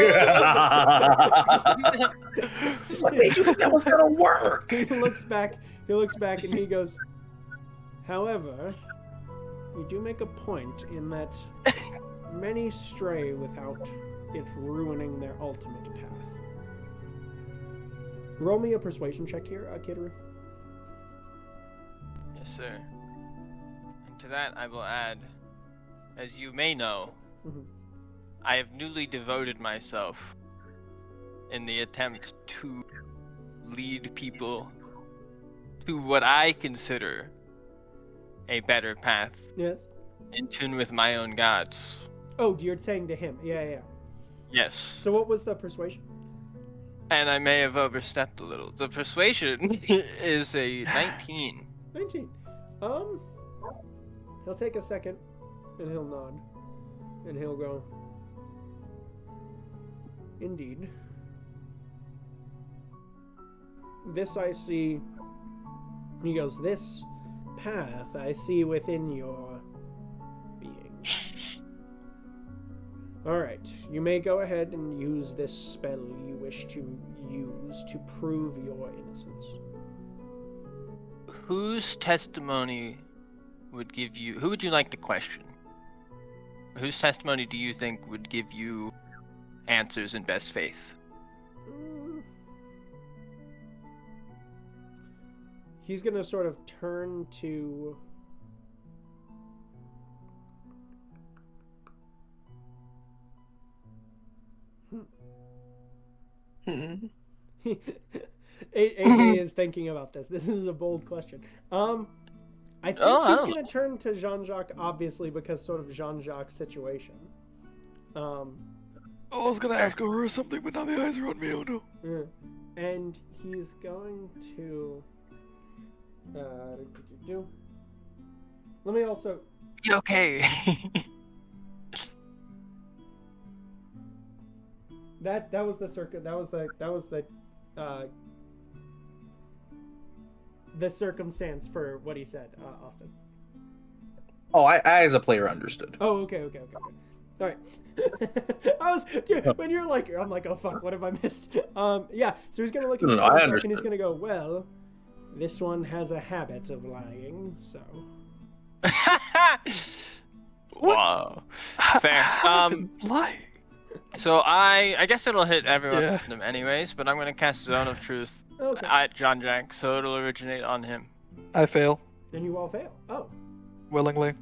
What made you think that was gonna work? He looks back and he goes, however, you do make a point in that many stray without it ruining their ultimate path. Roll me a persuasion check here, Kidru. Yes, sir. And to that I will add, as you may know, I have newly devoted myself in the attempt to lead people to what I consider a better path. Yes. In tune with my own gods. Oh, you're saying to him. Yeah. Yes. So what was the persuasion? And I may have overstepped a little. The persuasion is a 19. 19. He'll take a second, and he'll nod, and he'll go, indeed. This I see, he goes, this path I see within your being. Alright, you may go ahead and use this spell you wish to use to prove your innocence. Whose testimony would give you... Who would you like to question? Whose testimony do you think would give you answers in best faith? He's gonna sort of turn to... AJ is thinking about this. This is a bold question. I think he's going to turn to Jean-Jacques, obviously, because sort of Jean-Jacques' situation. I was going to ask her something, but now the eyes are on me. Oh, no. Yeah. And he's going to... Let me also... You okay? That was the the circumstance for what he said, Austin. Oh, I as a player understood. Oh, okay. All right. When you're like, I'm like, oh fuck, what have I missed? Yeah. So he's gonna look at and he's gonna go, well, this one has a habit of lying, so. Wow. Fair. Lying. So I guess it'll hit everyone of them anyways, but I'm gonna cast Zone of Truth at Jean-Jacques, so it'll originate on him. I fail. Then you all fail. Oh. Willingly.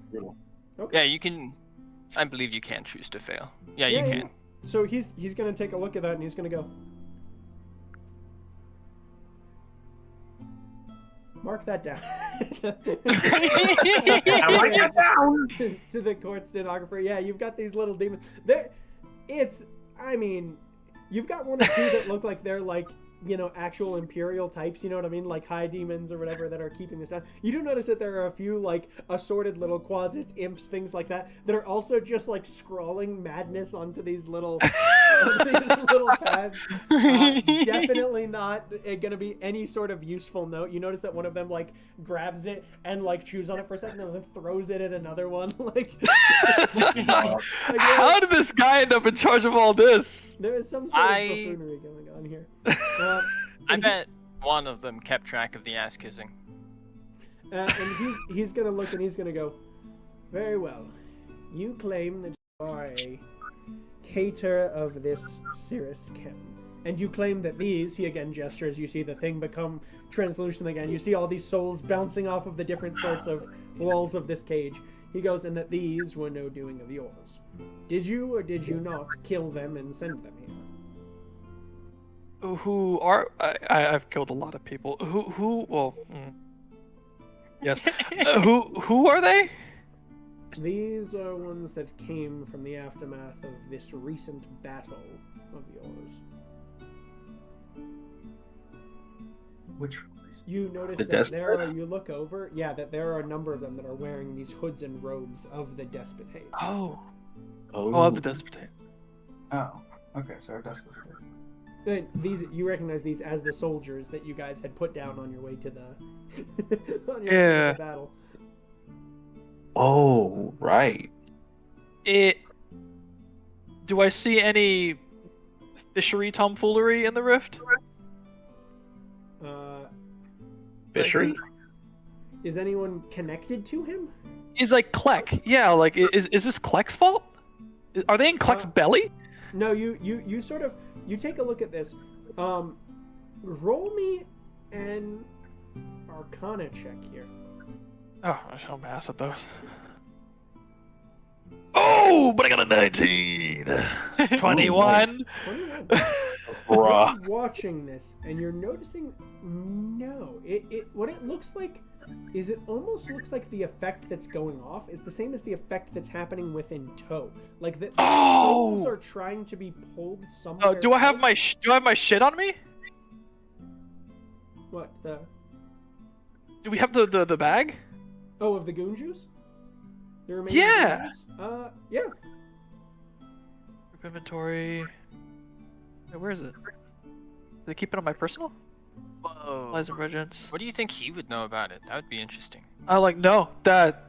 Okay. Yeah, you can. I believe you can choose to fail. Yeah, you can. So he's gonna take a look at that and he's gonna go. Mark that down. Mark that down. To the court stenographer. Yeah, you've got these little demons. You've got one or two that look like they're like, actual imperial types, you know what I mean? Like high demons or whatever that are keeping this down. You do notice that there are a few like assorted little quasits, imps, things like that are also just like scrawling madness onto these little pads. Definitely not gonna be any sort of useful note. You notice that one of them like grabs it and like chews on it for a second and then throws it at another one. How did this guy end up in charge of all this? There is some sort of buffoonery going on here. I bet one of them kept track of the ass kissing. And he's gonna look and he's gonna go, very well. You claim that you are a cater of this Cirrus Chem. And you claim that these, he again gestures, you see the thing become translucent again. You see all these souls bouncing off of the different sorts of walls of this cage. He goes, and that these were no doing of yours. Did you or did you not kill them and send them here? Who are... I've killed a lot of people. Yes. Who are they? These are ones that came from the aftermath of this recent battle of yours. Which you notice that there are, you look over, that there are a number of them that are wearing these hoods and robes of the Despotate. Oh, of the Despotate. Oh, okay, so our Despotate. These, you recognize these as the soldiers that you guys had put down on your way to the, way to the battle. Oh, right. Do I see any fishery tomfoolery in the rift? Fishery? Is anyone connected to him? He's like Kleck. Yeah, like is this Kleck's fault? Are they in Kleck's belly? No, you sort of you take a look at this. Roll me an Arcana check here. Oh, I shall pass at those. Oh, but I got a 19. 21. 21. Bruh. You're watching this and you're noticing what it looks like is it almost looks like the effect that's going off is the same as the effect that's happening within Toe. Like the souls are trying to be pulled somewhere. Do I have my shit on me? What the? Do we have the bag? Oh, of the goon juice? The remaining goon juice? Yeah. Inventory. Wait, where is it? Did I keep it on my personal? Whoa. Supplies and regents. What do you think he would know about it? That would be interesting. No, that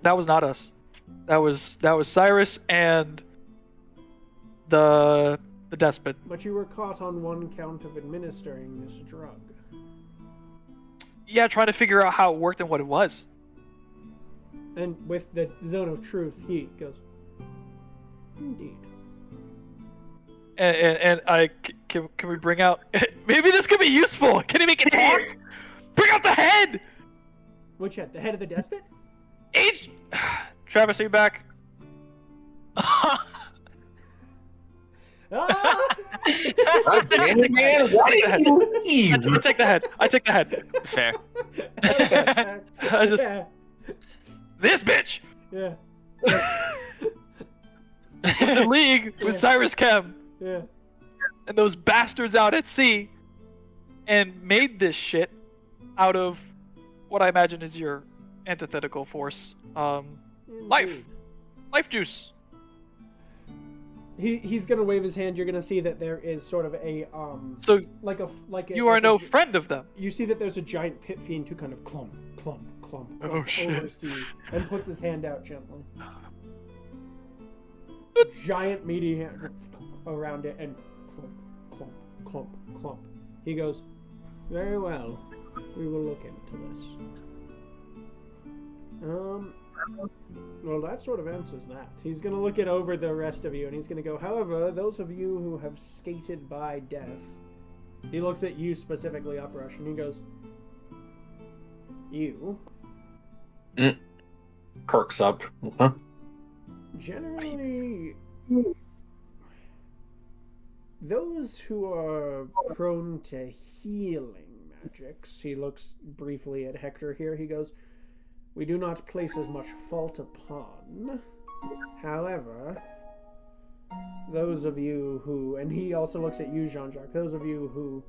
was not us. That was Cyrus and the despot. But you were caught on one count of administering this drug. Yeah, trying to figure out how it worked and what it was. And with the zone of truth, he goes, indeed. And can we bring out? Maybe this could be useful. Can he make it talk? Bring out the head. Which head? The head of the despot? Travis, are you back? God damn it, man! Why did you leave? I take the head. I take the head. Fair. I just this bitch. Yeah. In league with Cyrus Chem. Yeah. And those bastards out at sea, and made this shit out of what I imagine is your antithetical force. Life juice. He's gonna wave his hand. You're gonna see that there is sort of a So you are no friend of them. You see that there's a giant pit fiend who kind of clump Oh, shit. over to you and puts his hand out gently. Giant meaty hand around it and clump. He goes, very well. We will look into this. Well, that sort of answers that. He's going to look it over the rest of you, and he's going to go, however, those of you who have skated by death... He looks at you specifically, Uprush, and he goes, you... Perks up. Huh? Generally... Those who are prone to healing magics... He looks briefly at Hector here. He goes... We do not place as much fault upon. However, those of you who, and he also looks at you, Jean-Jacques, those of you who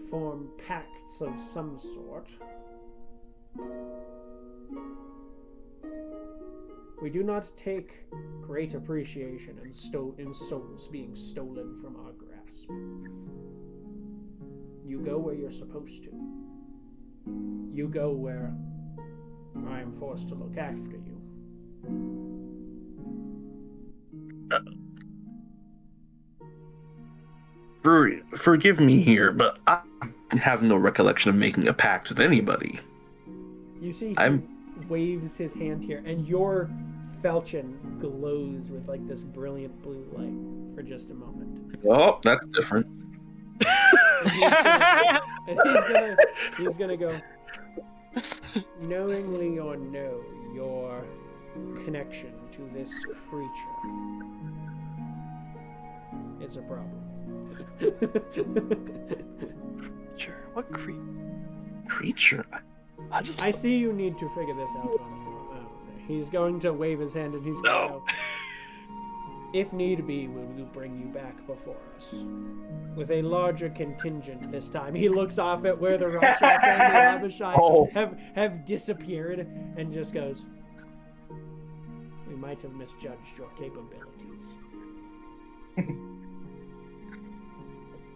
form pacts of some sort, we do not take great appreciation in souls being stolen from our grasp. You go where you're supposed to. You go where I am forced to look after you. Forgive me here, but I have no recollection of making a pact with anybody. You see, he waves his hand here, and your falchion glows with like this brilliant blue light for just a moment. Oh, that's different. He's gonna go. Knowingly or no, your connection to this creature is a problem. Sure. What creature? I see you need to figure this out on your own. He's going to wave his hand and he's going to go, if need be, we will bring you back before us. With a larger contingent this time. He looks off at where the Rakshas and the Abishai have disappeared and just goes, we might have misjudged your capabilities.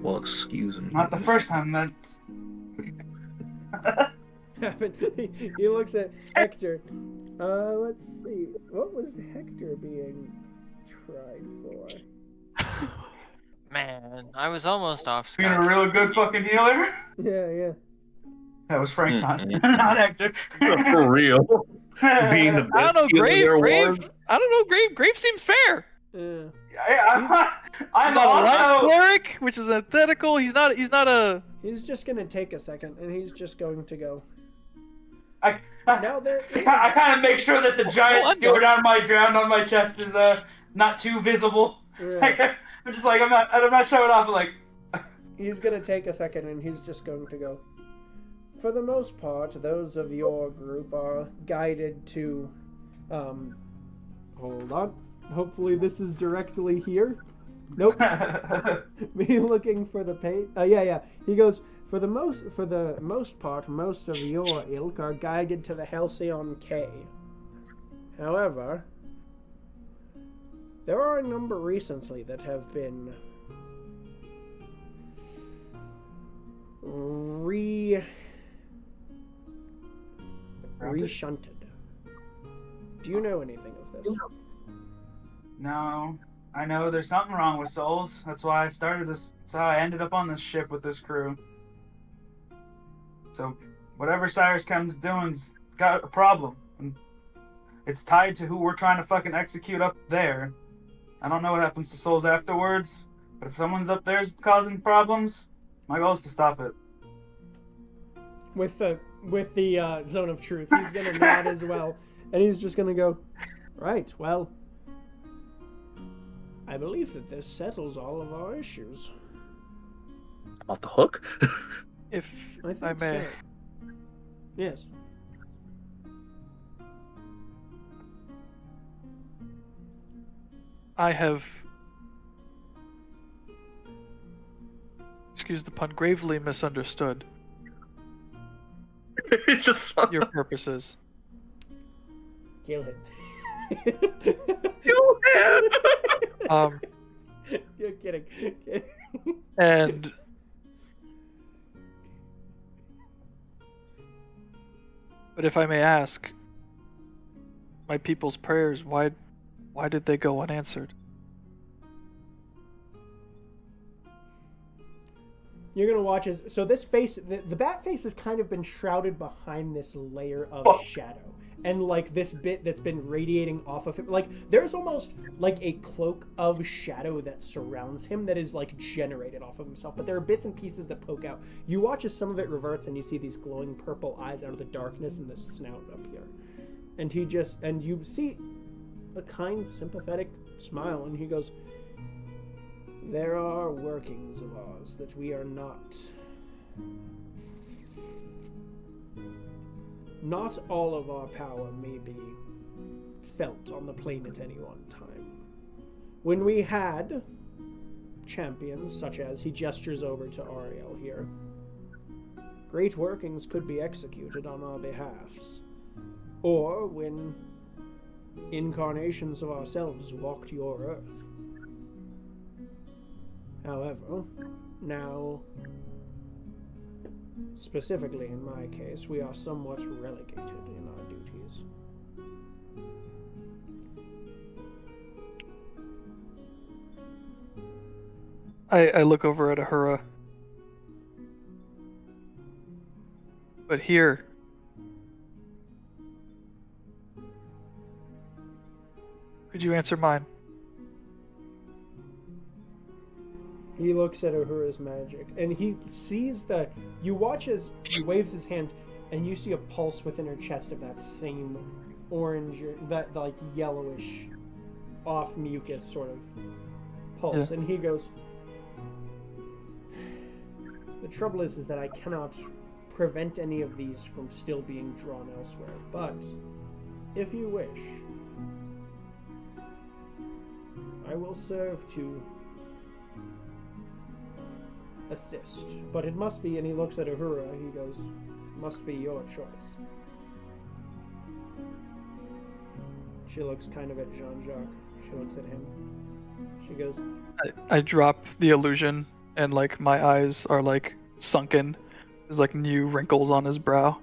Well, excuse me. Not the first time that happened. He looks at Hector. Let's see. What was Hector being tried for? Man, I was almost off being scotch. a real good fucking healer. Yeah. That was Frank, not Hector. For real. Being the best I don't know, Grave. I don't know, Grave seems fair. I'm not a light also cleric, which is antithetical. He's not a. He's just gonna take a second, and he's just going to go. I Now there is... kind of make sure that the giant steward on my chest is not too visible. Right. I'm just like I'm not showing off. Like he's gonna take a second, and he's just going to go. For the most part, those of your group are guided to. Hold on. Hopefully, this is directly here. Nope. Me looking for the page. Yeah. He goes. For the most part, most of your ilk are guided to the Halcyon K. However, there are a number recently that have been reshunted. Do you know anything of this? No, I know there's something wrong with souls. That's why I started this. That's how I ended up on this ship with this crew. So, whatever Cyrus Chem's doing's got a problem. And it's tied to who we're trying to fucking execute up there. I don't know what happens to souls afterwards, but if someone's up there causing problems, my goal is to stop it. With the zone of truth, he's gonna nod as well, and he's just gonna go, right, well, I believe that this settles all of our issues. I'm off the hook? If I think I may. so. Yes. I have, excuse the pun, gravely misunderstood It's just your purposes. Kill him. Kill him! You're kidding. And but if I may ask, my people's prayers, why did they go unanswered? You're gonna watch as so this face, the bat face has kind of been shrouded behind this layer of shadow, and like this bit that's been radiating off of him, like there's almost like a cloak of shadow that surrounds him that is like generated off of himself, but there are bits and pieces that poke out. You watch as some of it reverts, and you see these glowing purple eyes out of the darkness and the snout up here, and you see a kind, sympathetic smile, and he goes, there are workings of ours that we are not. Not all of our power may be felt on the plane at any one time. When we had champions, such as, he gestures over to Ariel here, great workings could be executed on our behalfs. Or when incarnations of ourselves walked your earth. However, now, specifically in my case, we are somewhat relegated in our duties. I look over at Ahura. But here, could you answer mine? He looks at Ahura's magic, and he sees that you watch as he waves his hand, and you see a pulse within her chest of that same orange, that like yellowish, off mucus sort of pulse. Yeah. And he goes, the trouble is that I cannot prevent any of these from still being drawn elsewhere, but if you wish, I will serve to assist, but it must be, and he looks at Ahura, he goes, must be your choice. She looks kind of at Jean-Jacques. She looks at him. She goes, I drop the illusion, and like my eyes are like sunken. There's like new wrinkles on his brow.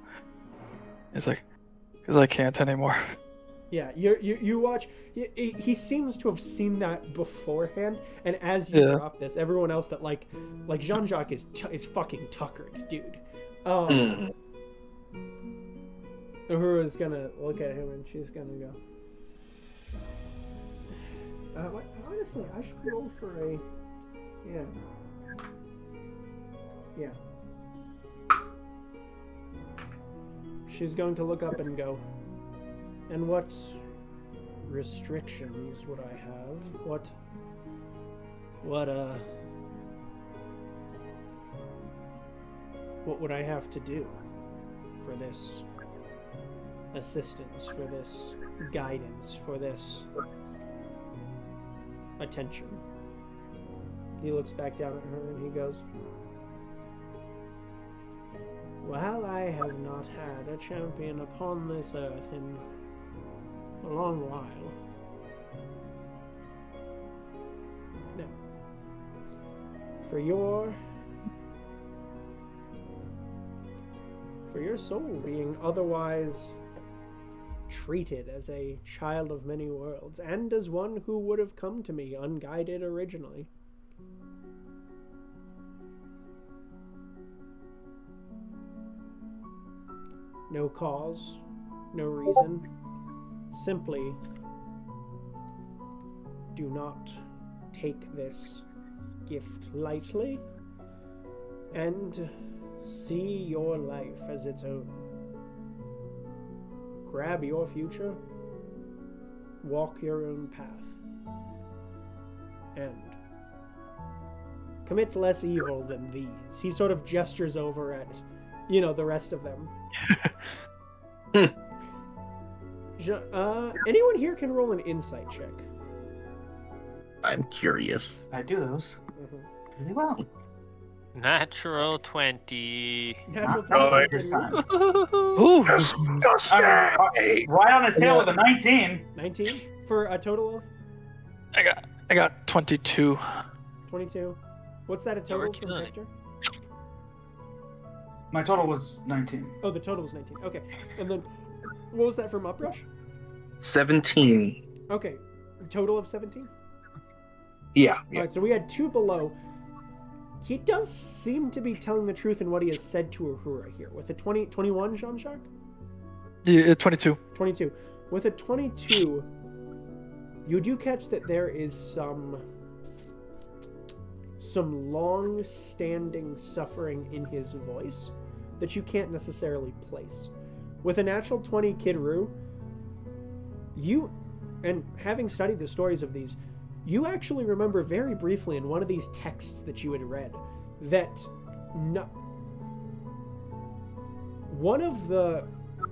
It's like, because I can't anymore. Yeah, you watch. He seems to have seen that beforehand, and as you drop this, everyone else that like Jean-Jacques is fucking tuckered, dude. Uhura's gonna look at him, and she's gonna go. Honestly, I should roll for a. Yeah. She's going to look up and go. And what restrictions would I have? What would I have to do for this assistance, for this guidance, for this attention? He looks back down at her and he goes, well, I have not had a champion upon this earth in a long while. Now, for your soul being otherwise treated as a child of many worlds, and as one who would have come to me unguided originally. No cause, no reason. Simply do not take this gift lightly and see your life as its own. Grab your future, walk your own path, and commit less evil than these. He sort of gestures over at, the rest of them. Anyone here can roll an insight check. I'm curious. I do those really well. Natural 20. Natural Not 20. this time. Ooh. Disgusting! Right on his tail with a 19. 19 for a total of I got 22. 22. What's that a Yeah, we're total from killing it. Victor? My total was 19. Oh, the total was 19. Okay. And then what was that from Uprush? 17. Okay. Total of 17? Yeah. Alright, so we had 2 below. He does seem to be telling the truth in what he has said to Uhura here. With a 21, Jean-Jacques? Yeah, 22. 22. With a 22, you do catch that there is some long-standing suffering in his voice that you can't necessarily place. With a natural 20, Kid Roo, you, and having studied the stories of these, you actually remember very briefly in one of these texts that you had read that one of the...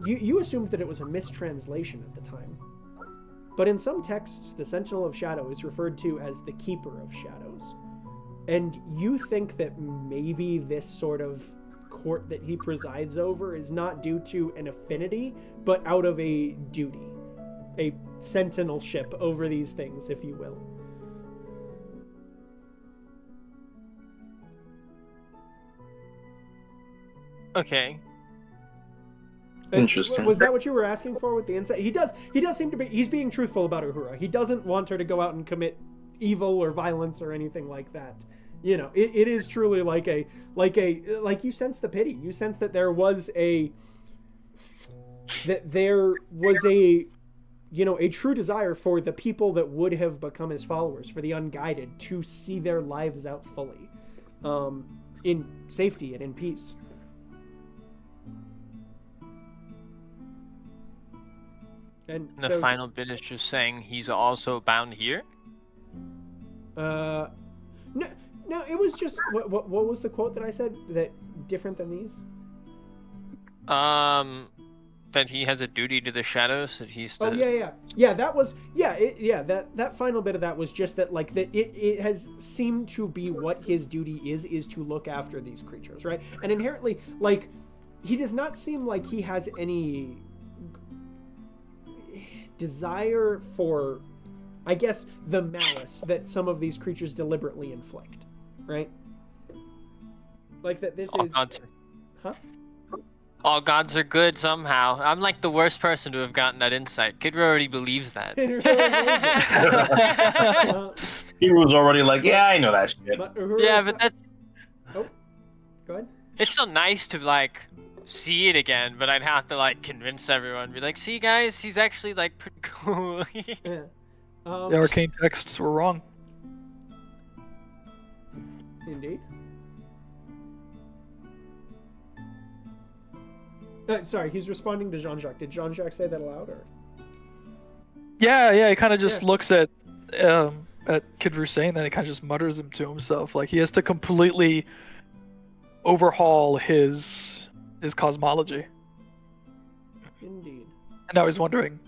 You assumed that it was a mistranslation at the time. But in some texts, the Sentinel of Shadow is referred to as the Keeper of Shadows. And you think that maybe this sort of court that he presides over is not due to an affinity, but out of a duty. A sentinelship over these things, if you will. Okay. Interesting. Was that what you were asking for with the insight? He does seem to be... He's being truthful about Uhura. He doesn't want her to go out and commit evil or violence or anything like that. It is truly like you sense the pity. You sense that there was a true desire for the people that would have become his followers, for the unguided, to see their lives out fully, in safety and in peace. And the final bit is just saying he's also bound here? No, it was just... What was the quote that I said that different than these? That he has a duty to the shadows, that he's the... Oh, yeah. Yeah, that was... that final bit of that was just that, like, that it has seemed to be what his duty is to look after these creatures, right? And inherently, like, he does not seem like he has any desire for, I guess, the malice that some of these creatures deliberately inflict, right? Like that this is... Huh? All gods are good somehow. I'm like the worst person to have gotten that insight. Kid already believes that. He was already like, yeah, I know that shit. But that's... Oh, go ahead. It's so nice to, like, see it again, but I'd have to, like, convince everyone. Be like, see, guys, he's actually, like, pretty cool. Yeah. The arcane texts were wrong. Indeed. Sorry, he's responding to Jean-Jacques. Did Jean-Jacques say that aloud, or? Yeah, he kind of just looks at Kid saying that, he kind of just mutters them to himself. Like, he has to completely overhaul his cosmology. Indeed. And now he's wondering,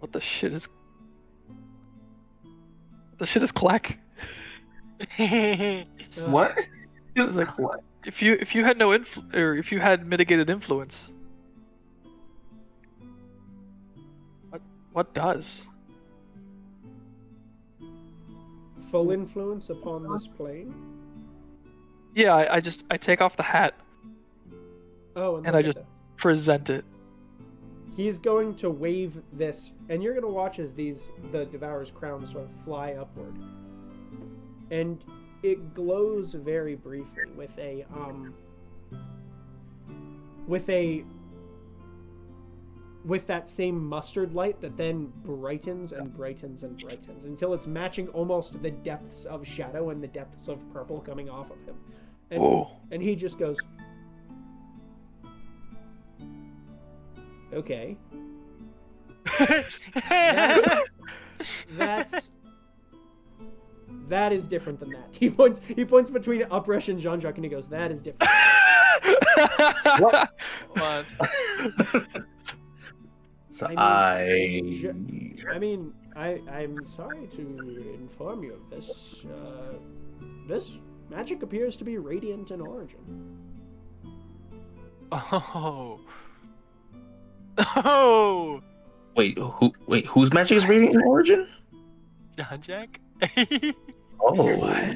what the shit is clack? What? It's like, if you had no or if you had mitigated influence, what does? Full influence upon this plane? Yeah, I take off the hat Oh, and I just present it. he's going to wave this, and you're going to watch as the Devourer's crown sort of fly upward. And it glows very briefly with that same mustard light that then brightens and brightens and brightens until it's matching almost the depths of shadow and the depths of purple coming off of him. And he just goes, okay. That is different than that. He points between Uprush and Jean-Jacques and he goes, that is different. What? So I'm sorry to inform you of this. This magic appears to be radiant in origin. Oh. Wait, whose magic is radiant in origin? John Jack? Oh.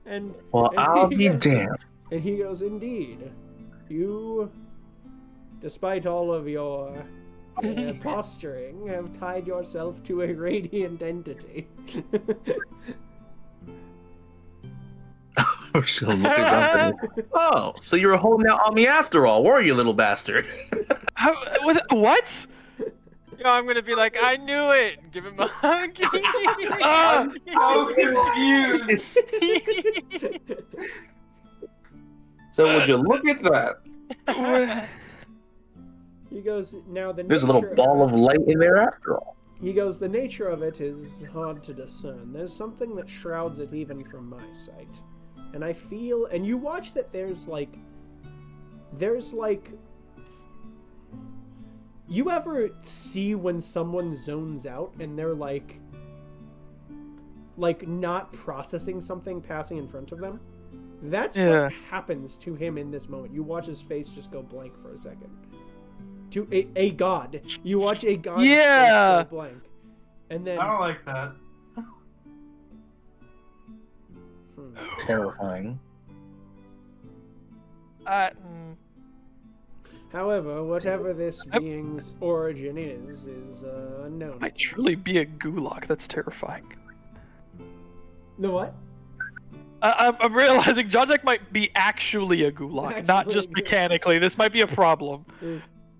And I'll be damned. And he goes, indeed, you, despite all of your posturing, have tied yourself to a radiant entity. We're just gonna look around. Oh, so you were holding out on me after all, were you, little bastard? What? Yo, I'm gonna be like, I knew it! Give him a hug! I'm so confused! So would you look at that? He goes, now There's a little ball of light in there after all. He goes, the nature of it is hard to discern. There's something that shrouds it even from my sight. And I feel, and you watch that there's like, you ever see when someone zones out and they're like not processing something passing in front of them? That's what happens to him in this moment. You watch his face just go blank for a second. To a god. You watch a god's face go blank. And then... I don't like that. Terrifying. However, whatever this being's origin is unknown. Might truly be a gulag. That's terrifying. The what? I'm realizing Jean-Jacques might be actually a gulag, not just mechanically. This might be a problem.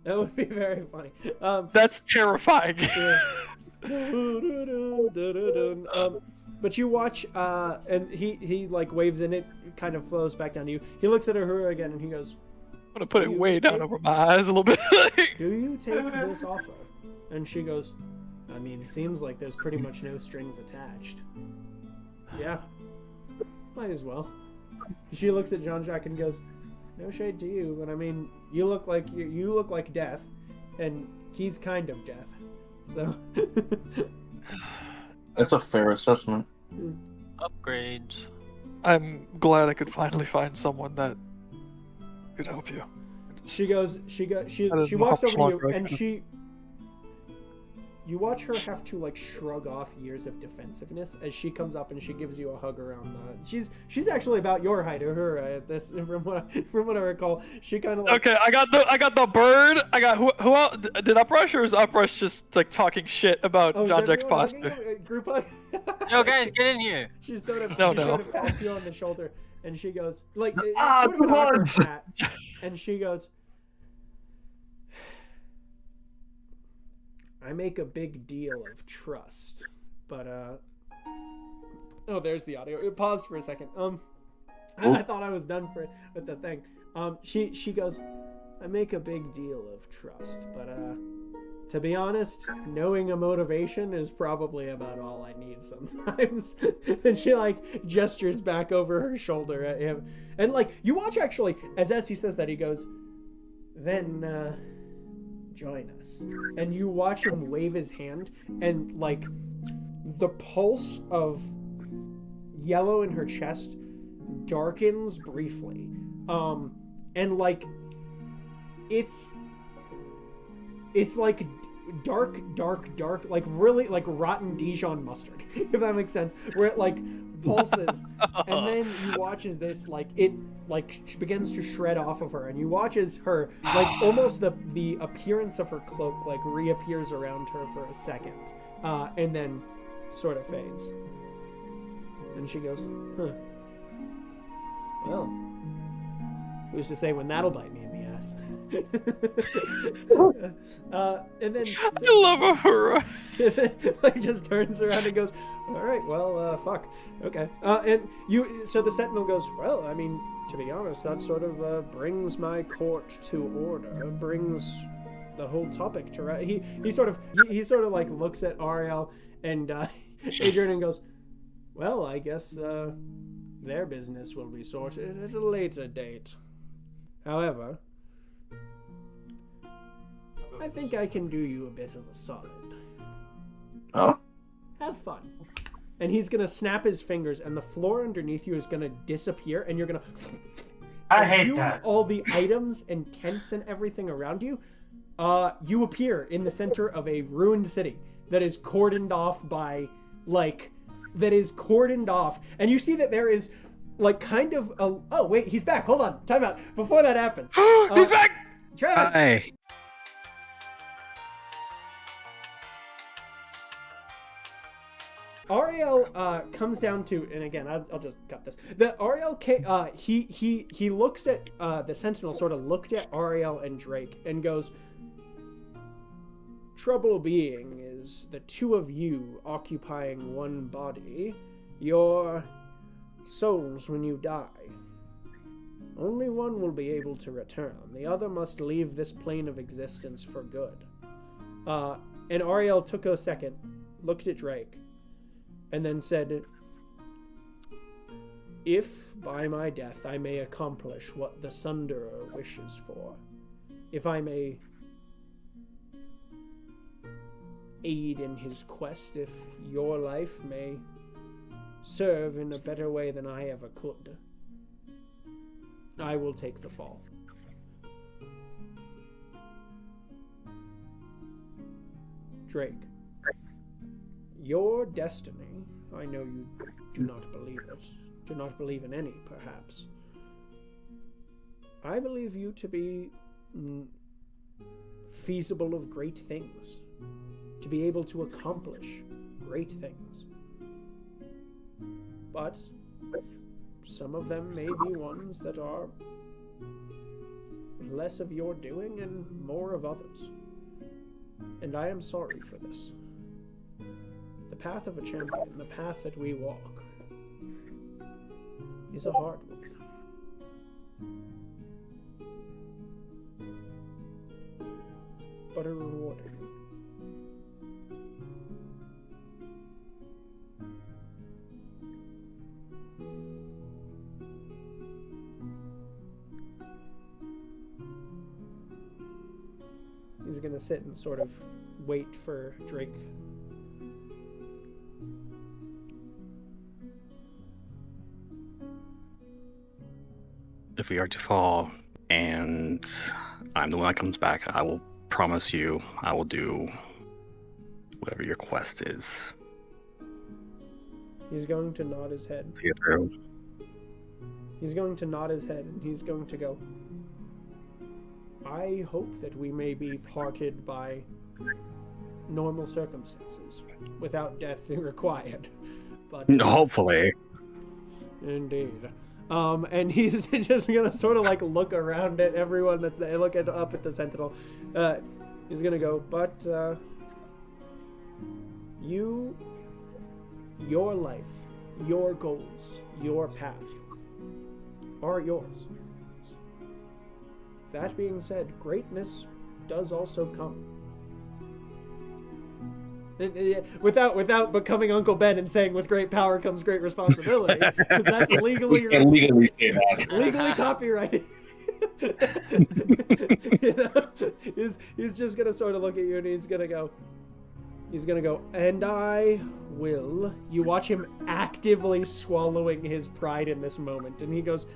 That would be very funny. That's terrifying. But you watch, and he like waves and it kind of flows back down to you. He looks at her again and he goes, I'm gonna put it way down over my eyes a little bit. do you take this offer? And she goes, I mean, it seems like there's pretty much no strings attached. Yeah, might as well. She looks at Jean-Jacques and goes, no shade to you, but I mean, you look like death, and he's kind of death. So that's a fair assessment. Upgrades. I'm glad I could finally find someone that could help you. She walks over to you, and you watch her have to like shrug off years of defensiveness as she comes up and she gives you a hug around the. She's actually about your height or her. This from what I recall, she kind of like. Okay, I got the bird. I got who else? Did Uprush or is Uprush just like talking shit about Jean-Jacques' posture? Group hug. Yo, guys, get in here. She sort of pats you on the shoulder and she goes like good ones. And she goes, I make a big deal of trust, but oh, there's the audio. It paused for a second. I thought I was done with the thing. She goes, I make a big deal of trust, but to be honest, knowing a motivation is probably about all I need sometimes. And she like gestures back over her shoulder at him, and like you watch actually as he says that he goes, then join us. And you watch him wave his hand and like the pulse of yellow in her chest darkens briefly. And like it's like dark, like really like rotten Dijon mustard, if that makes sense, where it like pulses, and then you watch as this like it like begins to shred off of her, and you watch as her like almost the appearance of her cloak like reappears around her for a second, and then sort of fades, and she goes, huh, well, who's to say when that'll bite me in the ass. And then I love her. like just turns around and goes, all right, well, fuck, okay. And so the Sentinel goes, well, I mean, to be honest, that sort of brings my court to order, brings the whole topic to right. He sort of like looks at Ariel and Adrian and goes, well, I guess their business will be sorted at a later date. However, I think I can do you a bit of a solid. Oh? Have fun. And he's gonna snap his fingers, and the floor underneath you is gonna disappear, and you're gonna... I hate that. All the items and tents and everything around you, you appear in the center of a ruined city that is cordoned off by, like... That is cordoned off. And you see that there is, like, kind of a... Oh, wait, he's back. Hold on. Time out. Before that happens... He's back! Travis! Hi. Ariel comes down to, and again, I'll just cut this. The Ariel, he looks at the Sentinel, sort of looked at Ariel and Drake, and goes, trouble being is the two of you occupying one body, your souls when you die. Only one will be able to return. The other must leave this plane of existence for good. And Ariel took a second, looked at Drake, and then said, if by my death I may accomplish what the Sunderer wishes for, if I may aid in his quest, if your life may serve in a better way than I ever could, I will take the fall. Drake, your destiny, I know you do not believe it, do not believe in any, perhaps. I believe you to be feasible of great things, to be able to accomplish great things. But some of them may be ones that are less of your doing and more of others. And I am sorry for this. The path of a champion, the path that we walk, is a hard one. But a rewarding one. He's gonna sit and sort of wait for Drake. If we are to fall, and I'm the one that comes back, I will promise you I will do whatever your quest is. He's going to nod his head. To get through. He's going to nod his head, and he's going to go, I hope that we may be parted by normal circumstances, without death required. But hopefully. Indeed. And he's just gonna sort of like look around at everyone that's there, up at the Sentinel. He's gonna go, but your life, your goals, your path are yours. That being said, greatness does also come. Without becoming Uncle Ben and saying, with great power comes great responsibility, because that's legally say that. Legally copyrighted. He's just gonna sort of look at you and he's gonna go, and I will. You watch him actively swallowing his pride in this moment, and he goes,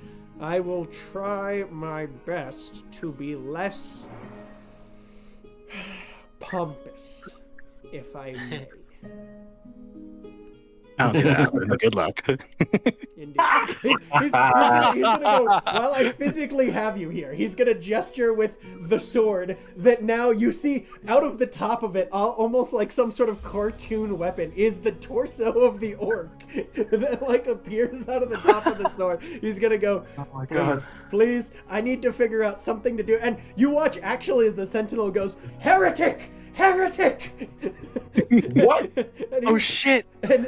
I will try my best to be less compass, if I may. I don't see that happening, but good luck. Indeed. He's gonna go, while I physically have you here, he's gonna gesture with the sword that now you see out of the top of it, almost like some sort of cartoon weapon, is the torso of the orc that like appears out of the top of the sword. He's gonna go, Oh my god. please, I need to figure out something to do. And you watch actually as the sentinel goes, heretic! Heretic! What? Oh shit! And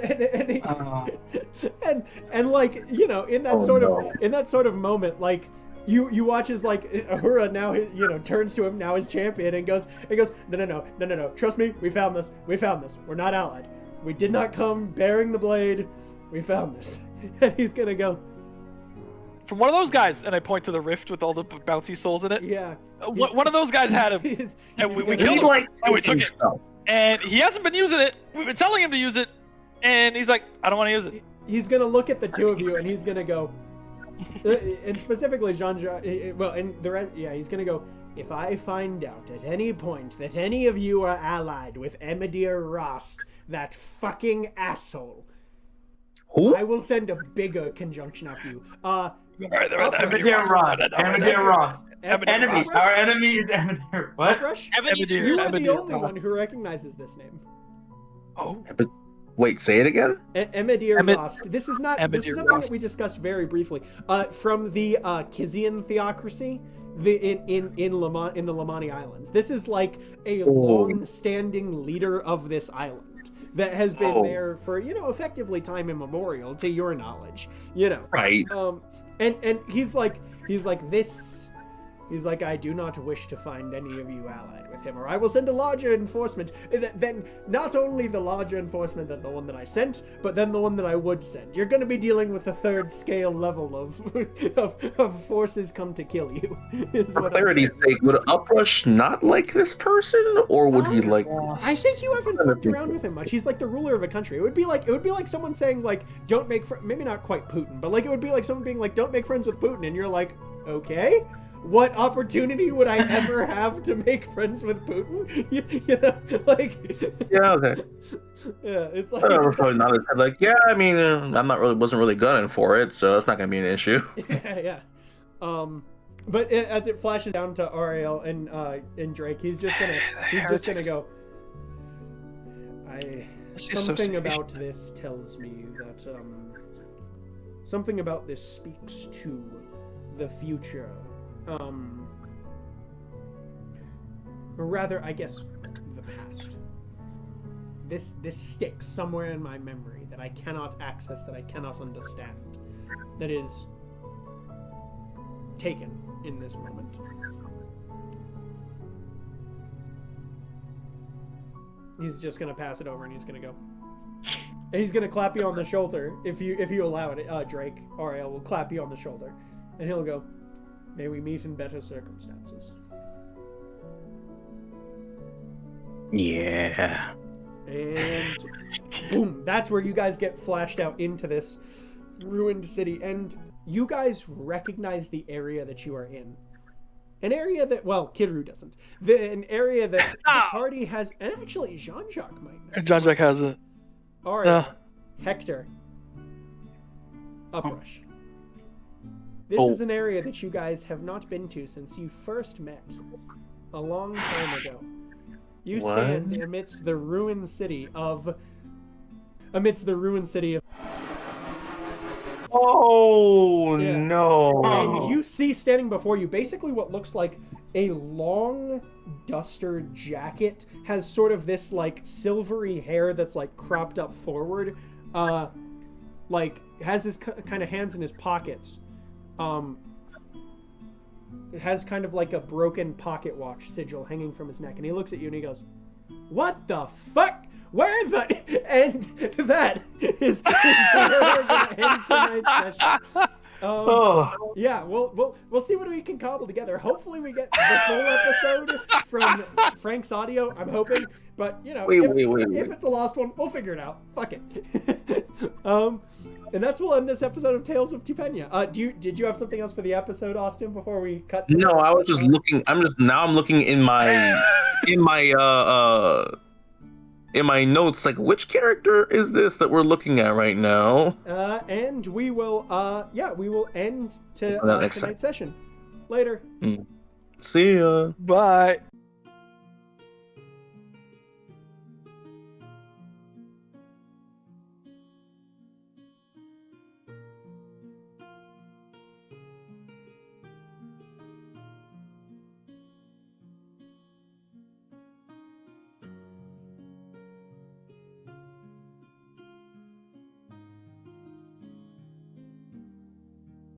like, you know, in that sort of moment, like you watch as like Ahura now, you know, turns to him now as champion and goes, no, trust me, we found this, we're not allied, we did not come bearing the blade, we found this. And he's gonna go, From one of those guys, and I point to the rift with all the bouncy souls in it. yeah. One of those guys had him, and we gonna- killed him. like And we took it. stuff. And he hasn't been using it. We've been telling him to use it, and he's like, I don't want to use it. He's gonna look at the two of you and he's gonna go, and specifically Jean-Jacques, well, and the rest, yeah, he's gonna go, if I find out at any point that any of you are allied with Emidir Rost, that fucking asshole, Who? I will send a bigger conjunction after you. Emidir Roth. Enemies. Our enemy is Emidir. What? Uprush? Emidir. You are the Emidir only Roth. one who recognizes this name. Oh, Wait, say it again? Emidir Rost. This is not. This Emidir is something Rost. that we discussed very briefly. From the Kizian theocracy, in the Lamani Islands. This is like a long-standing leader of this island that has been there for, you know, effectively time immemorial, to your knowledge. You know. Right. And he's like this. He's like, I do not wish to find any of you allied with him, or I will send a larger enforcement. Then not only the larger enforcement than the one that I sent, but then the one that I would send. You're going to be dealing with a third scale level of forces come to kill you. Is For what clarity's I'm saying. sake, would Uprush not like this person, or would he like? I think you haven't fucked around with him much. He's like the ruler of a country. It would be like someone saying like, don't make maybe not quite Putin, but like it would be like someone being like, don't make friends with Putin, and you're like, okay. What opportunity would I ever have to make friends with Putin? You know, like. Yeah, okay. Yeah, it's like. Probably not his head. Like, yeah, I mean, wasn't really gunning for it, so it's not gonna be an issue. Yeah. But as it flashes down to Ariel and Drake, he's just gonna go. Something about this tells me that something about this speaks to the future. Or rather, I guess, the past. This sticks somewhere in my memory that I cannot access, that I cannot understand. That is taken in this moment. He's just gonna pass it over and he's gonna go. And he's gonna clap you on the shoulder if you allow it. Drake, Ariel will clap you on the shoulder, and he'll go, "May we meet in better circumstances." Yeah. And boom, that's where you guys get flashed out into this ruined city, and you guys recognize the area that you are in. An area that, well, Kidru doesn't. An area that the party has, and actually Jean-Jacques might know. Jean-Jacques has it. Ariel, Hector, Uprush. This is an area that you guys have not been to since you first met a long time ago. You stand amidst the ruined city of. Oh Yeah. no! And you see standing before you basically what looks like a long duster jacket, has sort of this like silvery hair that's like cropped up forward, like has his kind of hands in his pockets, it has kind of like a broken pocket watch sigil hanging from his neck, and he looks at you and he goes, "What the fuck? Where the..." And that is where we're gonna end tonight's session. Yeah, we'll see what we can cobble together. Hopefully we get the full episode from Frank's audio. I'm hoping, but you know, if it's a lost one, we'll figure it out. Fuck it. And that's we'll end this episode of Tales of Tupenia. Did you have something else for the episode, Austin, before we cut? No, I was just looking. I'm looking in my in my notes, like, which character is this that we're looking at right now? And we will end Next tonight's session. Later. See ya. Bye.